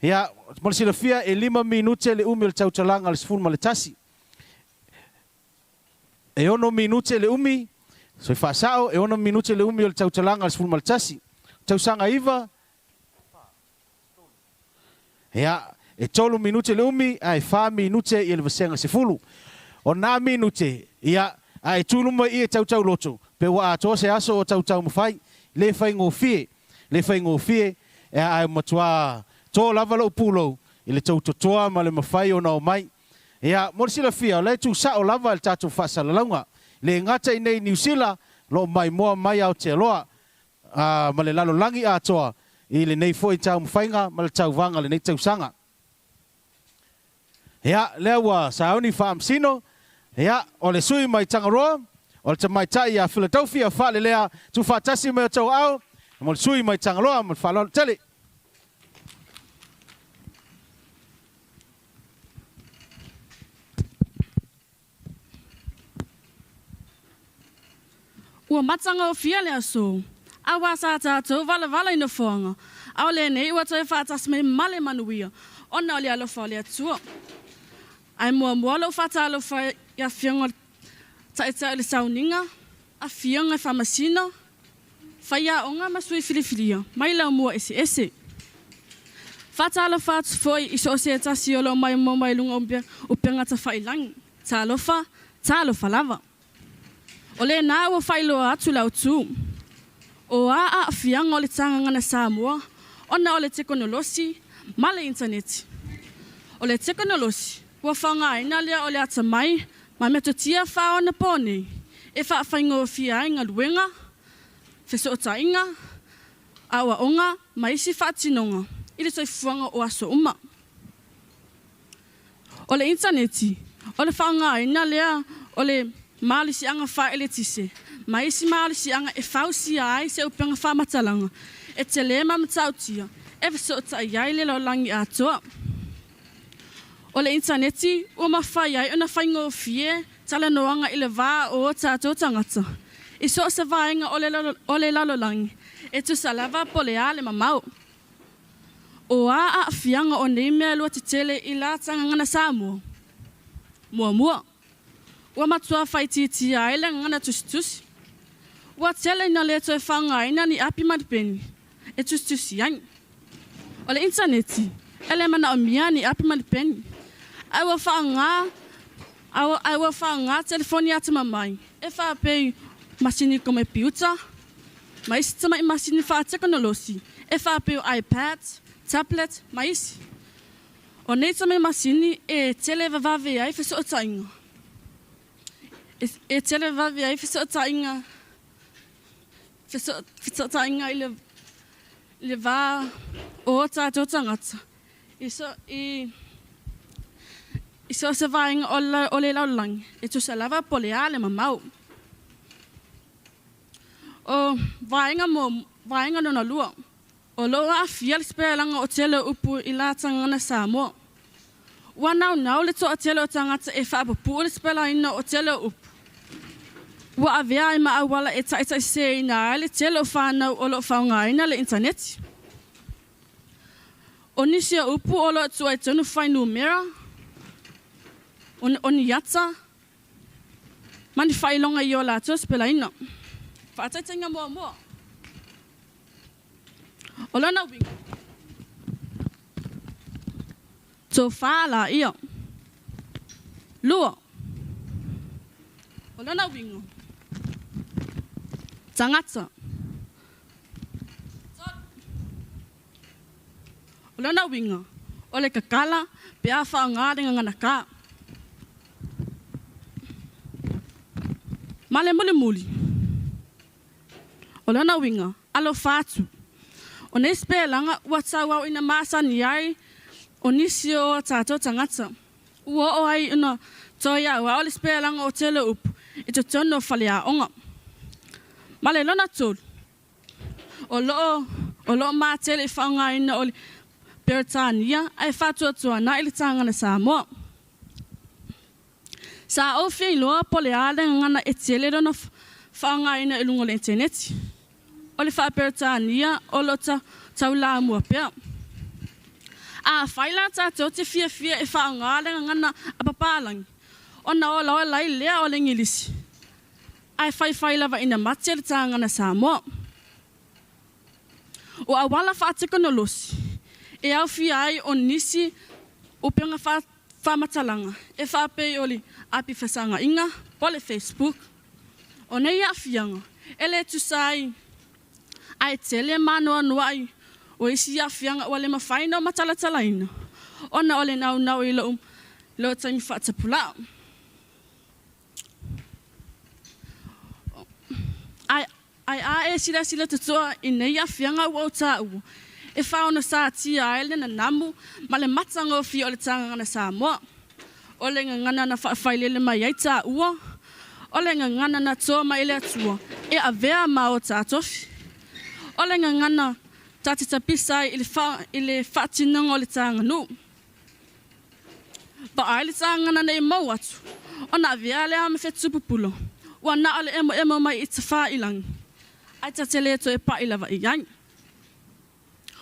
Ia mo sila fia e 5 minute le umi le Tautalaga le sfulu ma le tasi. E 1 minute le umi. So i whaasao e 1 minute le umi le Tautalaga le sfulu ma le tasi. Tausanga iwa. Ia e 3 minute le umi ai 4 minute i le vasenga sefulu. O na minute ia ai tuluma i e tautau loto. Pe wa ato se aso o tautau mawhai. Le whaingo fie. Le whaingo fie e ai matua tō lava lau pūlou i le tautotoa ma le mawhai o nao mai. Ia mo sila fia le tu sa o lava le tātou whasalalaunga. Le ngata i nei New Zealand lo mai moa mai au te loa. ma le lalolangi atoa i le nei foi tau mawhainga ma le Tauvaga le nei tausanga. Ia, lea ua saoni whaamsino, ia, o le sui mai Tangaroa, o le tamaitai a Philadelphia, whaale lea tu whaatasi mai o tau au, mo le sui mai Tangaroa, mo le whaaloa tele. Ua matanga o fia lea so. Awa sa tātou vala ina whanga. Au le nei ua toi whātas me male manuia. Ona o le alofa lea tua. Ai mua alo whata alofa ia whianga taita le sauninga. A whianga whamasina. Whaia onga masui filifilia. Mai lau mua ese. Whata alofa atu foi iso o se tasi o lo mai mo mai lunga upenga ta whailangi. Ta alofa lava. O le nā ua whailoa atu lau tū. O a whianga o le tanganga na Samoa, ona o le teknolosi, ma le interneti. O le teknolosi, ua whanga ina lea o le atamai, ma me totia whao na pōne, e whaingo o fia inga luenga, wheso o tainga, awa onga, ma isi whaatinonga, ili toi fuanga o aso uma. O le interneti, o le whanga ina lea o le malisi anga wha ele tise. Ma isi malisi anga e whausi ai se upenga wha matalanga. E te le mamatautia. E whaso ta iai le lo langi atoa. O le interneti, ua mawhai ai ona whaingo fie tala noanga i le wā o tātou tangata. I so se vāinga o le lalolangi. E tu salava po le ale mamau. O a fianga o nei mea lua te tele i la tanganga na Samoa. Mua. Ua matua whaititi ai le ngana tusi. Ua tele ina le toi whanga ina ni api madipeni. E tusi ai. O le interneti, ele mana o mia ni api madipeni. Awa whanga telefoni ata mamai. E whapei masini kome piuta. Maisi tama i masini wha teknolosi. E whapei iPad, tablet, maisi. O nei tama i masini e tele vavave ai wheso o tainga. E tele vavave ai wheso o tainga. Wheso o tainga i le vā o tātou tangata. Iso se vainga o le laulangi. E tu se lava po le ale mamau. O vainga nona lua. O loa a fiel spelanga o tele upu i la tangana Samoa. Ua nau le to o tele o tangata e whaapapu le spela ina o tele upu. Ua avea i maa wala e taita se ina le tele o whanau o lo whaunga ina le interneti. O nisi o upu o lo tua e tonu whainu mera. O ni yata. Mani whailonga i o la tua spela ina. Whaataitenga mua. O lona winga. Tō whaala ia. Lua. O lona winga. Tangata. O lona winga. O le kakala pe a whaanga ringa ngana ka. Male muli. O lona winga. Alo whātu. O nei spelanga ua tau ina maasani ai o nisi o tātou tangata. Ua o ai ina toia ua o le spelanga o tele upu i te tono whale a onga. Male lona tōru. O loo maa tele i whaunga ina o le Peritania ai whātua na ili tangana Samoa. Sa o whi loa po le ale ngana e tele rona whaunga ina ilungo le interneti. O le wha Peritania o lo taula mua pia. A whaila tātou te fia e whaunga ale ngana apapalangi. O na o lau lai lea o le ngilisi. Ai whaila wa ina mati le tangana Samoa. O a wala whaateko no losi. E au fia ai o nisi upenga whamatalanga. E whapei o li api whasanga inga, po le Facebook. O nei a fianga. Ele tu sai ai tele manoa nuai. O isi a fianga o le mawhaina o matalatalaina. O na ole nau i lo taimi whaatapula. Ai a e sila tutua i nei a whianga ua o tā ua. E whaona sa tia aile na namu, ma le matanga o fi o le tanga na Samoa. O le ngana na whaafailele mai ai tā ua. O le ngana na toa mai le atua, e a vea ma o tā tofi. O le ngana tati tapisai i le whaatinanga o le tanga nu. Pa ai le tanga na nei mau atu, o na vea le ame whetupupulo. Ua na ale emo mai i tawha ilangi. Ai tatele to e pa ilawa i yang.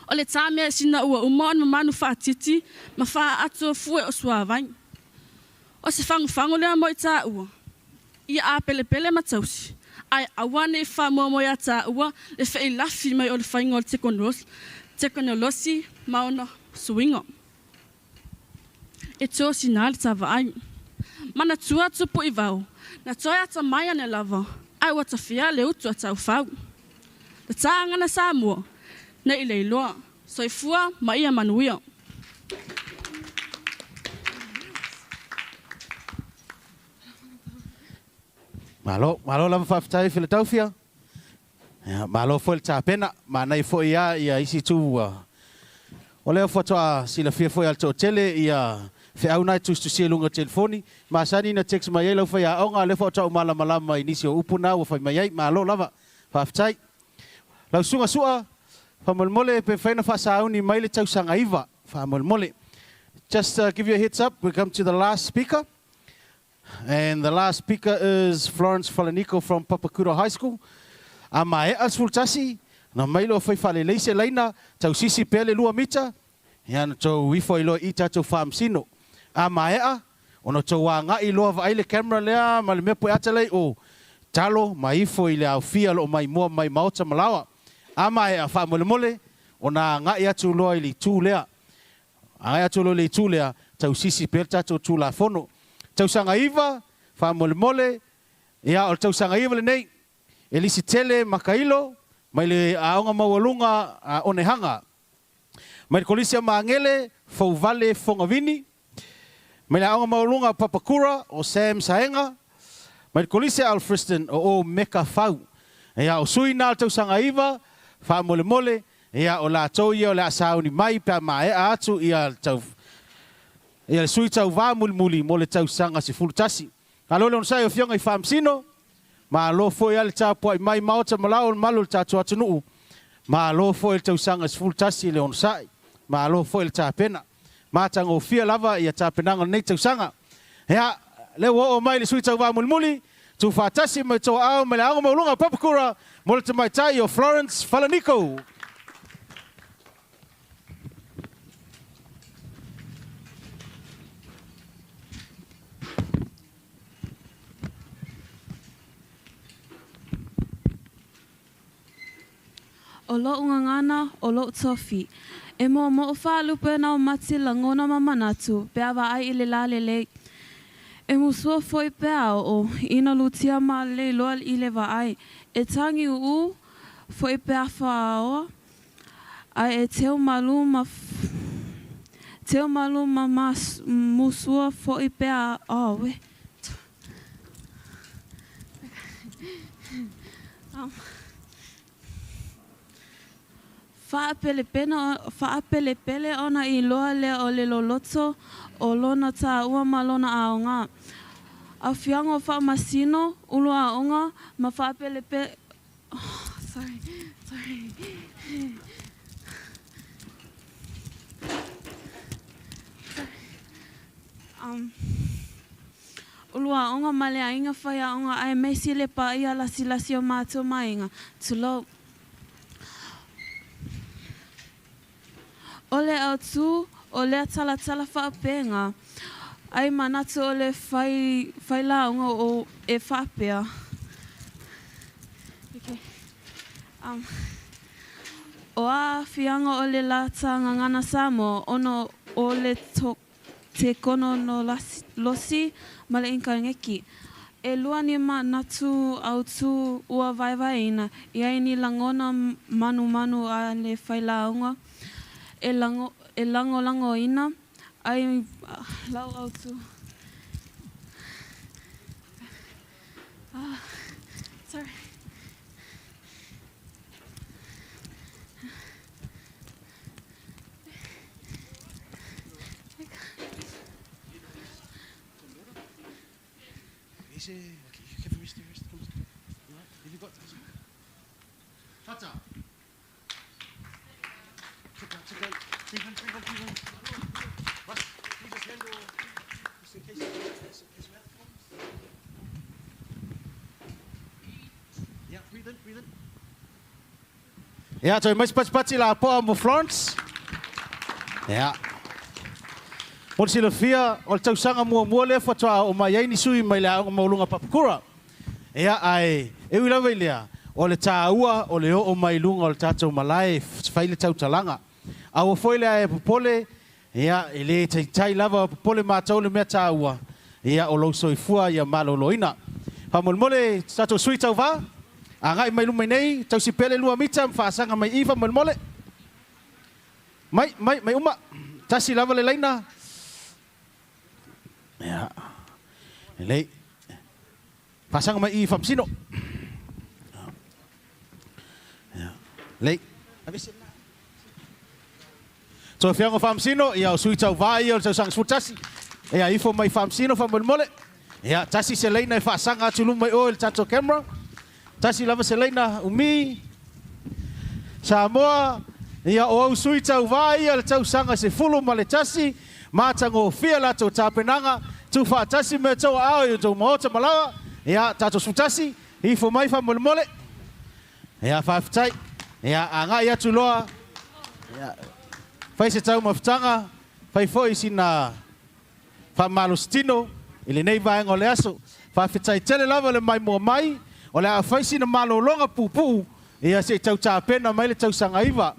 O le tāmea sina ua umoan ma manu whaatiti, ma wha atu fue o suawai. O se whangu lea mo i tā ua. Ia a pele ma tausi. Ai awane i wha mo i a tā ua, le whai lafi mai o le whaingo o le teknolosi maona suingo. E tō sina le tawa ai. Mana tua tupu i vau. Na toi ata mai ane lava. Ai wata fia le utu a tau whau. Le tāanga na Samoa. Na i leiloa. Soifua ma ia manuia. Malo lava whaafitai Philadelphia. Malo foi le tāpena. Ma nei foi ia isi tū. O leo whatoa sila fia foi al tō tele ia whiau nai tūstu sia lunga telefoni. Ma sani na text mai ei lau whai a onga le whatoa malama i nisi o upuna ua whai mai ei. Malo lava whaafitai. Lau sunga sua. Whamolmole pe whaina whaasauni mai le tausanga iwa. Whamolmole. Just give you a heads up. We come to the last speaker. And the last speaker is Florence Falanico from Papakura High School. A mai as fultasi. Na mailo whai whale leise leina. Tau sisi pele lua mita. Iana tau wifo ilo i tatou whaamsino. A mai ono tau wanga i loa vai le camera lea. Ma le mepo atalei o talo maifo i le au fia lo mai mua mai maota malawa. A mai whaamole ona ngai atu loa i li tū lea. A ngai atu loa i li tū lea. Tau sisi pele tatou tū la fono. Tau sanga iwa, whaamole, ia o tau sanga iwa le nei, e lisi tele makailo, mai le aonga maualunga onehanga. Mai le kolisia maangele, fau vale fongavini, mai le aonga maualunga Papakura o Sam Saenga, mai le kolisia Alfriston o Meka Fau. Ia o sui nā tau sanga iwa, whaamole, ia o la tau ia o le asauni mai, pia mae atu ia tau ia le sui tau vā muli mo le tau sanga se fulutasi. Alo le onosai o fionga i whaamsino, ma alo foi ale tāpua i mai maota malao le malu le tātua atunuu, ma alo foi le tau sanga se fulutasi le onosai, ma alo foi le tāpena, ma tango fia lava ia tāpenanga nei tau sanga. Hea, le o mai le sui tau vā muli, tu whaatasi mai toa au me le aonga maulunga Papakura, mo le tamaitai o Florence Falanico. O lo ungangana, o lo tofi. E mo whaalupe na o mati la ngona mamanatu, pea wa ai ile la lele. E musua foi pea o ina lutia ma le loa ile wa ai. E tangi u foi pea whaaoa. Ai e teo malu ma musua foi pea we. Whaapelepele ona i loa lea o le loloto o lona tā ua ma lona aonga. A whiango whaamasino, ulu aonga, ma whaapelepele... Oh, sorry. Ulu aonga ma le ainga whai aonga ai meisi le pa ia lasi o mātua mainga. Tulo. O le autu, o le tala whaapenga, ai manatu o le whai launga o e whapea. Okay. O a whianga o le lata ngangana Samoa, ono o le te kono no losi, ma le inka ngeki. E lua ni manatu autu ua vaivaina, ia ni langona manu a le whai launga. E lango ina, ai lau autu. Sorry. Ja, so mais pati la po mo Florence. Ja. Mo sila fia o tau sanga mo le fa toa o mai ai ni sui mai la o maulunga papakura. Ja ai e wila velia o le taua o le o mai lunga o le tatou malai faile Tautalaga. A o foile e popole ja ele tai lava popole matou le mea taua. Ja o lo soifua ia maloloina. Pa mole tatou sui Tauvaga. Angai mai lumai nei tau si pele lua mita mfasanga mai iva mole. Mai uma tasi lava le laina. Ya. Lei. Fasanga mai iva msino. Ya. Lei. So fiango famsino ia sui Tauvaga ia tau sang futasi. Ia ifo mai famsino fa mole. Ya tasi se laina fasanga tulu mai oil tato camera. Tasi lava se leina umi Samoa ia o au sui Tauvaga ia le tausanga se fulu ma le tasi matango fia la tau tapenanga tu fa tasi me tau ao i tau maota malawa ia tato sutasi ifo mai fa mole ia faaftai ia anga ia tuloa ia fai se tau maftanga fai foi sina fa malustino ile nei vaenga o le aso faaftai tele lava le mai mo mai o le afaisi na malolonga pupu ia se tautapena mai le tausanga iva.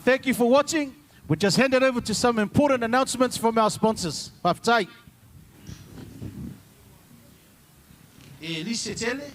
Thank you for watching. We just handed over to some important announcements from our sponsors. Paftai. Elise Tele.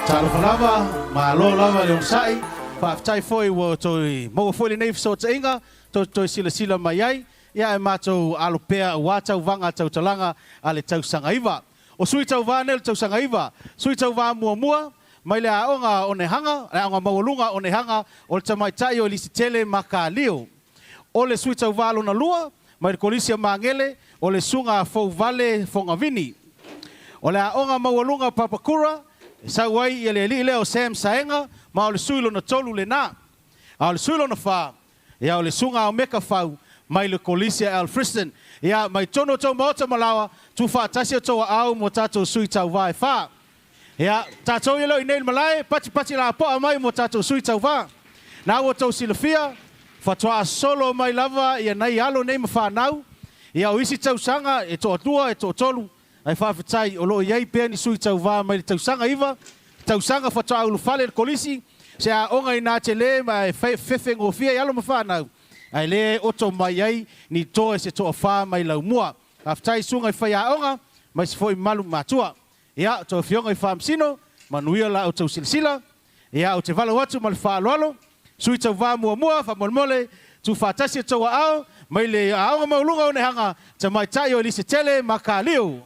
Talo lava, ma lo lava le sai, fa tai foi wo toi mo foi le nei so tsinga, toi sila mai ai, ia e mato alopea wa Tauvaga Tautalaga ale tau sangaiva. O sui Tauvaga nel tau sangaiva, sui Tauvaga mua mai le aonga o ne hanga, le aonga maulunga o ne hanga o le tamaitai o lisitele makalio. O le sui Tauvaga lona lua, mai le kolisia mangele o le sunga fou vale fongavini. O le aonga maulunga papakura, sa wai ia le li leo Sam Saenga ma o le suilo na tolu le na a le suilo na fa ia o le sunga o meka fau mai le kolisia Alfriston ia mai tono tau mota malawa tu fa tasi to au mo tato sui Tauvaga fa ia tato ia lo inel malai pati la po mai mo tato sui Tauvaga na o to silafia fa toa solo mai lava ia nai alo nei ma nau ia o isi tau sanga e to tua e to tolu ai whawhitai o loo iei pēr ni sui Tauvaga mai le tausanga iwa. Tausanga whatoa ulu whale le kolisi. Se a onga i nā te le mai whewhe ngofia i alo ma whanau. Ai le oto mai ai ni toe se toa wha mai lau mua. Whawhitai sunga i whai a onga mai se fo i malu matua. Ia toa whionga i whamsino manuia la o tau silasila. Ia o te wala watu ma le whaaloalo. Sui Tauvaga mua whamolmole tu whatasi toa ao mai le a onga maulunga o ne hanga ta mai tai o lise tele makalio.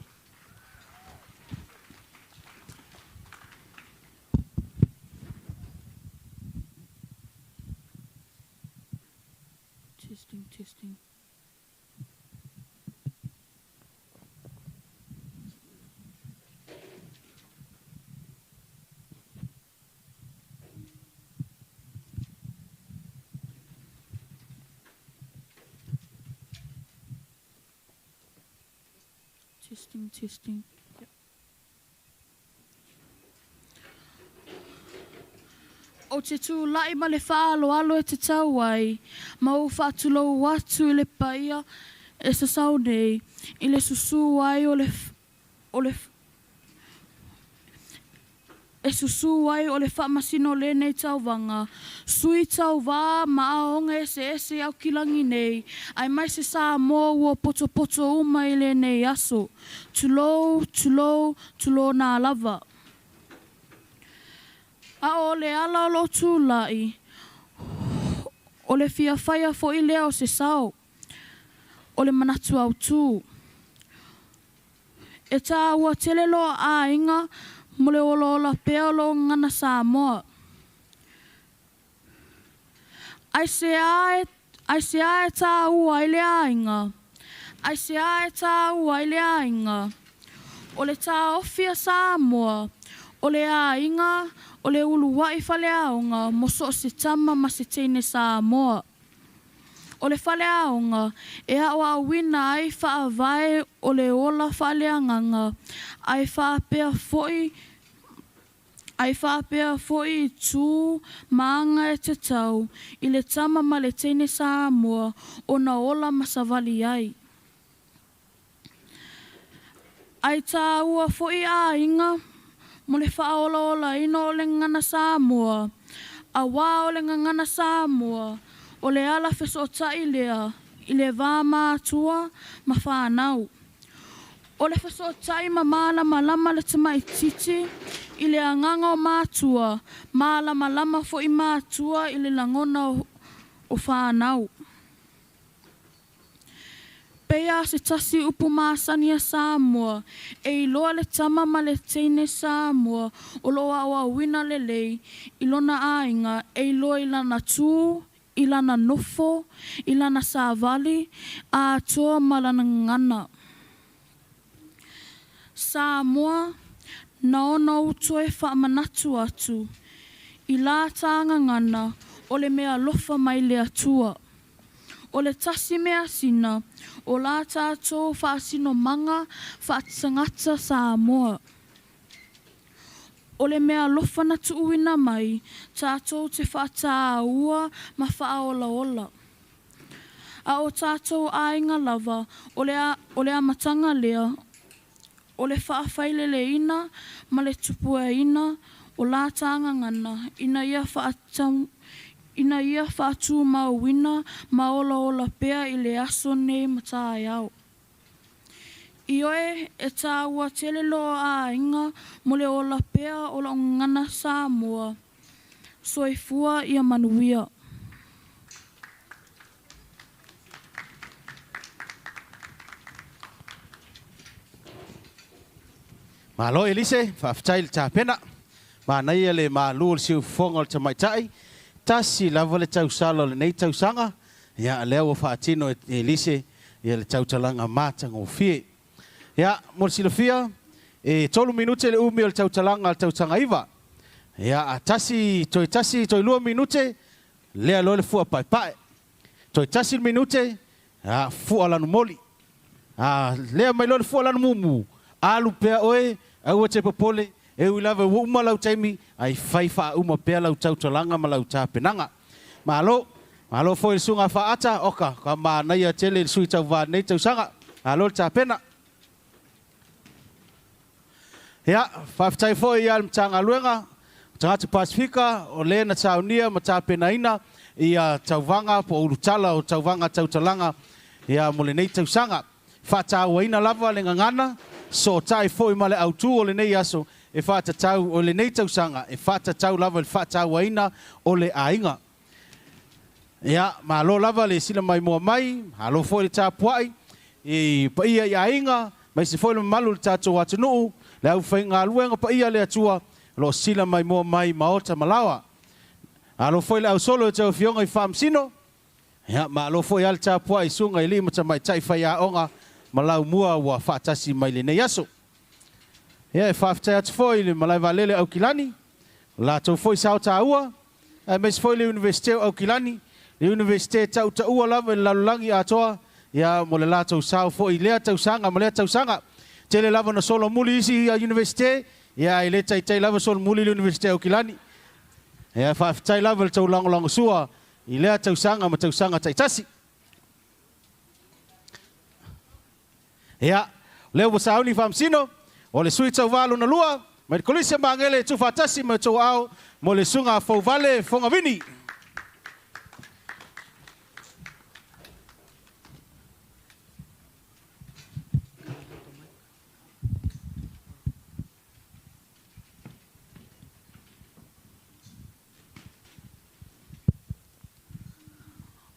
Testing. Testing. Yep. O te tū lai ma le whaalo e te tau ai, ma o whaatulo watu i le paia e sa sau nei, i le susu ai o le whamasino le nei Tauvaga, sui Tauvaga ma aonga ese au kilangi nei, ai mai se Samoa ua poto uma i le nei aso, tulo nā lava. A o le ala o lo tūlai, o le fia whaia fo i leo se sao, o le manatu au tū. E tā ua telelo a inga, mo le olola pea lo ngana Samoa. Ai se ae tā ua i le ainga, o le tā ofia Samoa, o le ainga, o le ulu wai whale aonga mo so se tama ma se teine Samoa. O le whale aonga e awa wina ai whaavai o le ola whale anganga ai whaapea foi tū maanga e te tau i le tama ma le teine Samoa o na ola masavali ai. Ai tā ua foi a inga mo le whaola ino o le ngana Samoa, a wā o le ngana Samoa, o le ala wheso tai lea, i le vā mātua ma whānau. O le whasotai ma mālama lama le tamai titi i le anganga o mātua, mālama lama fo i mātua i le langona o whānau. Pea se tasi upu māsania Samoa, e iloa le tama ma le teine Samoa, o loa o awina le lei, ilona ainga, e iloa ilana tū, ilana nofo, ilana sāvali, a toa malana ngana. Samoa, na ona utoe whaamanatu atu, i la tāanga ngana, o le mea lofa mai le atua. O le tasi mea sina, o la tātou whaasino manga whaatangata Samoa. O le mea lofa na tuuina mai, tātou te whaataa ua ma whaaola ola. A o tātou ainga lava, o le amatanga lea, o le whaawhailele ina, ma le tupua ina, o la tāanga ngana, ina ia whaatu mauina, ma ola ola pea i le aso nei matai au. I oe e tāua tele loa a inga, mo le ola pea o la ngana Samoa, soifua ia manuia. Malo Elise, whaftai le tāpena. Mānai le mālu o le siu fonga o le tamaitai. Tasi lava le tausala o le nei tausanga. Ia leo o whaatino Elise, ia le Tautalaga mātanga o fie. Ia, mo le silofia, e tolu minute le umi o le Tautalaga al tautanga iwa. Ia, tasi toi lua minute, lea lo le fua pai pai. Toi tasi minute, fua lanu moli. Lea mai lo le fua lanu mumu. Alu pea oe, au te popole, e uilava uma lau taimi, ai whaifa uma pea lau Tautalaga ma lau tāpenanga. Malo foi sunga faata oka, ka mānai a tele sui tauwa nei tausanga, alo le tāpena. Ia, whaftai foi ia mtanga luenga, tangata Pasifika, o le na taunia ma tāpena ina, ia Tauvanga po urutala o Tauvanga Tautalaga, ia mo le nei tausanga. Whata waina lava le ngangana, so tai foi ma le autu o le nei aso, e whata tau o le nei tausanga, e whata tau lava le whata waina o le ainga. Ia, ma lo lava le sila mai mua mai, halo foi le tāpuai, e pa ia i ainga, mai se foi le malu le tātou atunuu, le au whainga aluenga pa ia le atua, lo sila mai mua mai maota malawa. Halo foi le au solo e tau fionga i whaamsino, ia, ma lo foi al tāpuai sunga i li mata mai tai whai a onga, malau mua wa whaatasi mai le nei aso. Ia, e whaftai atu foi le malai valele au kilani, la tau foi sao tā ua, e mes foi le Ministerial au kilani, le Universite Tautalaga lava le lalulangi atoa, ia mo le lātou sao fo i lea tausanga, ma lea tausanga. Tele lava na solo muli isi a Universite, ia i le tai lava solo muli le Universite au kilani. Ia whaftai lava le tau lango sua, i lea tausanga ma tausanga taitasi. Ia, leo wasauni whamsino, o le sui tau walu na lua, ma le kolisia maangele tu whatasi ma tau au, mo le sunga fau vale fonga vini.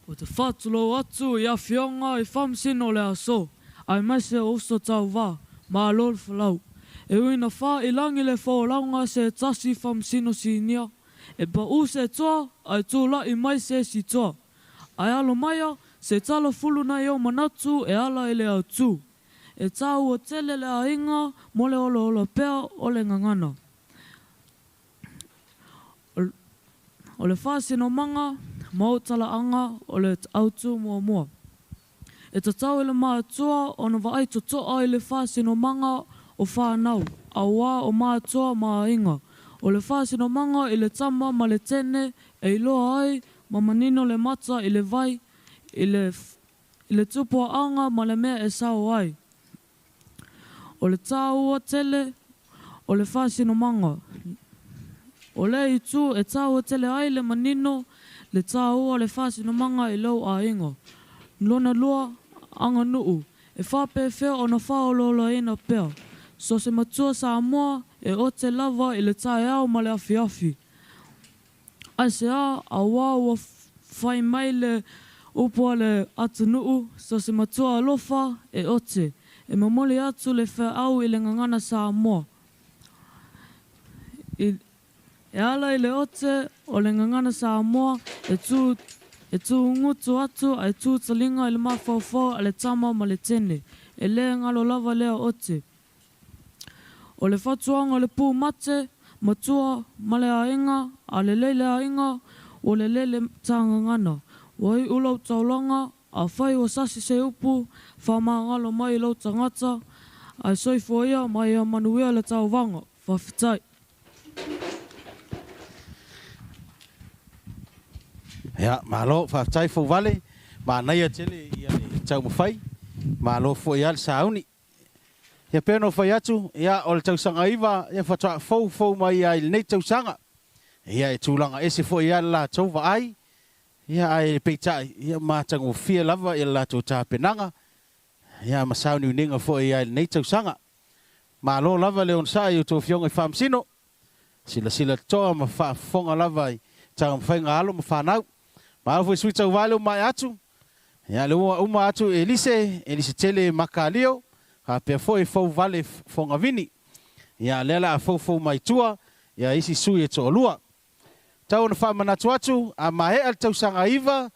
O te whatulo atu i a whionga i whamsino le aso, ai maise oso tau wā, mā lol whalau. E uina wha i langi le whaolaunga se tasi whamsino si nia, e pa u se toa, ai tūla i maise si toa. Ai alo maia, se tala fulu na i o manatu e ala i le au tū. E tau o tele le ainga, mo le olo olo pea o le ngangana. O le whasino manga, mautala anga o le autu mua mua. E ta tau ele mātua o na waai to toa i le whasino manga o whanau, a wā o mātua maa inga. O le whasino manga i le tama ma le tene e iloa ai, ma manino le mata i le vai, i le tupua anga ma le mea e sao ai. O le tāua tele o le whasino manga. O le i tū e tāua tele ai le manino, le tāua le whasino manga i lau a inga. lona lua anga nuu. E whape whea o na whaololo e na pea. So se matua Samoa e o te lava i le tae au ma le awhi awhi. Ai se a wā ua whai mai le upua le atu nuu, so se matua alofa e o te. E mamoli atu le whea au i le ngangana Samoa. E ala i le ote o le ngangana Samoa e tū ngutu atu ai tū talinga i le mawhawhau a le tama ma le tene. E le ngalo lava lea ote. O le whatuanga le pū mate, matua ma le ainga, a le leile ainga o le lele tāngangana. Wai ulau taulanga, a whai o sasi se upu, whamangalo mai lau tangata, ai soifo ia mai a manuia le Tauvaga. Whawhitai. Ya, malo whawhitai fo vale, ma naia tele ia le tau mawhai, malo fo ia le sauni. Ia pēno whai atu, ia o le tausanga iwa, ia whatua fau mai ai le nei tausanga. Ia e tūlanga ese fo ia la tauva ai, ia ai peitai, ia mātango fia lava ia la tau tāpenanga, ia masauni uninga fo ia le nei tausanga. Malo lava le on sa i uto fionga i whamsino, sila toa ma whafonga lava i tanga mwhainga alo ma whanau. Malo fo i suita uvale umai atu, ia le uma atu Elise tele makalio, ka pia foi fau vale fonga vini. Ia lela a fau mai tua, ia isi sui e toa lua. Tau na whamanatu atu, a mahe al tausanga iwa,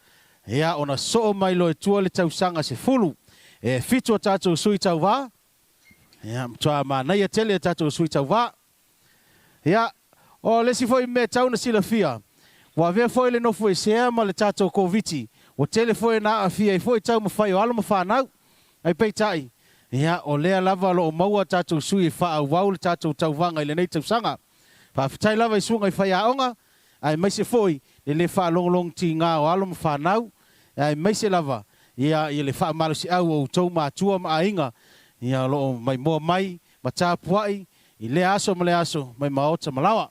ia ona soo mai lo e tua le tausanga se fulu. E fitua tatou sui tau wā, ia mtua ma naia tele tatou sui tau wā. Ia, o lesi foi me tau na sila fia. Wa vea foi le nofu e sea ma le tatou koviti. O tele foi na a fia, i foi tau mawhai o alo ma whanau. Ai peitai. Ia, o lea lava lo o maua tatou sui e wha au wau le tatou Tauvaga i le nei tausanga. Whawhitai lava i sunga i whai aonga. Ai maise foi, le wha long ti ngā o alo ma whanau. Ai maise lava, ia le wha malusi au o tau mātua ma ainga. Ia lo mai mua mai, ma tāpuai, i le aso ma le aso, mai maota malawa.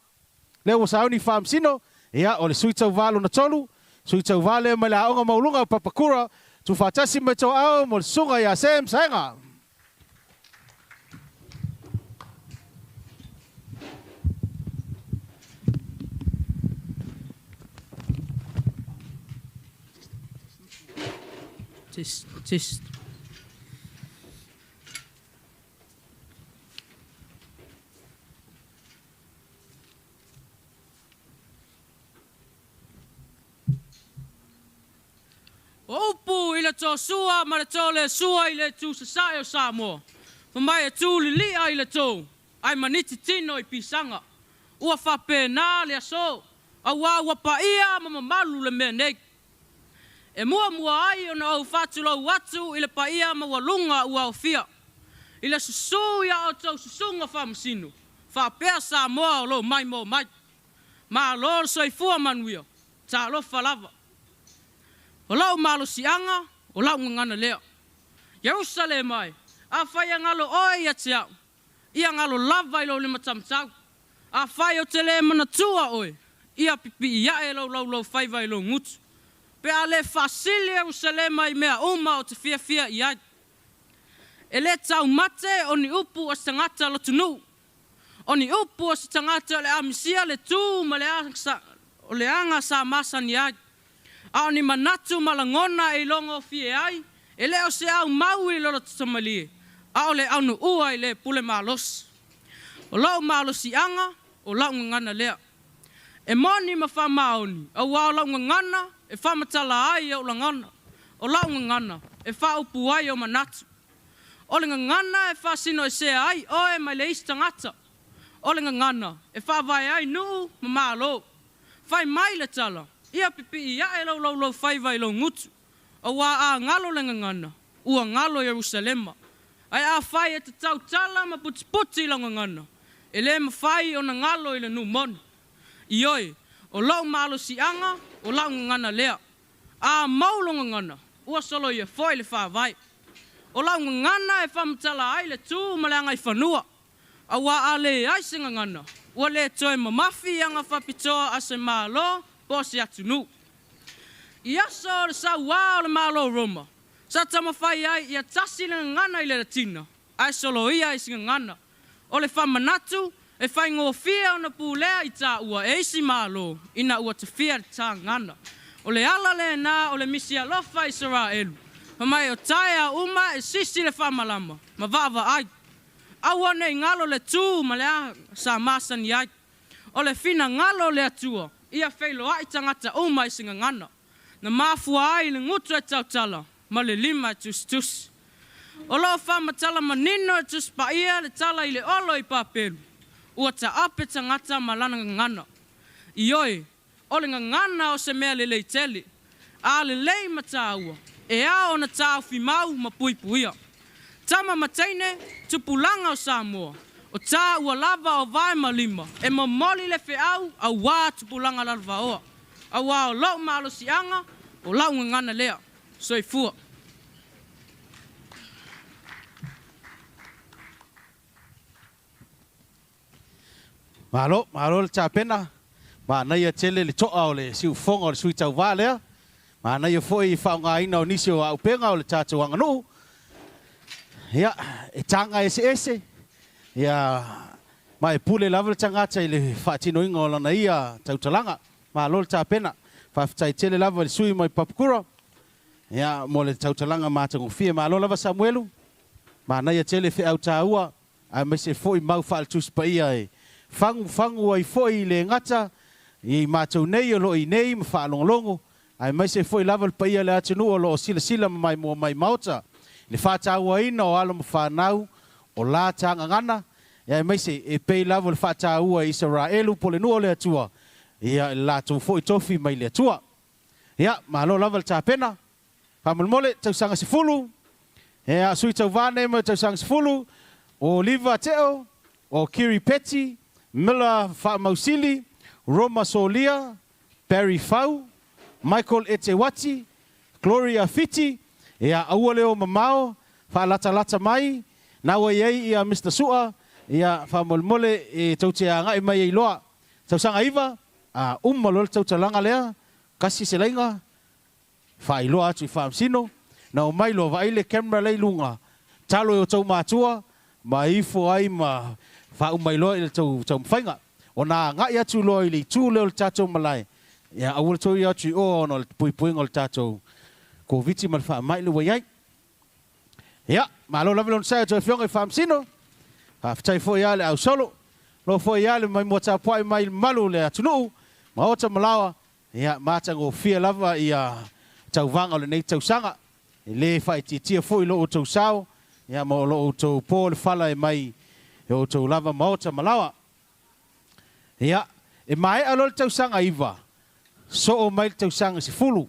Leo wasauni whamsino, ia o le suitau valo na tolu, suitau vale ma le aonga maulunga o papakura, tu whatasi me tau au mo le sunga ia sem saenga. Test. Opu i le tō sua, ma le tō le sua i le tū sasai o Samoa. Whamai e tū li lia i le tō, ai maniti tino i pisanga. Ua whape nā le aso, a wā pa ia ma mamalu le mea nei. E mua ai o na au whātulau watu i le paia ma walunga ua o fia. I le susu ia o tau susunga whamasinu. Whapea Samoa o lo mai mo mai. Ma lo soifua manuia. Ta lo falava. O lau malo sianga, o lau ngana lea. Jerusalem ai. A whai ngalo oi a te au. Ia ngalo lava i lo lima tamtau. A whai o te le manatua oi. Ia pipi ia e lau whaiva i lo ngutu. Pe ale fasili Jerusalema i mea uma o te fia i ai. E le tau mate o ni upu o se tangata lo tunu. O ni upu o se tangata le amisia le tū ma le anga sa masa ni ai. A o ni manatu malangona e longo fia ai. E le o se au mau i lolo tatamalie. A o le au nu ua i le pule malos. O lau malosi anga, o lau ngana lea. E moni ma wha maoni, a wā lau ngana, e wha matala ai o langana. O lau ngana, e wha upu ai o manatu. O le ngana e wha sino e sea ai, o e mai le isi tangata. O le ngana, e wha vai ai nuu ma malo. Whai mai le tala, ia pipi ia e lau whai vai lau ngutu. O wā a ngalo le ngana, ua ngalo Jerusalema. Ai a whai e te tautala ma puti lau ngana. E le ma whai o na ngalo i le nu moni. Ioi, o lau malo si anga, o lau ngana lea. A maulonga ngana, ua solo i e foi le whawai. O lau ngana e whamatala ai le tū ma le anga i whanua. A wā a le aisinga ngana, ua le toi mamafi anga whapitoa a se malo, po se atunu. I aso le sa wā o le malo Roma, Sa tama whai ai, ia tasi na ngana i le tina. Ai solo ia i singa ngana. O le whamanatu, e whai ngō whia o na pūlea i tā ua e isi mālo, ina ua te whia tā ngana. O le ala le nā, o le misi alofa i sara elu. Mamai o tae a uma e sisi le whamalama, ma vava ai. Aua nei ngalo le tū, ma le a sa masani ai. O le fina ngalo le atua, ia whailo ai tangata uma i singa ngana. Na mafua ai le ngutu e tautala, ma le lima e tus. O lo whamatala manino e tus pa ia le tala i le olo i papelu. Ua ta ape tangata ma lana ngana. Ioi, o le ngana o se mea le leitele. A le lei mataua, e a o na tau fimau ma puipuia. Tama mataine, tupulanga o Samoa. O tā ua lava o vai malima, e mamoli le feau a wā tupulanga lalva oa. A wā o lau malo sianga, o lau ngana lea. Soifua. Malo le tāpena. Ma nei a tele le toa o le siu fonga o le sui Tauvaga lea. Ma nei a foi whaunga ina o nisi o au penga o le tātou anganu. Ia, e tanga ese. Ia, ma e pule lava le tangata i le whaatino inga o lana ia Tautalaga. Ma lo le tāpena. Whawhitai tele lava le sui mai papukura. Ia, mo le Tautalaga mātango fia. Ma lo lava Samuelu. Ma nei a tele whi au tāua. A me se foi mau whaaltus pa ia e. Fangu ai foi le ngata. I mātou nei o lo i nei ma whaalongolongo. Ai mai se foi lava le pa ia le atinu o lo o sila mai mua mai mauta. Le whātaua ina o alo ma whanau. O la tanga ngana. Ia mai se e pei lava le whātaua i Israelu po le nua le atua. Ia la tau foi tofi mai le atua. Ia, malo lava le tāpena. Whamulmole, tausanga se fulu. Ia, sui tau vane ma tausanga se fulu. O Liva Teo. O Kiri Peti. Mila Mausili. Roma Solia. Barry Fau. Michael Etewati. Gloria Fiti. Ia, aua leo mamao. Whaalata mai. Nawa iei ia Mr. Sua. Ia whamulmole e tautea ngai mai ei loa. Tausanga iwa. Malol Tautalaga lea. Kasi se lainga. Whailoa atu i whamsino. Na o mai loa vaile camera lei lunga. Talo e o tau mātua. Ma ifo ai ma whaumailoa i le tau mwhainga. O nā ngai atu loa i le tū leo le tātou malai. Ia awala tau i atu i o no le puipuinga le tātou. Ko viti ma le wha le waiai. Ia, malo lava lona sai to fionga i whamsino. Whaftai fo ia le au solo. Lo fo ia le mai mota puai mai malu le atunu. Ma ota malawa. Ia, mātango fia lava i Tauvaga o le nei tausanga. E le whai tia fo i lo o tau sao. Ia, mo lo o tau pō le whala e mai. E o tau lava ma ota malawa. Ia, e mai alo le tausanga iwa. So o mai le tausanga si fulu.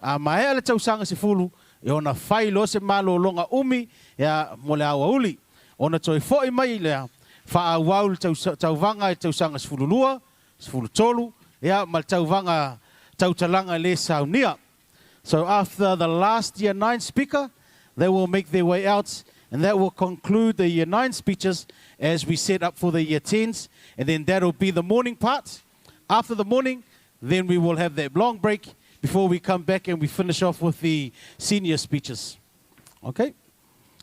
A mai ale tausanga si fulu. E ona whai lo se malo longa umi. Ia, mo le awa uli. Ona toi fo i mai lea. Wha wau le Tauvaga e tausanga si fulu lua. Si fulu tolu. Ia, ma le Tauvaga Tautalaga le saunia. So after the last year 9 speaker, they will make their way out. And that will conclude the year 9 speeches as we set up for the year 10s. And then that will be the morning part. After the morning, then we will have that long break before we come back and we finish off with the senior speeches. Okay?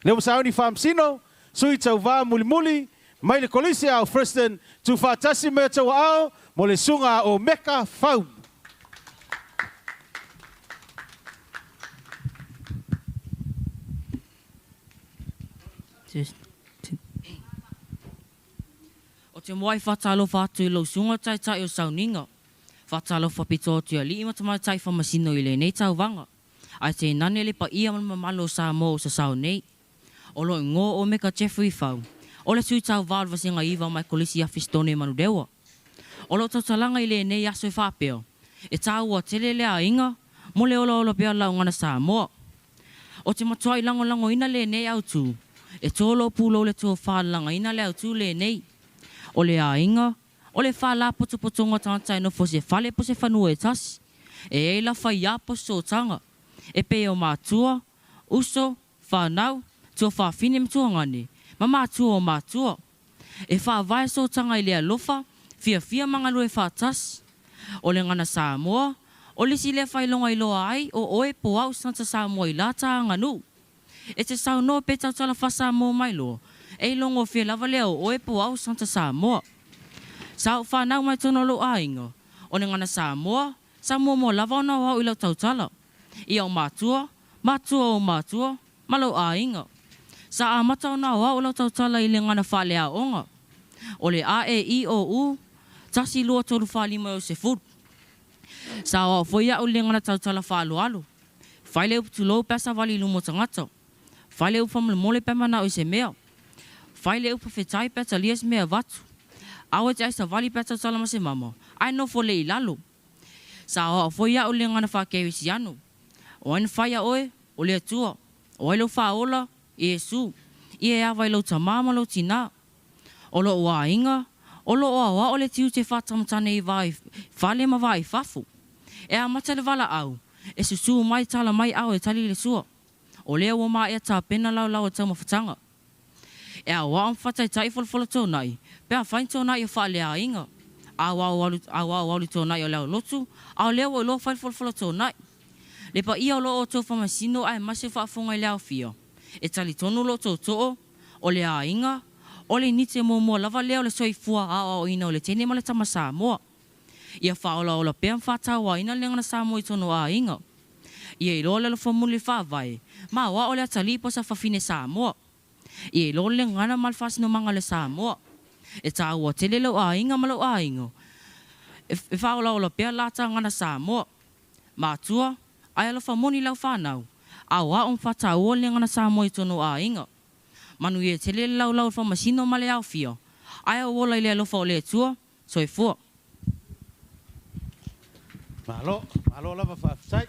Leo masaoni whamsino, sui Tauvaga muli mai le kolisi au Friston, tu whatasi mea tau ao, mo le sunga o Meka Fau. O te moai whatalo whatu I lau sunga tai o sauninga. Whatalo whapito o te ali ima tamai tai whamasino I le nei Tauvaga. Ai te nane le pa ia mamalo Samoa o sa sau nei. O lo ngō o Meka Jeffrey Fau. O le sui Tauvaga wasinga iwa mai kolisi a fistone manu dewa. O lo Tautalaga I le nei aso I whapeo. E tau o tele le a inga. Mo le olo pia lau ngana Samoa. O te matua I lango ina le nei au tu. E tolo pulo le tō whālanga ina le au tu le nei. O le a inga. O le whāla potopotonga tantai no fo se whale po se whanua e tasi. E la whai apo so tanga. E pe o mātua, uso, whanau, tua whawhine mtua ngane. Ma mātua o mātua. E whawai so tanga I lea lofa, fia mangalu e whātasi. O le ngana Samoa, O le si le whailonga i loa ai, o oe po au santa Samoa i lata nganu. E te sau no pe tau tala whasa mo mai lo. E longo fia lava leo oe po au santa Samoa. Sau whanau mai tono lo ainga. O ne ngana Samoa, Samoa mo lava ona wau i lau tautala. I au mātua, mātua o mātua, malo ainga. Sa a mata ona wau i lau tautala i le ngana whalea onga. O le A, E, I, O, U, tasi lua tolu whalima o se fut. Sa o foia o le ngana tautala whalu alu. Whaile upu tu lou pesa wali lumo tangata. Whaile upa mole pemana o se mea. Whaile upa whetai peta lias mea vatu. Awe te aisa wali peta talama se mama. Ai no fo le i lalo. Sa o foia o le ngana whakewisi anu. O anu whaia oe, o le atua. O elo whaola, i Yesu. I e awa ilo tamama lo tina. O lo ua inga. O lo oa o le tiu te whatamatane i vai. Whale ma vai fafu. E a mata le wala au. E susu mai tala mai au e tali le sua. O lea ua maa ea tā pena lau lau a tau mawhatanga. E a waa mwhatai tai whalawhala tō nai. Pea whain tō nai o whaale a inga. A waa walu tō nai o lau lotu. A lea ua lo whalawhala tō nai. Le pa ia o lo o tō whamasino ai mase whaafonga i lau fia. E tali tonu lo tō tō. O le a inga. O le nite mō mua lava lea o le soifua a o ina o le tene ma le tama Samoa. Ia whaola o la pēm whātawa ina le ngana Samoa i tonu a inga. Ia i loa le whamuli whāwai. Ma wa o le atalipo sa whawhine Samoa. Ia i loa le ngana malwhasino manga le Samoa. E tā ua tele lau a inga ma lau a inga. E whaola o la pēr lata ngana Samoa. Ma tua, ai la whamoni lau whanau. A wa o whātawa le ngana Samoa i tonu a inga. Manu ia tele lau lau whamasino ma le au fia. Ai o wola i le alofa o le tua, so e fua. Malo lava whaaftai.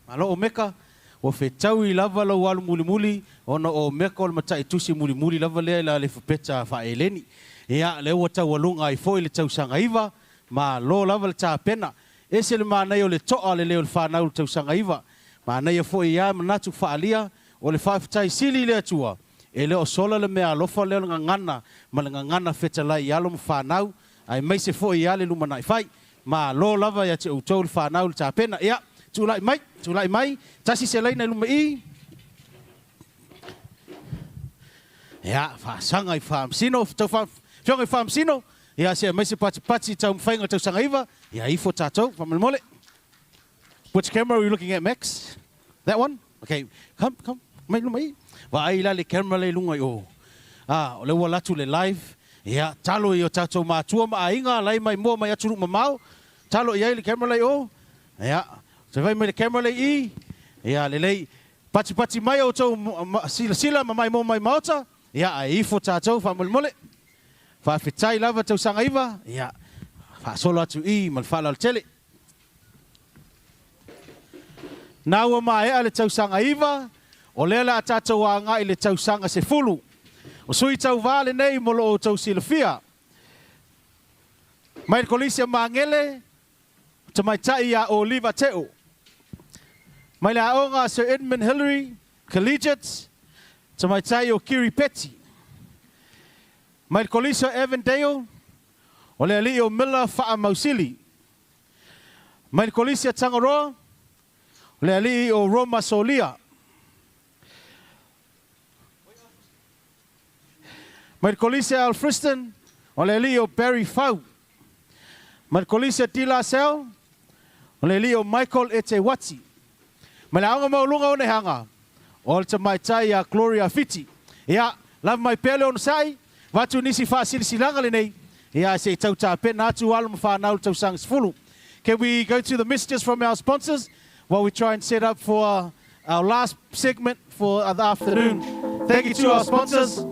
Malo o meka, o whetau i lava lau alu muli muli, ona o meka o le matai tusi muli muli lava lea la le whapeta whaeleni. Ia le ua tau alunga i fo i le tau sanga iwa, ma lo lava le tā pena. E se le mānei o le toa le leo le whanau le tau sanga iwa. Mānei a fo i ia manatu whaalia, o le whaaftai sili le atua. E leo sola le mea alofa leo nga ngana, ma le ngana wheta lai i alo ma whanau, ai mai se fo i ale lumana i whai. Ma lo lava ya te utau le whanau le tā pena. Ia, tūlai mai, tasi se leina luma i. Ia, whaasanga i whaamsino, whionga i whaamsino. Ia, se mai se pati tau mwhainga tau sanga iwa. Ia, ifo tātou, whamanimole. Which camera are you looking at, Max? That one? Okay, come, mai luma i. Wa ai la le camera le lunga i o. O le ua latu le live. Ia, talo i o tātou mātua ma a inga, lai mai mua mai aturu ma mau. Talo i ai le camera le o. Ia, se vai mai le camera le i. Ia, le lei, pati mai o tau sila ma mai mo mai maota. Ia, a ifo tātou, whamulimole. Whawhetai lava tau sanga iwa. Ia, whaasolo atu i, mal whala le tele. Nā ua mai ea le tau sanga iwa. O lela a tātou a ngā i le tau sanga se fulu. O sui tau vale nei molo o tau silafia. Mai kolisia mangele, ta mai tai a Oliva Teo. Mai la onga Sir Edmund Hillary, Collegiate, ta mai tai o Kiri Petty. Mai kolisia Evandale, o le ali o Miller Faa Mausili. Mai kolisia Tangaroa, o le ali o Roma Solia. Mai kolisia Alfriston, o le li o Barry Fau. Mai kolisia Tila Sel, o le li o Michael Etewati. Mai la anga maulunga o ne hanga, o le mai tai a Gloria Fiti. Ia, lava mai pele on sai, watu nisi wha silisilanga le nei. Ia, se tau tā pena atu alu mwhanau tau sang sfulu. Can we go to the messages from our sponsors while we try and set up for our last segment for the afternoon? Thank you to our sponsors.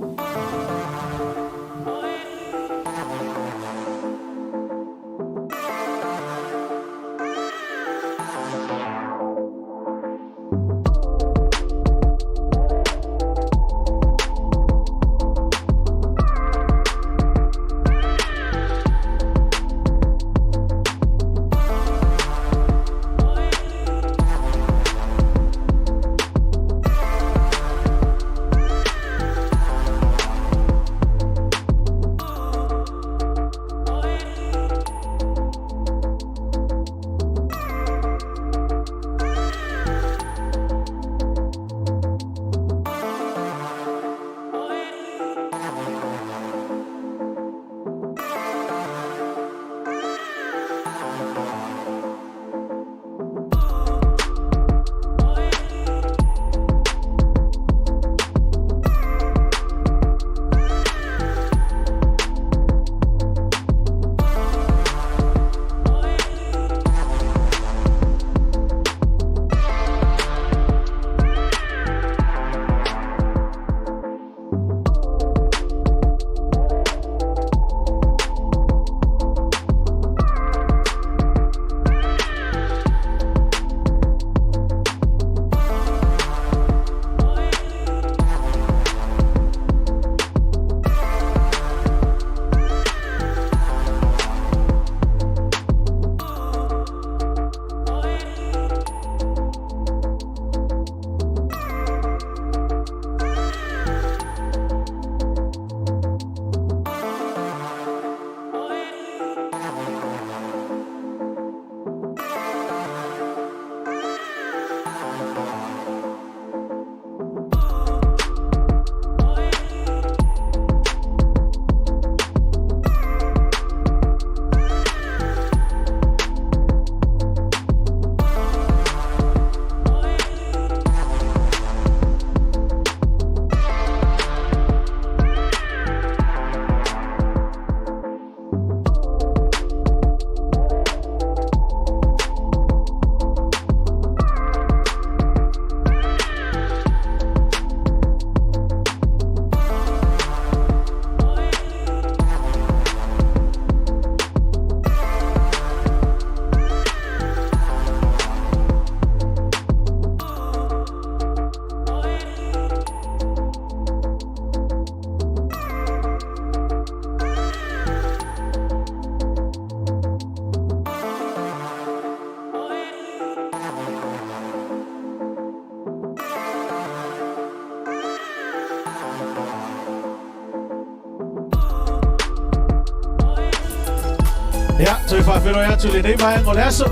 Ia, toi whawhero ia tu le nei mai ngole aso.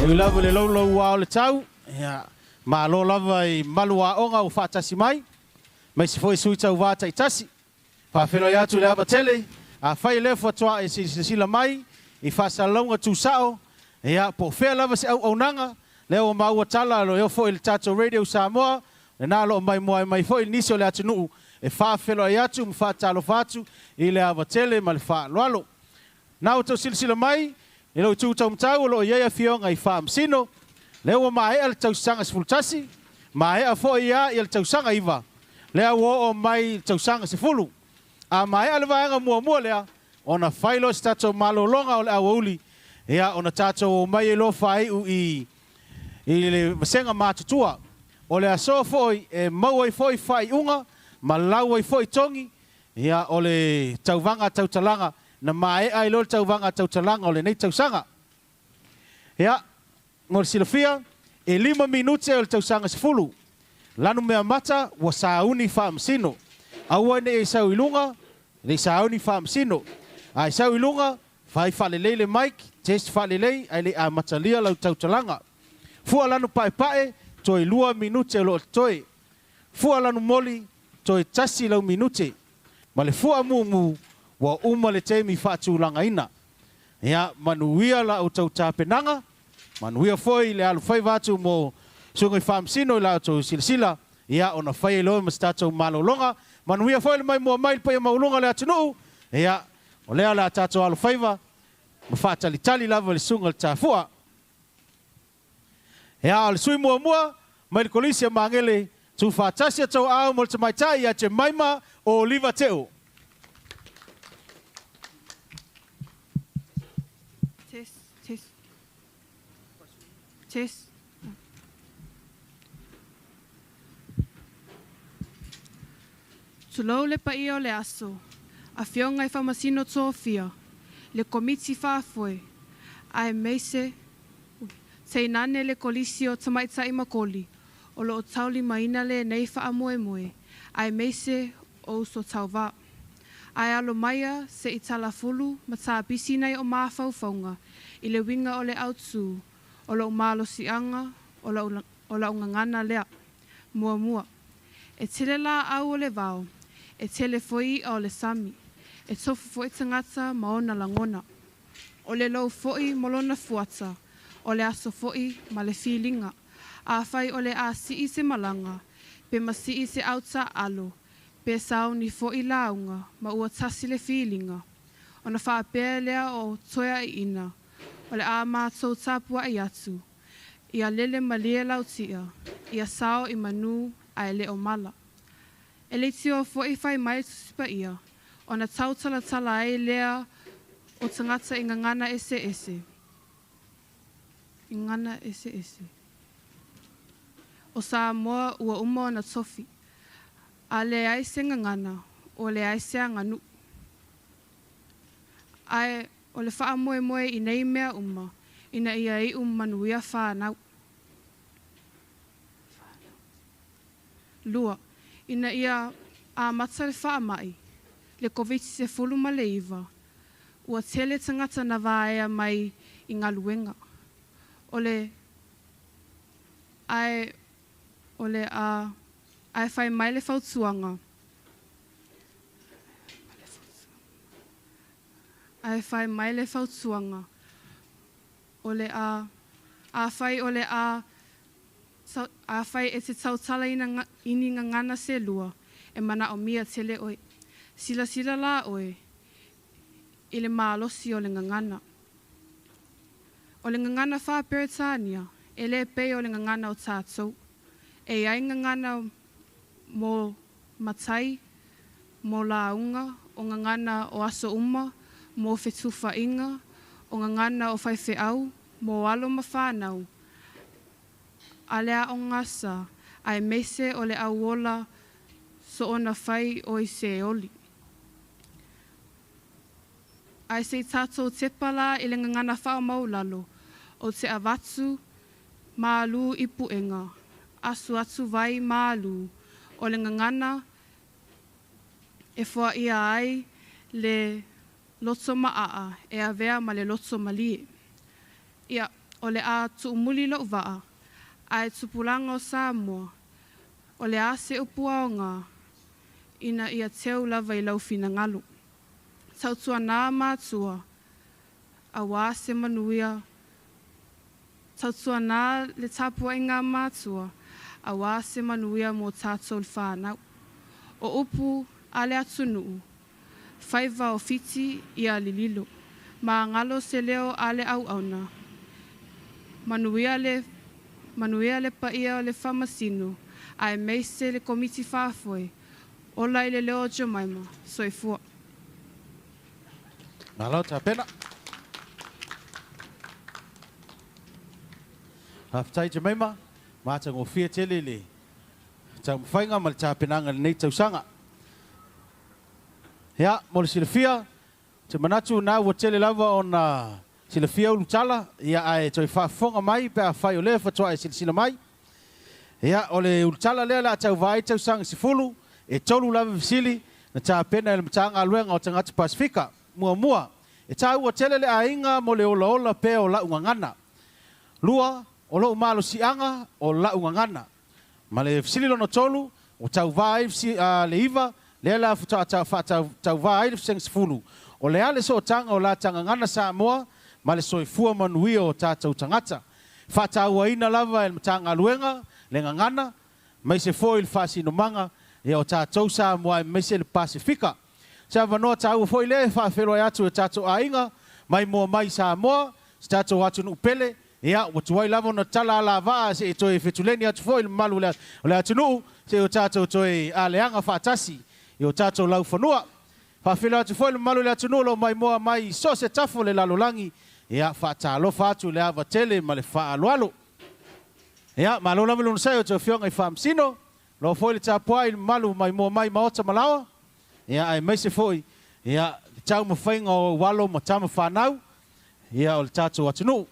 E lava le lau wa o le tau. Ia, ma lo lava I malu a onga o whaatasi mai. Mai si foi sui tau wāta I tasi. Whawhero ia tu le ava tele. A whai le whatua e sila mai. I whaasalaunga tu sao. Ia, po whea lava se au nanga. Leo maua tala lo eo foi le tato radio Samoa. Le nā lo mai mai foi nisi o le atunuu. E whawhero ia tu mu whaatalo whatu. I le ava tele ma le whaaloalo. Nau tau sila mai, I lau tū tau mtau lo iea fionga I whaamsino. Leo mai al tau sanga se fultasi, mai a fo ia I al tau sanga iwa. Leo o mai tau sanga se fulu. A mai al vaenga mua lea, ona whailo se tato malolonga o le awauli. Ia ona tato mai lo whai I le masenga mātutua. O le aso foi e mauai foi whai unga, ma lauai foi tongi. Ia o le Tauvaga Tautalaga. Na mai ai lo Tauvaga Tautalaga o le nei tausanga. Ia, ngol silafia, e 5 minute o le tausanga sefulu. Lanu mea mata, wa sauni whaamsino. Aua ne e sau ilunga, ne sauni whaamsino. Ai sau ilunga, whai whalelei le mic, test whalelei, ai le a matalia lau Tautalaga. Fua lanu pae, toi 2 minute o lo toi. Fua lanu moli, toi tasi lau minute. Ma le fua mumu, wa uma le temi whaatulanga ina. Ia, manuia la o tau tāpenanga, manuia foi le alu whai watu mo sungai whaamsino la o tau silasila, ia ona whai loe ma statou malolonga, manuia foi le mai mua mail pa ia maulunga le atunuu, ia, o lea la tatou alu whaiva, ma whaatalitali lava le sunga le tāfua. Ia, o le sui mua, mai le kolisia mangele, tu whaatasia tau au mo le tamaitai ia te maima o Oliva Teo. Test. Tulou le paia o le aso. A fionga I whamasino tōwhia. Le komiti whaafoe. Ai meise. Te nane le kolisi o tamaita I makoli. O lo o tauli maina le nei whaamoe. Ai meise o uso tauva. Ai alo maia se I talafulu ma tā bisi nei o māwhauwhaunga. I le winga o le autsu. O lo malo sianga, o la ungangana lea, mua. E tele la au o le vao, e tele foi o le sami, e tofu foi tangata maona langona. O le lau foi molona fuata, o le aso foi ma le filinga, a fai o le a si se malanga, pe ma si se auta alo, pe sao ni foi launga, ma ua tasi le filinga. O na whaapea lea o toia I ina, o le a mātou tāpua I atu. Ia lele malia lautia. Ia sao I manu a le o mala. E le tio fo I whai mai tusipa ia. O na tautala tala ai lea o tangata I ngangana ese. Ngana ese. O Samoa ua uma o na tofi. A le ai se ngangana. O le ai se nganu. Ai o le wha moe I nei mea uma, ina ia I manuia whanau. Lua, ina ia a mata le wha mai, le koviti se fulu ma le iwa, ua tele tangata na vaea mai I ngā luenga. Ai whai mai le whautuanga. Ai whai mai le whautuanga. O le a whai o le a whai e te tautala ini ngangana se lua e mana o mia tele oe. Sila la oe I le mālosi o le ngangana. O le ngangana wha Peretania e le pei o le ngangana o tātou. E ai ngangana mo matai, mo launga, o ngangana o aso uma, mo whetuwha inga, o ngangana o whai au, mo alo ma whanau. A lea o ngasa, ai mese o le auola so ona whai o I se oli. Ai se tātou tepala I le ngangana whao maulalo, o te awatu, mālu I puenga, asu atu vai mālu, o le ngangana e wha ia ai le loto maa e avea ma le loto mali. Ia, o le a tuumuli lo vaa, a e tupulanga o Samoa, o le a se upua o ngā, ina ia teu lava i lau fina ngalu. Tautua nā mātua, a wā se manuia, tautua nā le tapua i ngā mātua, a wā se manuia mō tātou le whānau. O upu a le atunuu, whaiva o fiti i a lililo, ma ngalo se leo a le au auna. Manuia le paia o le whamasino, a e meise le komiti whāfoe, o lai le leo Jemaima, soifua. Malo ta pena. Haftai Jemaima, mata ngo fia tele le. Ta mfainga mal ta penanga nei tausanga. Ya, mo le fia, te manatu na wo tele lava ona sila fia ulutala, ia ai toi whafonga mai, pe a whai o le whatoa e sila mai. Ia, o le ulutala lea la tau vai tau sang sifulu, e tolu lava visili, na ta pena ele mtanga aluenga o tangata Pasifika, mua. E ta ua tele le ainga mo le ola pe o la ungangana. Lua, o lo umalo sianga o la ungangana. Ma le visili lono tolu, o tau vai le iwa, le la tau vai le sang sifulu. O le ale so tanga o la tangangana Samoa, ma le soifua manuia o tātou tangata. Whātaua ina lava e matanga luenga, le ngangana, mai se foi le whasino manga, e o tātou Samoa e mai se le Pasifika. Sa wanoa tāua foi le whawhero e atu e tātou ainga, mai mua mai Samoa, se tātou atu nupele, ea, watuai lava na tala ala vaa, se e toi whetuleni atu foi le malu le atu nuu, se o tātou toi a leanga whātasi, e o tātou lau whanua. Whawhero atu foi le malu le atu nuu, lo mai mua mai so se tafo le lalolangi, ia whaatalo whaatu le awa tele ma le whaaloalo. Ia, ma lo lama luna sai o te whionga i whaamsino, lo foi le tāpua i malu mai mua mai maota malawa, ia ai mai se foi, ia le tau mawhainga o walo ma tama whanau, ia o le tātou atunu.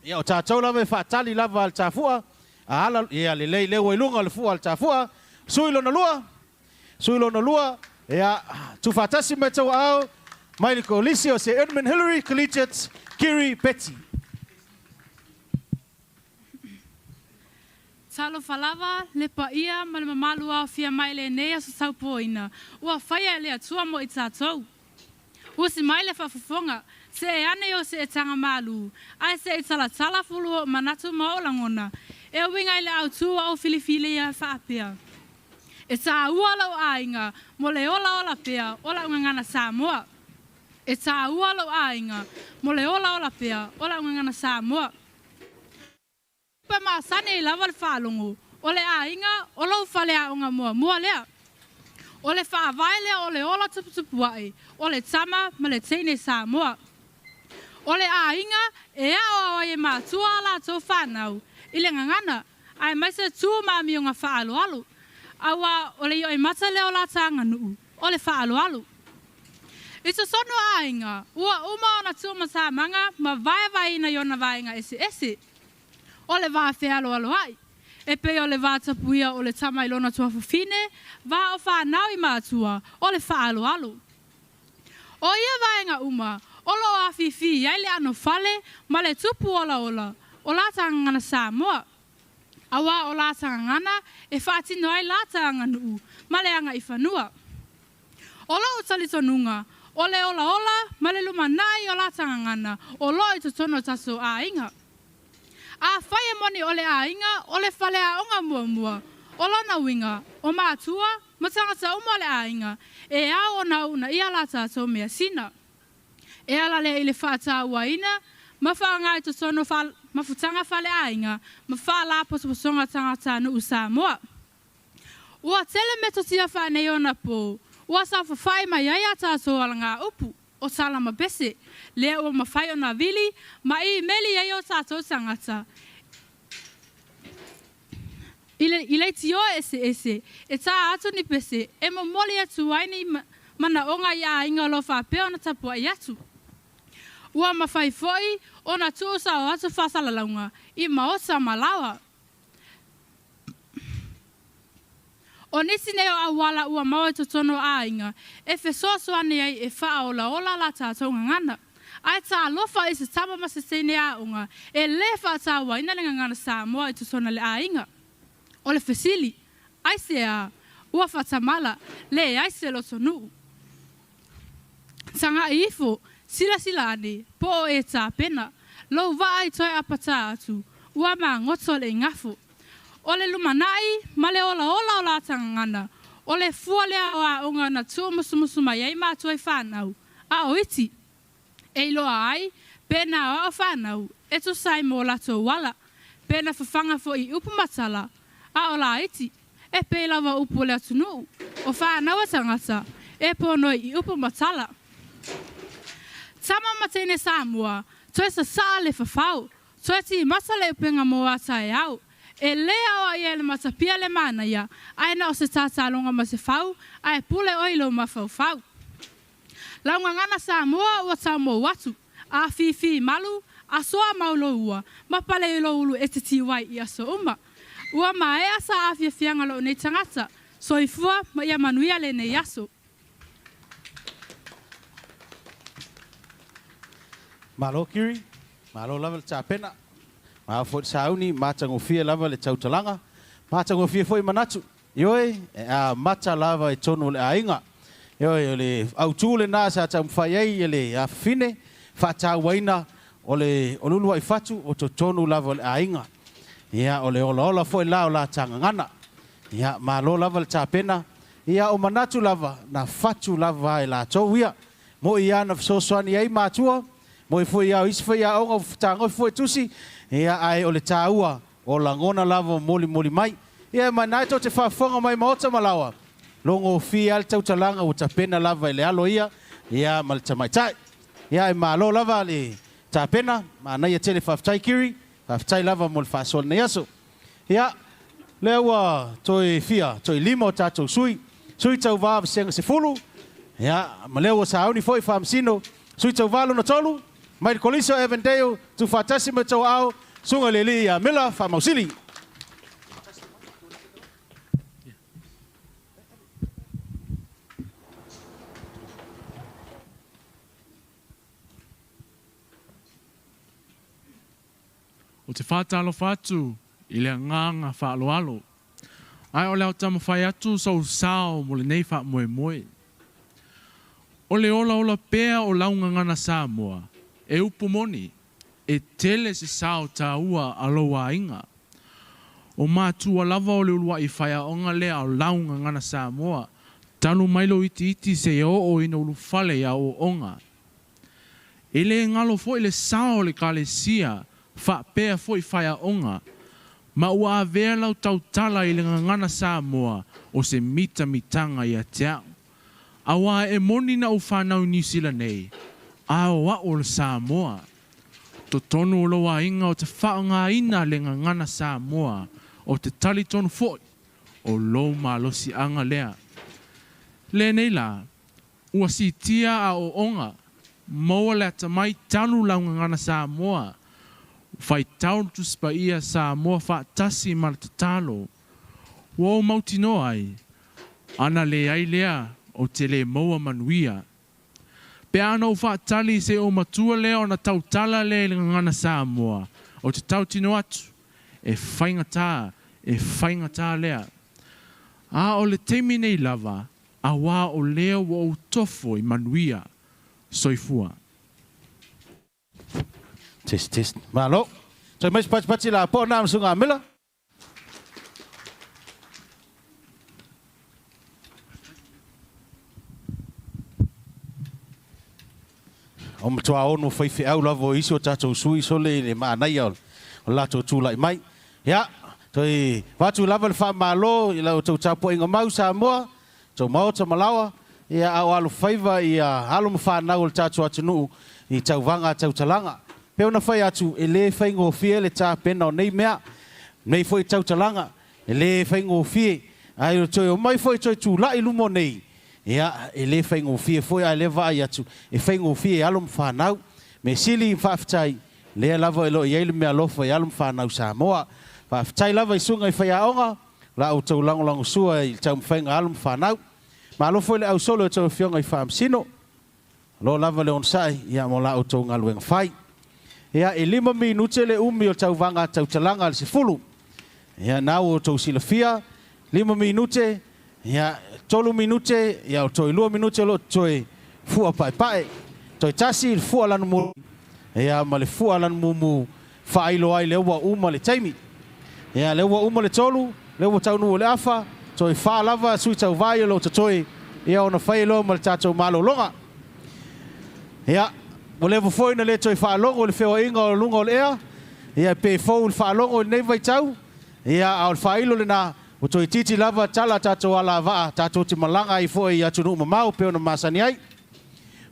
Ia o tātou lava e whaatali lava al tāfua, a ala, ia le lei lewa i lunga le fua al tāfua, suilo na lua, ia tu whaatasi me tau au, mai le koalisi o se Edmund Hillary Collegiate Kiri Betty. Talo falava le paia ma le mamalua fia mai le nea sa saupoina. Ua whaia le atua mo i tātou. Ua si mai le whafafonga, se e ane o se e tanga malu. Ai se e tala fulu o manatu maolangona. E winga i le autua o filifili a whaapea. E tā ua lau ainga, mo le ola pea, ola ungangana Samoa. E tā ua lau ainga, mo le ola pea, ola ungangana Samoa. Pa ma sane lava le whaalongo, o le ainga, o lau whale a unga mua lea. O le whaavai lea o le ola tuputupuai, o le tama ma le teine Samoa. O le ainga, e a o e mātua la tau whanau, i le ngangana, ai mai se tū mami o ngā whaaloalo. Awa o le i mata leo la tanga nuu, o le whaaloalo. I te sono ainga, ua uma ona tūma sa manga, ma vai ina yona vainga ese. O le vā whealoalo ai. E pe o le vā tapuia o le tama ilona tua fufine, vā o whanau i mātua, o le whaaloalo. O ia vainga uma, o lo a fifi, ai le ano fale, ma le tupu ola, o la tangana Samoa. Awa o la tangana, e whaatino ai la tangana u, ma le anga i whanua. O lo utalitonunga, o le ola, ma le lumanai o la tangana, o lo i tutono taso a inga. A whaia moni o le a inga, o le whale a onga mua, o lona winga, o mātua, ma tangata uma le a inga, e a o na una ia la tato mea sina. E ala le i le whaata ua ina, ma whaanga i tutono ma futanga whale a inga, ma wha la posonga tangata nu Samoa. Ua tele me totia whanei ona po, ua sa whawhai mai ai a tato ala ngā upu, o salama bese, lea ua mawhai o na vili, ma i meli ai o tato tangata. I le tio ese, e tā atu ni pese, e mo moli atu waini mana onga ia inga lo whapea na tapua i atu. Ua mawhai foi, o na tūsa o atu whasalalaunga, i maosa malawa. O nisi ne o awala ua mau e totono ainga, e fe soasoane ai e wha ola ola la tātou ngangana. Ai tā lofa i se tama ma se sene a unga, e le wha tā waina le ngangana Samoa i totono le ainga. O le fesili, ai se a ua whatamala, le ai se loto nuu. Tanga i ifo, sila ane, po o e tā pena, lo wa ai toi apata atu, ua maa ngoto le ngafo. O le lumanai, ma le ola ola o la tangangana, o le fua lea o a unga na tua musuma iai mātua i whanau, a o iti. E iloa ai, pena o whanau, e to sai mo lato wala, pena whawhanga fo i upumatala, a o la iti, e pe lawa upu le atunu, o whanau a tangata, e pono i upumatala. Tama matene Samoa, toi sa saa le whawhau, toi ti masa le upenga mo ata e au, e lea o ia le matapia le mana ia, aina o se tātālonga ma se whau, ai pule oilo ma whau. Launga ngana Samoa ua Samoa watu, a fifi malu, a soa maulo ua, ma pale ilo ulu e te tiwai i aso uma. Ua ma e asa a fiafianga lo nei tangata, so i fua ma ia manuia le nei aso. Malo kiri, malo lava le tāpena. Ma fo sauni mata ngofia lava le Tautalaga. Mata ngofia foi manatu. Ioi a mata lava e tonu le ainga. Ioi le autule na sa tamfai ai le afine fata waina ole olulu ai fatu o tonu lava le ainga. Ia ole ola foi la ola tangangana. Ia malo lava le tāpena. Ia o manatu lava na fatu lava e la tauia. Mo ia na sosoani ai matua. Mo i foi ia isi foi ia o tango foi tusi. Ia ai o le tāua o langona lava moli mai. Ia manai to te whafonga mai maota malawa. Longo fia al Tautalaga o tapena lava i le alo ia. Ia mal tamaitai. Ia e malo lava le tapena. Manai e tele whaftai kiri. Whaftai lava mo le whasol na yaso. Ia le ua toi fia, toi lima o tātou sui. Sui Tauvaga senga se fulu. Ia ma le ua sauni foi whamsino. Sui Tauvaga na tolu. Mai koliso Evandeo tu fatasi me tau au sunga leli ya mila fa mausili. O te whātalo whātu i le nganga whaaloalo. Ai o leo tama whai atu sau sao mo le nei wha moe moe. O le ola pea o launga ngana Samoa. E upu moni, e tele se sao tāua aloa inga. O mātua lava o le ulua i whaia onga lea o launga ngana Samoa. Tanu mailo iti se o ina ulu fale ya o onga. E le ngalo fo i le sao le kalesia, wha pea fo i whaia onga. Ma ua avea lau tautala i le ngana Samoa o se mitanga i a teau. Awa e moni na u whanau New Zealand nei. Awa o le Samoa. To tonu o loa inga o te whaanga ina le ngana Samoa o te tali tonu foi o lo malosi anga lea. Le nei la, ua si tia a o onga, maua le atamai tanu lau ngana Samoa. Fai taun tu spa ia Samoa wha tasi ma le tatalo. Ua o mautino ai, ana le ai lea o te le maua manuia. Pe ana o whaatali se o matua leo na tautala le ngana Samoa. O te tautino atu. E whaingata lea. A o le teimi nei lava. A wā o leo o tofo i manuia. Soifua. Test. Malo. So mais pati la po na msunga mila. O mtua ono fai au lavo iso tatou sui so le manai o lato tula mai. Ya, toi watu lava le fa malo i la tau tapo inga mau Samoa, tau mau ta malawa, ia au alu faiva ia alu mfa na o tatou atunu i Tauvaga Tautalaga. Pe ona fai atu ele fai ngo fie le ta pena o nei mea. Nei foi Tautalaga, ele fai ngo fie. Ai toi o mai foi toi tu la ilumo nei. Ia ele fai ngo fie foi ai leva ai atu e fai ngo fie alum whanau me sili whaftai le lava elo i ele me alofa i alum whanau Samoa whaftai lava i sunga i whai aonga la o tau lango sua i tau mwhainga alum whanau. Ma alo foi le au solo e tau whionga i whaamsino. Lo lava le on sai, ia mo la o tau ngaluenga whai. Ia e 5 minute le umi o Tauvaga Tautalaga le sifulu. Ia nau o tau silafia, 5 minute, ia 3 minute, ia o toi 2 minute lo toi fua pai. Toi tasi fua lanu mu. Ia ma le fua lanu mumu whailo ai le ua uma le taimi. Ia le ua uma le tolu, le ua taunu o le afa, toi wha lava sui tau vai lo toi, ia ona whailo ma le tatou malo longa. Ia, o levo foi na le toi whaalongo o le whewa inga o lunga o le ea. Ia pe fau le whaalongo o le nei vai tau. Ia au le whailo le na o toi titi lava tala tatou ala vaa tatou ti malanga i foi i atunu mamau pe ona masani ai.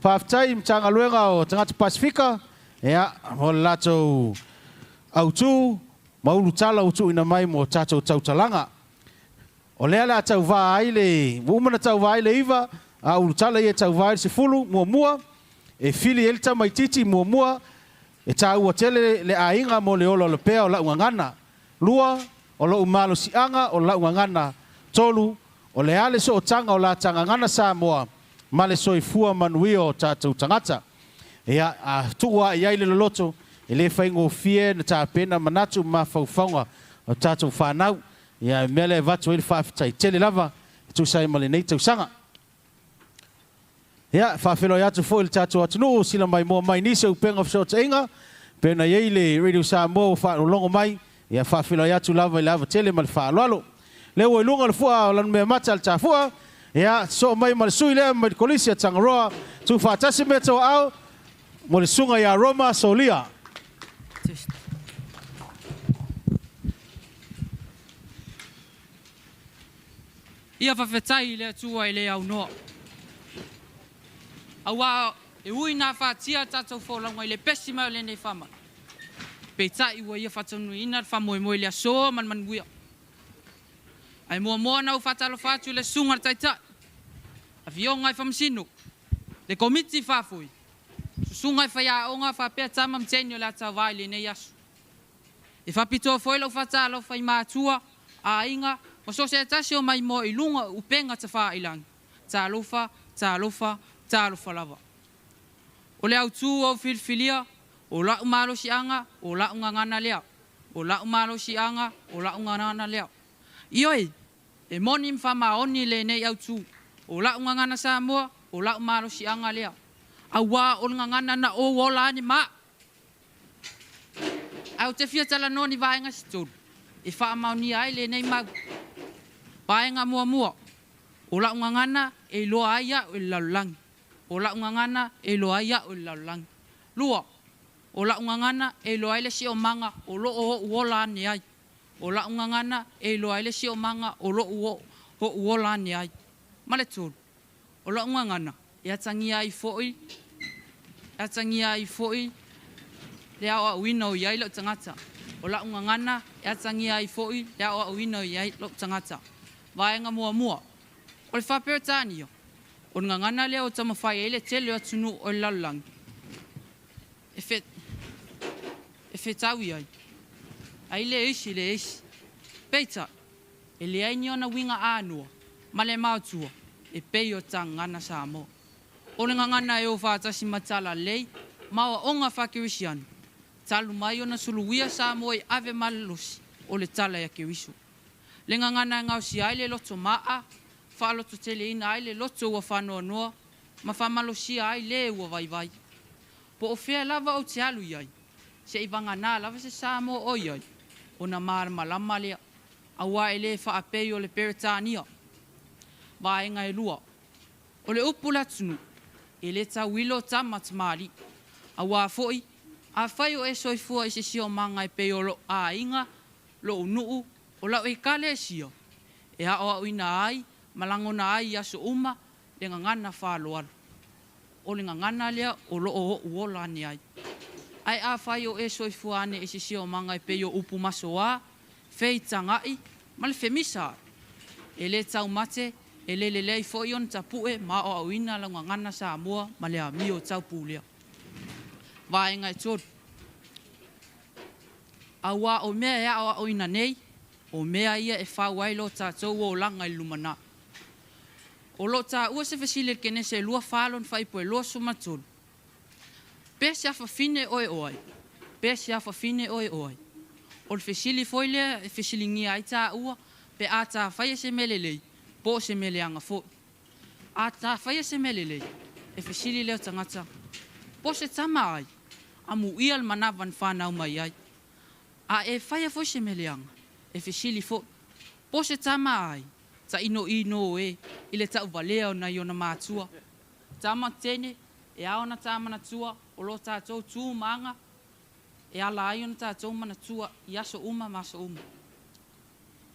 Whaaftai mtanga luenga o tangata Pasifika. Ia, o le latou autu, maulu tala utu ina mai mo tatou Tautalaga. O lea la tau vaa aile, umana tau vaa aile iwa, a ulu tala ia tau vaa aile se fulu, mua. E fili elta mai titi mua e ta ua tele le ainga mo le olo le pea o la ungangana. Lua o lo umalo si anga o la ungangana. Tolu o le ale so o tanga o la tangangana Samoa ma le soifua manuia o tatou tangata. Ea a tuua i aile loloto e le whaingo fie na ta pena manatu ma faufaunga o tatou whanau. Ea mele vatu ele whaafitai tele lava tu sai ma le nei tau sanga. Ia, whawhelo i atu fo il tatou atunu, sila mai mua mai nise upenga fsota inga, pena iei le Radio Samoa o whaanolongo mai, ia whawhelo i atu lava i lava tele ma le whaaloalo. Leo i lunga le fua lanu mea mata le tafua, ia so mai ma le sui lea ma le kolisi a Tangaroa, tu whaatasi mea tau au, mo le sunga i a Roma Solia. Ia whawhetai le tua i le au noa. Awa e ui nā whātia tātou whōlanga i le pesi mai o le nei whama. Pei tai ua ia whatanu ina whamoe le asoa man guia. Ai mua nau whatalo whātu le sunga taitai. A fionga i whamasino. Le komiti whāfui. Sunga i whaia onga whapea tama mteni o le atau vai le nei asu. E whapitoa whoilau whatalo whai mātua a inga. O so se tasi o mai mo i lunga upenga ta wha ilangi. Tā alofa lava. O le autu o filfilia, o lau malo si anga, o lau ngangana lea. O lau malo si anga, o lau ngangana lea. Ioi, e moni mwhama oni le nei autu. O lau ngangana Samoa, o lau malo si anga lea. A wā o ngangana na o wola ni maa. Au te fia tala noni vaenga si tolu. E wha mauni ai le nei mau. Vaenga mua. O lau ngangana e loa aia o lalulangi. O la ungangana e loa ia o laulangi. Lua, o la ungangana e loa ile si o manga o lo o uola ni ai. O la ungangana e loa ile si o manga o lo o uola ni ai. Male tūru, o la ungangana e atangia i foi, le awa uino i ai lo tangata. O la ungangana e atangia i foi, le awa uino i ai lo tangata. Vaenga mua. O le whaperetani o. O ngangana lea o tamawhai ele tele o tunu o lalulangi. E whetau ai. Ai le isi. Peita, e le aini ona winga ānua, ma le mātua, e pei o tangana Samoa. O le ngangana e o whātasi matala lei, maua onga whakirisianu. Talu mai ona suluwia Samoa i ave malelosi o le tala ya kirisu. Le ngangana e ngau si ai le loto maa, whaaloto tele ina ai le loto ua whanoa noa, ma whamalosia ai le ua vai. Po o whea lava o te alu iai, se i wanga nā lava se Samoa o iai, o na marama lama lea, a wā e le whaapei o le Peretania. Vāenga e lua, o le upula tunu, e le tau wilo ta matamari, a wā foi, a whai o e soifua i se sio manga e pei o lo a inga, lo unuu, o lau e kale e sio, e a o ina ai, malangona ai aso uma le ngangana whaaloalu. O le ngangana lea o lo o uola ni ai. Ai a whai o e soifua ane e sisi o manga e pei o upu maso a, fei tangai, ma le femisa. E le tau mate, e le lei fo ion tapue ma o auina la ngangana Samoa ma le ami o tau pulea. Vaenga e tōru. A wā o mea ea o auina nei, O mea ia e whauai lo tātou o langa i lumana. O lo tā ua se fesile kene se lua whalon whaipo e lua sumatulu. Pēsi a whawhine oe oai. Pēsi a whawhine oe oai. O le fesili foile e fesili ngia ai tā ua pe a tā whaia se melelei. Po se meleanga fo. A tā whaia se melelei. E fesili leo tangata. Po se tama ai. Amu ia le manawan whanau mai ai. A e whaia fo se meleanga. E fesili fo. Po se tama ai. Ta ino e. Ile ta uvalea na iona mātua. Tama tene. E aona tama na tua. O lo tātou tū maanga. E ala ai ona tātou mana tua. Iaso uma maso uma.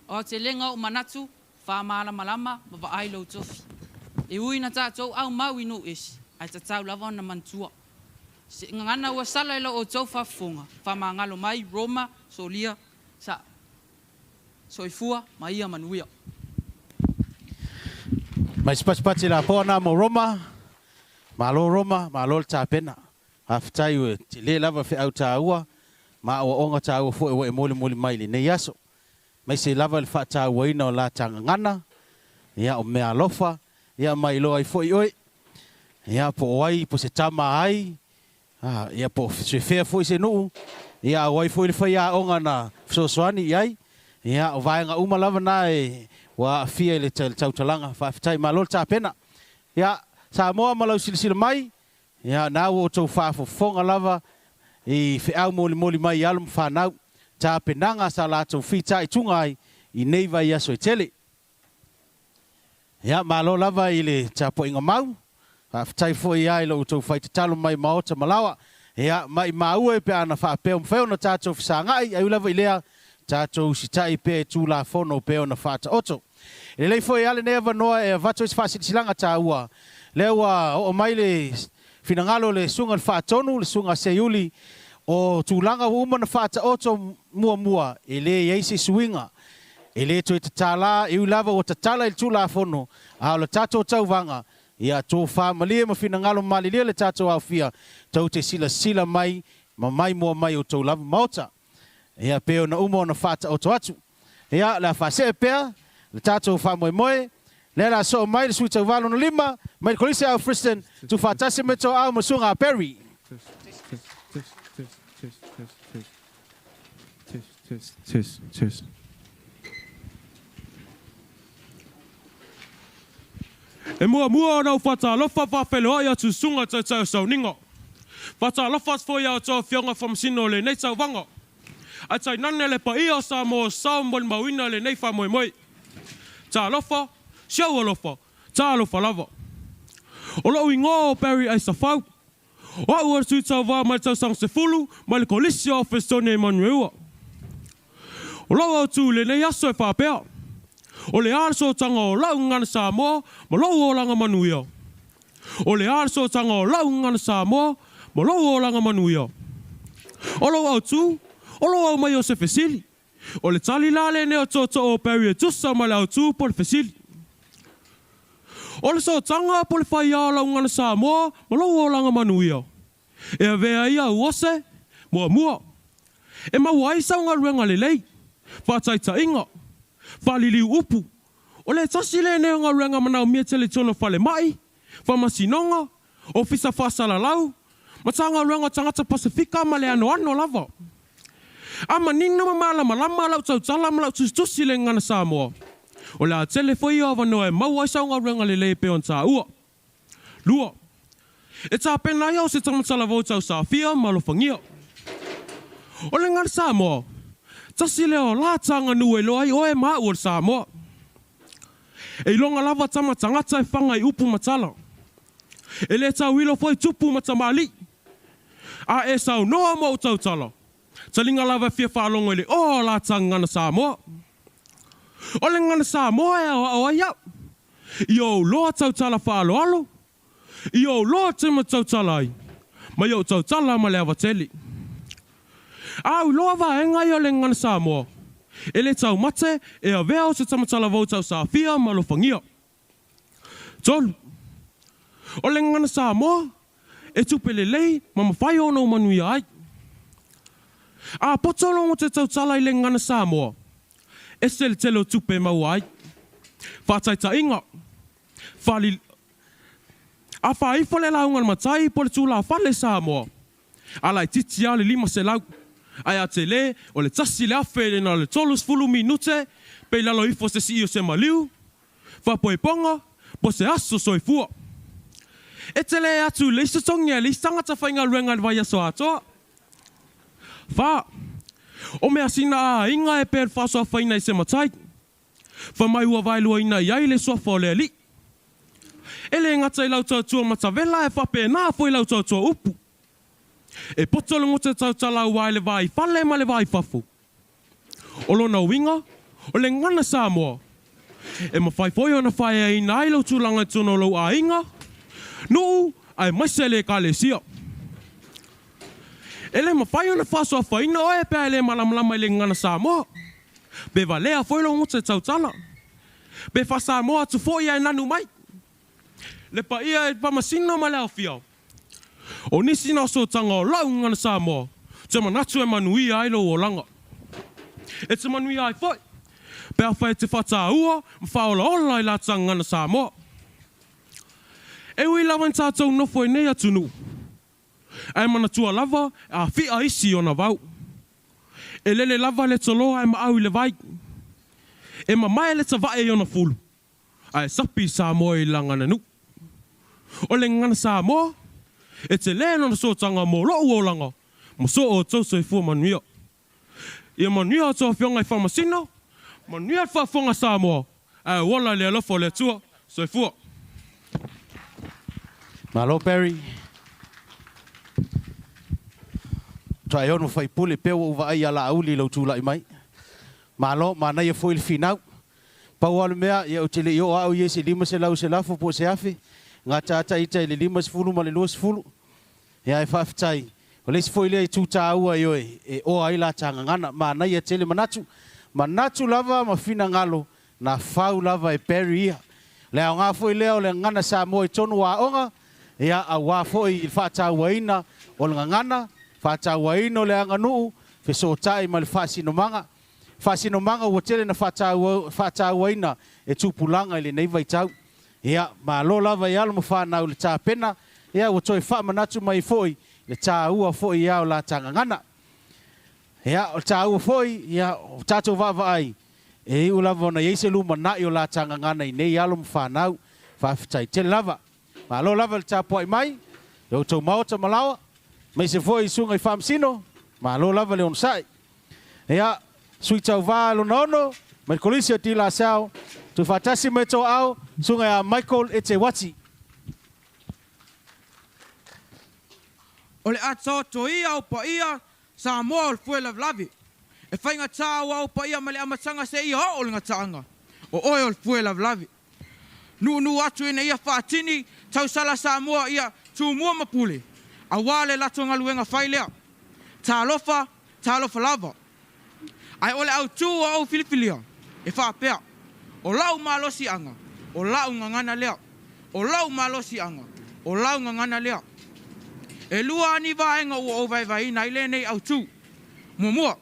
O te lenga o manatu. Whamala malama. Mawa ailo tofi. E ui na tātou au mau ino esi. Ai ta tau lava na mantua. Se ngana ua sala ilo o tau whafunga. Whamangalo mai Roma. Solia. Sa. Soifua. Maia manuia. Mai spatspati la pona mo Roma. Malo Roma. Malo tāpena. Haftai ue te le lava fe au tāua. Ma o onga tāua fo e moli mai li nei aso. Mai se lava le wha tāua ina o la tanga ngana. Ia o mea lofa. Ia mai loa i fo i oi. Ia po oai po se tama ai. Ia po se fea fo i se nuu. Ia oai fo i le whai a onga na fsosoani iai. Ia o vaenga uma lava na e wa fia le Tautalaga whaafitai ma lol tāpena. Ia Samoa malau silisila mai. Ia nā o tau whaafofonga lava i whiau moli mai alum whanau. Tāpenanga sa lātou whita i tunga ai i neiva i aso i tele. Ia malo lava i le tāpo inga mau. Whaafitai fo i ai lo tau whaita talo mai maota malawa. Ia mai maua e pe ana whaapeo mwheo na tātou whisangai. Ai lava i lea tātou sitai pe tū la fono peo na whaata oto. E lei foi ale neva noa e vato is fasilanga ta ua. Lewa o mai le finangalo le sunga whaatonu, le sunga seiuli o tūlanga uma na whaata oto mua. E le yeisi suinga. E le to te tala, e lava o tatala il tū la fono. A le tātou Tauvaga. Ia tō whaamalia ma finangalo malilia le tātou au fia. Tau te sila mai, ma mai mua mai o tau lava maota. Ia peo na uma o na whaata oto atu. Ia la whase pea. Le tātou whamoe. Le la so mai le sui Tauvalo na lima. Mai le kolise au Friston. Tu whaatase me tō au masunga a Perry. Test. E mua o nau whatalofa whawhelo ai atu sunga tau sauninga. Whatalofa fwoi au tō whionga whamasino le nei Tauvaga. A tai nane le pa ia sa mo sao mo mawina le nei whamoe. Tā lofa, siau alofa, tā alofa lava. O lau i ngō Barry ai sa whau. O au atu Tauvaga mai tau sang se fulu, mai le kolisi office tōne Emanuela. O lau atu le nei aso e whapea. O le arso tanga o lau ngana Samoa, ma lau o langa manuia. O le arso tanga o lau ngana Samoa, ma lau o langa manuia. O lau atu, o lau au mai o se fesili. O le tali lale ne o toto o Barry e tusa ma le autu po le fesili. O le so tanga po le whai a lau ngana Samoa, ma lau o langa manuia. E a vea ia uose, mua. E mawai saunga ruenga le lei. Whataita inga. Whaliliu upu. O le tasi le ne ngā ruenga manau mia tele tono whale mai. Whamasinonga. O fisa whasala lau. Matanga ruenga tangata Pasifika ma le ano lava. Ama nina mamala malama lau tautala ma lau tustusi le ngana Samoa. O le a tele foi o wanoa e maua saunga ruenga le le peon tā ua. Lua. E tā pena iau se tangatala vau tau sa fia ma lo whangia. O le ngana Samoa. Tasi leo la tanga nu e loai o e maa ua Samoa. E longa lava tama tangata e whanga i upu matala. E le tau ilo foi tupu matamali. A e sau noa mo tautala. Talinga lava fia whalongo ele o la tanga ngana Samoa. O le ngana Samoa e o ia. I o loa tautala whaloalo. I o loa tima tautala ai. Ma i o tautala ma le avateli. Au loa vaenga i o le ngana Samoa. E le tau mate e a vea o se tamatala vau tau sa fia ma lo whangia. Tolu. O le ngana Samoa e tupele lei ma mawhai ono manui ai. A potolo o te tautala i le ngana Samoa. E se le telo tupe mauai. Whataita inga. Whali. A whaifa le launga matai po le tūla whale Samoa. Alai titi ale 5 se lau. Ai a te le, o le tasi le awhere na le 30 minute, pei lalo ifo se si o se maliu. Whapoe ponga, po se aso soifua. E te le atu le isa tongi e le isa tangata whainga ruenga vai aso atoa. Wha, o mea sina a inga e per whasoa whaina i se matai. Wha mai ua vailua ina iai le sofa o le ali. E le ngata i lautua tua matavela e whape nā fo i lautua tua upu. E potolo ngote tautala ua le vai whale ma le vai whafu. O lona winga, o le ngana Samoa. E mawhai foi ona whai e ina i lautu langa tono lau a inga. Nuu, ai maisele ka le sia. E le mawhai ona whasoa whaina o e pia le malamlama i le ngana Samoa. Be valea foi lo ngote tautala. Be wha Samoa tu foi e nanu mai. Le pa ia e pamasina ma le au fiao. O nisi na so tanga o lau ngana Samoa. Te manatu e manui ai lo o langa. E te manui ai foi. Pea whai te whata ua, mwhaola ola i la tanga ngana Samoa. E ui lawa ni tātou nofo e nei atunu. E manatua lava, a whia isi o na vau. E lele lava le toloa e maau i le vai. E mamae le tawai e o na fulu. Ai sapi Samoa i la ngana nu. O le ngana Samoa, e te lēna na sotanga mō lo uolanga, mo so o tausa i fua manuia. Ia manuia o tō whionga i whamasina, manuia i whafonga Samoa, e wala le alofo le tua, so i fua. Malo Perry. Trai onu whai pule peo uwa ai ala auli lau tūla i mai. Malo, mana ia fo il finau. Pau alu mea, ia utile i o au ie se 5 se lau se lafo po se afi. Ngā tāta ita i le 5 ma le 2. Ia e whawhitai. O leisi fo ilea i tūta aua i oe. E o ai la tanga ngana. Mana ia tele manatu. Manatu lava ma fina ngalo. Na whau lava e Perry ia. Lea o ngā fo ilea o le ngana Samoa i tonu wa onga. Ia a wā fo i whata waina o le ngana. Whata waina o le anganuu. Fesotai ma le whasino manga. Whasino manga ua tele na whata waina e tūpulanga i le neiva i tau. Ia, ma lo lava i alo mo whanau le tā pena. Ia, ua toi wha manatu mai foi. Le tā ua foi ia o la tanga ngana. Ia, o tā ua foi, ia, o tātou vava ai. E u lava ona yeise luma na i o la tanga ngana i nei alo mo whanau. Whawhitai te lava. Ma lo lava le tā poi mai. Iau tau maota malawa. Mai se foi sunga i whamsino. Ma lo lava le on sai. Ia, sui Tauvaga lo nono. Mai kolisi o tila sao. Tu fatasi me to au sunga ya Michael Etewati. Ole atso to ia o pa ia Samoa o fuela vlavi. E whainga tāua o pa ia male amatanga se ia o le ngatanga. O oi o fuela vlavi. Nu atu ina ia whaatini tau sala Samoa ia tu mua mapule. A wale lato ngaluenga whailea. Tālofa lava. Ai ole au tu o au Filipilia. E whaapea. O lau malosi anga, o lau ngangana lea. O lau malosi anga, o lau ngangana lea. E lua ani vaenga ua o vai na ile nei au tu. Mua.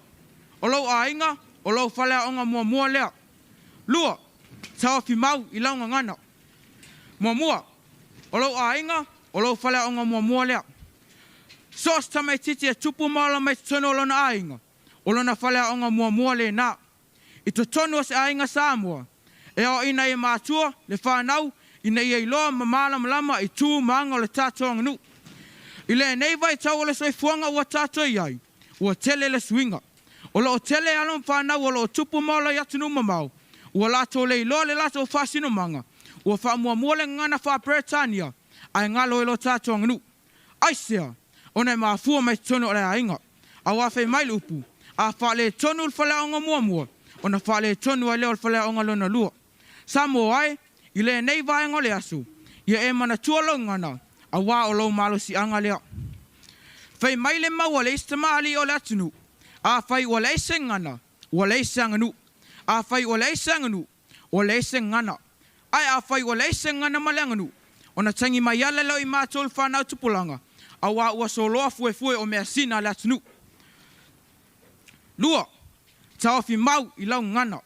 O lau ainga, o lau whalea onga mua lea. Lua, tau fi mau i lau ngangana. Mua. O lau ainga, o lau whalea onga mua lea. Sos tamai titi e tupu maala mai tono o lona ainga. O lona whalea onga mua le na. I to tono se ainga Samoa. E o ina i mātua, le whanau, ina i loa mamala malama i tū maanga o le tātou anganu. I le nei vai tau o le soifuanga ua tātou iai, ua tele le swinga. O lo o tele alon whanau o lo o tupu maola i atunu mamau, ua lato le iloa le lato o whasino manga, ua wha le ngana wha Bretania, ai ngalo i lo tātou anganu. Aisea, o nei maafua mai tono o le ainga, a wafe mai upu, a wha le tonu le whalea onga mua, o na wha le tonu a leo le whalea onga lona lua. Samoa ai, i le nei vaenga le asu, ia e mana tualo ngana, a wā o lau malo si anga lea. Whai mai le mau le istamali o le atunu, a whai o le eise ngana, o le eise anganu, a whai o le eise anganu, o le eise ngana, ai a whai o le eise ngana ma le anganu, o na tangi mai ala leo i mātou whanau tupulanga, a wā ua so loa fue o mea sina le atunu. Lua, tau fi mau i lau ngana,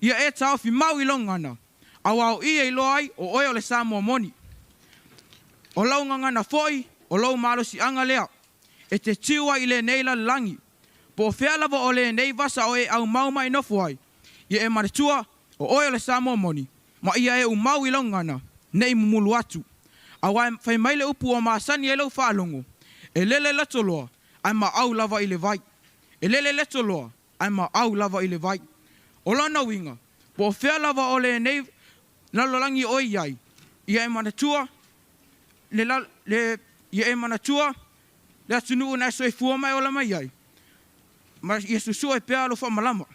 ia e tau fi mau i longana. Awao ia i loai o oe o le Samoa moni. O lau ngangana foi, o lau malo si anga lea. E te tiua i le neila langi. Po fea lava o le nei vasa o e au mau mai nofu ai. Ia e manatua o oe o le Samoa moni. Ma ia e u mau i longana. Nei mumulu atu. Awa fai maile upu o maasani e lau whaalongo. E lele leto loa, ai ma au lava i le vai. E lele leto loa, ai ma au lava i le vai. O lana winga, po fea lava o le nei lalolangi o iai. Ia e manatua, ia e manatua, le atunu na so e fua mai o la mai ai. Ma ia susu e pea lo fa malama.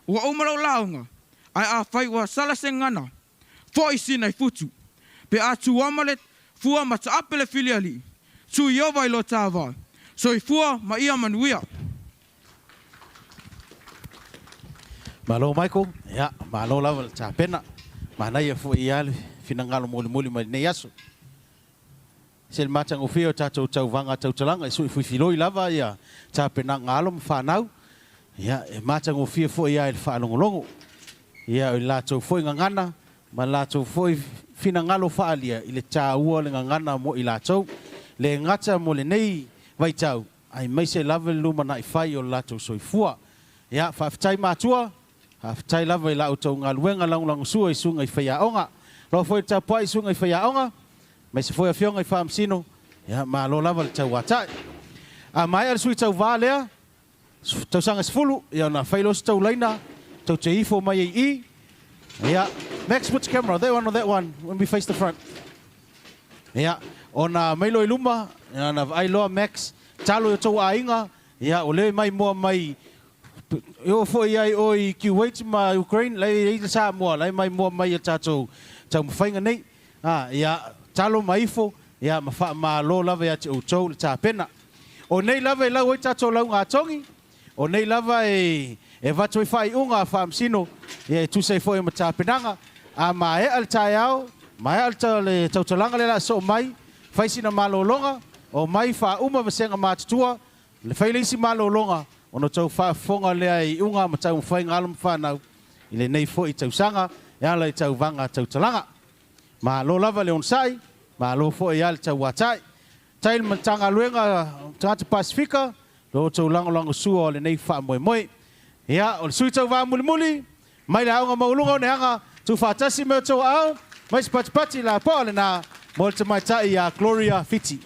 Ua umalo launga, ai a fai wa sala sengana. Fo i sina i futu. Pe a tu amale fua ma ta apele filiali. Tu iova i lo tava. So i fua ma ia manuia. Malo Michael, ya, malo lava le tapena. Mana ia fu ia le finangalo moli mai nei aso. Sel matang o fio Tautavaga Tautalaga e sui filoi lava ia tapena ngalo mfanau. Ya, e matang o fio fu ia le faalongolongo. Ia o lato foi ngangana, ma lato foi finangalo faalia i le tāua le ngangana mo i lato. Le ngata mo le nei vai tau. Ai mai se lava le luma na i fai o lato soifua. Ya, whaftai matua. Haftai lava i lau tau ngā luenga langulangu sua i sunga i whaiaonga. Lo foi tapua i sunga i whaiaonga. Mai se foi a fionga i whaamsino. Ya, ma lo lava le tau watai. A mai al sui tau vālea. Tau sanga sifulu. Ia na whailos tau laina. Tau te ifo mai i. Ya, Max, put the camera. That one or that one. When we face the front. Ya, o na mailo i luma. Ya, na ailoa Max. Talo i tau a inga. Ya, o le mai mua mai. Yo foi ai oi Kuwait ma Ukraine lai i Samoa lai mai mo mai tatou tau mawhainga nei ia talo maifo ia mafa ma lo lava ia te utou le tapena o nei lava i lau i tatou lau ngā tongi o nei lava e vatu i whai unga whaamsino ia tu sei foi ma tapenanga a ma e al tai au ma e al le Tautalaga le la so mai whaisina malolonga o mai wha uma vasenga mātutua le whailisi malolonga ono tau whaafonga lea i unga ma tau mwhainga alam whanau i le nei fo i tau sanga e ala i tau vanga Tautalaga. Ma lo lava le onsai, ma lo fo i ala tau watai. Tail ma tanga luenga tangata Pasifika, lo tau lango sua o le nei wha moe moe. Ia, o le sui tau wā muli muli, mai le aunga maulunga o ne hanga, tu whaatasi meo tau au, mai spati la po le na mo le tamai tai a Gloria Fiti.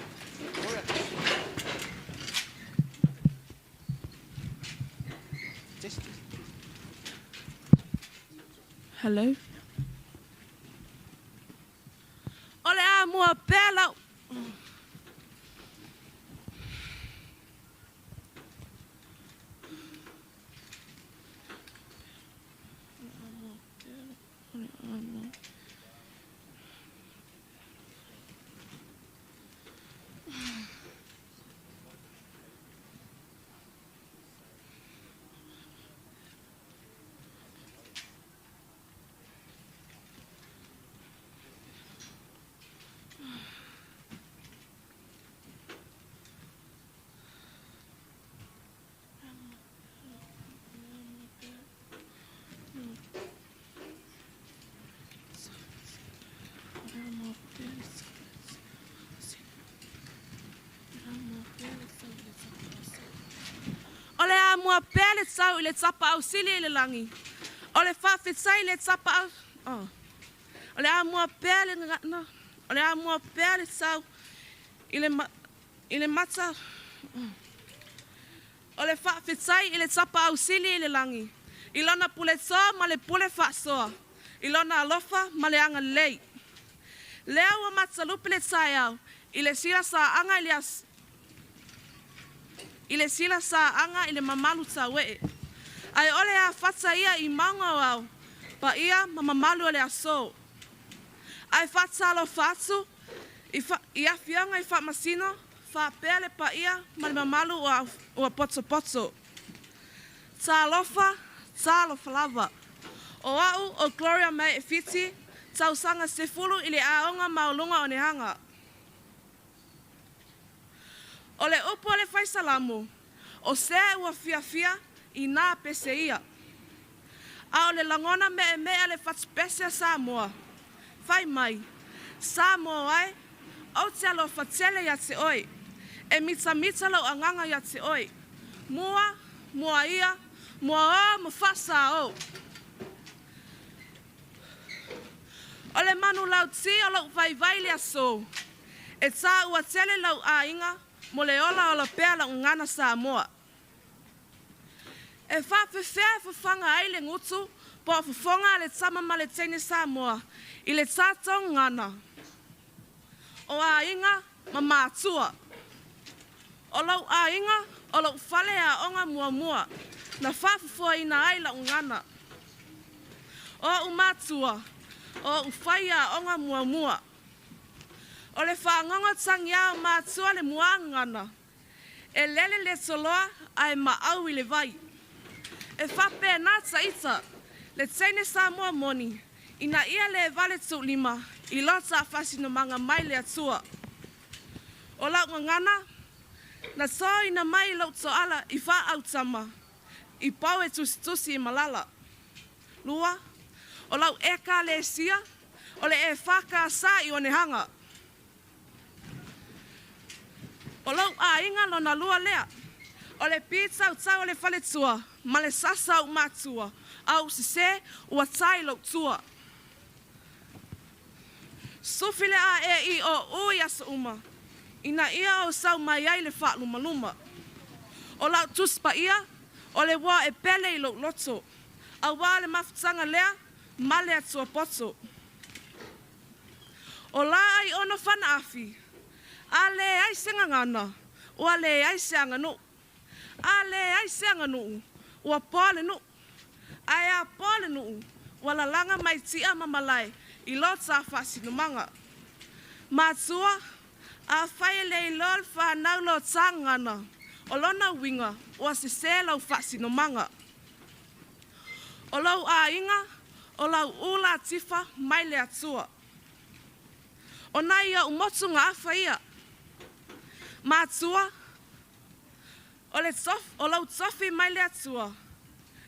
Hello. Ole a mua pela. Ole a mua pele tsau i le tapa au sili i le langi. Ole whawhetsai le tapa au... Ole a mua pele no. Ole a mua pele tsau i le mata... Ole whawhetsai i le tapa au sili i le langi. I lona pule soa ma le pule whaasoa. I lona alofa ma le anga lei. Lea ua matsalupi le tsai au. I le sila sa anga i le as... I le sila sa anga i le mamalu sa wee. Ai ole a fatsa ia i maunga wau. Pa ia ma mamalu ole aso. Ai fatsa alo fatsu. I a fianga i fat masino. Fa pele pa ia ma le mamalu ua potso. Ta alofa lava. O au o Gloria mai e fiti. Tau sanga sefulu i le aonga maulunga o ne hanga. O le upo le fai salamu, o se ua fia i nā pese ia. A o le langona mea le whatspese Samoa. Whai mai, Samoa ai, au te alo whatele ia te oi. E mita lau anganga ia te oi. Mua ia, mua o, mawhasa o. O le manu lau ti o lau vai le aso. E tā ua tele lau a inga, mo le ola o la pēa lau ngana Samoa. E whapewhea whawhanga ai le ngutu, po whawhonga le tama ma le teine Samoa, i le tātou ngana. O a inga, ma mātua. O lau a inga, o lau whale a onga mua, na whawhawhua ina ai lau ngana. O mātua, o whai a onga mua. O le whangonga tangi au mātua le muangana. E lele le toloa ai maau i le vai. E whape nā taita, le teine Samoa moni, ina ia le vale tu lima, i lota a whasino manga mai le atua. O lau ngana, na so ina mai lau to ala i wha au tama, i pau e tusi i malala. Lua, o lau eka le sia, o le e whaka sa i one hanga. O lau a inga lona lua lea, o le pizza au tau le whale tua, ma le sasa au mātua, au sise ua tai lau tua. Sufile a e i o ui asa uma, ina ia o sau mai ai le wha luma. O lau tuspa ia, o le wā e pele i lau loto, a wā le mafutanga lea, ma le atua poto. O la ai ono whana afi, a le ai senga ngana, ua le ai seanga no. A le ai seanga no, ua pole no. Ai a pole no, ua la langa mai tia mamalai, i lota a whasi no manga. Mātua, a whai le i lol whanau lo tangana, o lona winga, ua se se lau whasi no manga. O lau a inga, o lau ula tifa mai le atua. O nai ia umotu ngā awha ia. Mātua, o lau tofi mai le atua.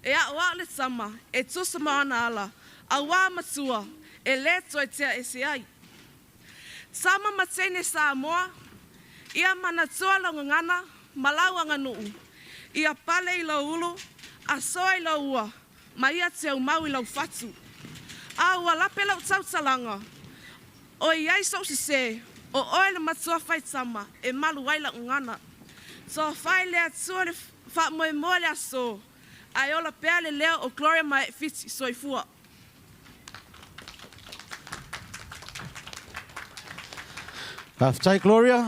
E a oa le tama, e tusa maana ala. A wā matua, e le toi tea e se ai. Tama matene Samoa, ia manatua lau ngana, malau anga nuu. Ia pale i lau ulu, a soa i lau ua, ma ia te au mau i lau fatu. A ua lape lau Tautalaga. O iai sau se, o oe le matua whai tama, e malu wai lau ngana. So whai le atua le wha moe moe le aso, ai ola pēa le leo o Gloria mai fiti soifua. Aftai Gloria,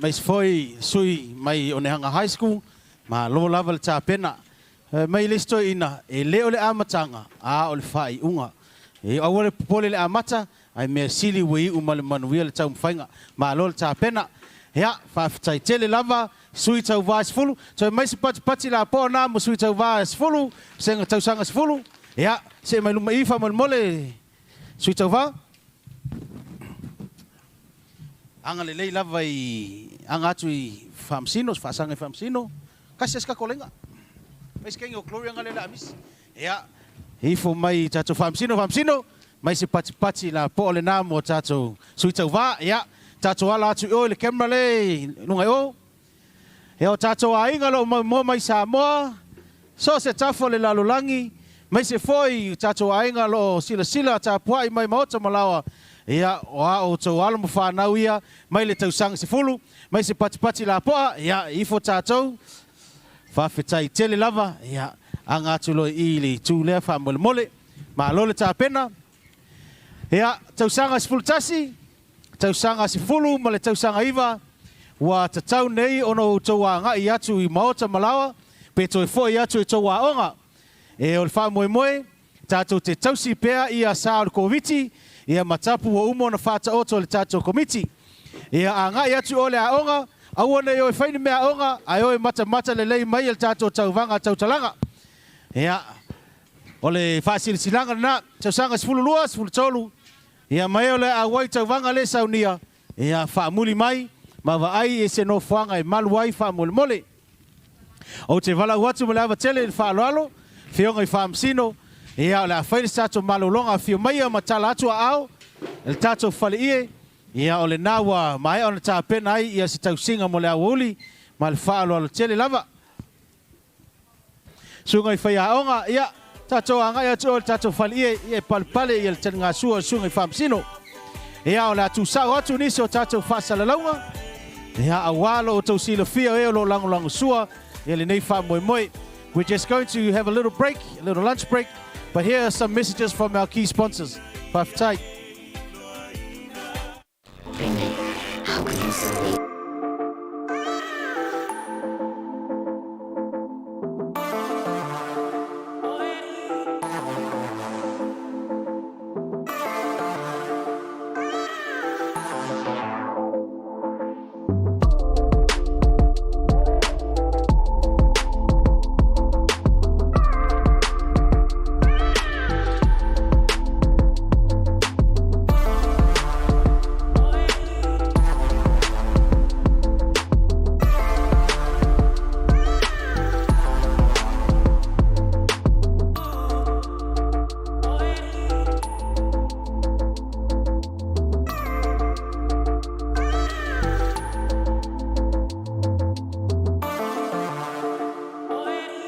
mai foi sui mai Onehanga High School, ma lo lava le tāpena. Mai listo ina, e leo le amatanga, a o le whai unga. E awale pole le amata, ai mea sili wei umale manuia le tau mwhainga, ma lo le tāpena. Hea, whaftai tele lava, sui Tauvaga sifulu. So mai se pati la po na mo sui Tauvaga sifulu, senga tausanga sifulu. Hea, se mai luma ifa mole sui Tauvaga. Anga le lei lava i anga atu i whamsino, whaasanga i whamsino. Kasi eska kolenga. Mai se kengi o Gloria anga le la amis. Hea, hifo mai tato whamsino. Mai se pati la po le na mo tato sui Tauvaga. Hea, tato ala atu o le camera le nunga o. Hea o tato a inga lo mo mai Samoa. So se tafo le lalolangi. Mai se foi tato a inga lo sila tapua i mai maota malawa. Ia o tau ala mo whanau ia, mai le tausanga se fulu, mai se pati la poa, ia ifo tātou, whawhetai tele lava, ia anga atu loi i li tūlea whamole, ma lole tāpena. Ia tausanga se fulu tasi, tausanga se fulu, ma le tausanga iwa, wa tatau nei ono tau a ngai atu i maota malawa, pe toi foi atu i tau a onga. E o le whamoe, tātou te tausi pea i a saa o le koviti, ia matapu o umo na whata oto le tātou komiti. Ia a ngai atu o le aonga, au ona i oi whaini mea aonga, ai oi mata le lei mai le tātou Tauvaga Tautalaga. Ia, o le whaasiri silanga na, tausanga sifulu lua, sifulu tolu. Ia mai o le awai Tauvaga le saunia. Ia whaamuli mai, ma ai e se no whanga e malu ai whaamule mole. O te wala uatu mo le awa tele le whaaloalo, whionga i whaamsino, Ia o le awhaile tātou malolonga whio mai o matala atua au. Le tātou whale ie. Ia o le nawa mai o na tāpena ai ia se tausinga mo le awuli. Ma le whaalo alo tele lava. Sunga I whaia aonga ia. Tātou anga ia o le tātou whale ie. Ia palpale ia le tele ngā sua sunga I whamsino. Ia o le atu sao atu nisi o tātou whaasala launga. Ia awalo o tau sila fia e o lo lango lango sua. Ia le nei wha moe moe. We're just going to have a little break, a little lunch break. But here are some messages from our key sponsors. Whawhitai. How can you say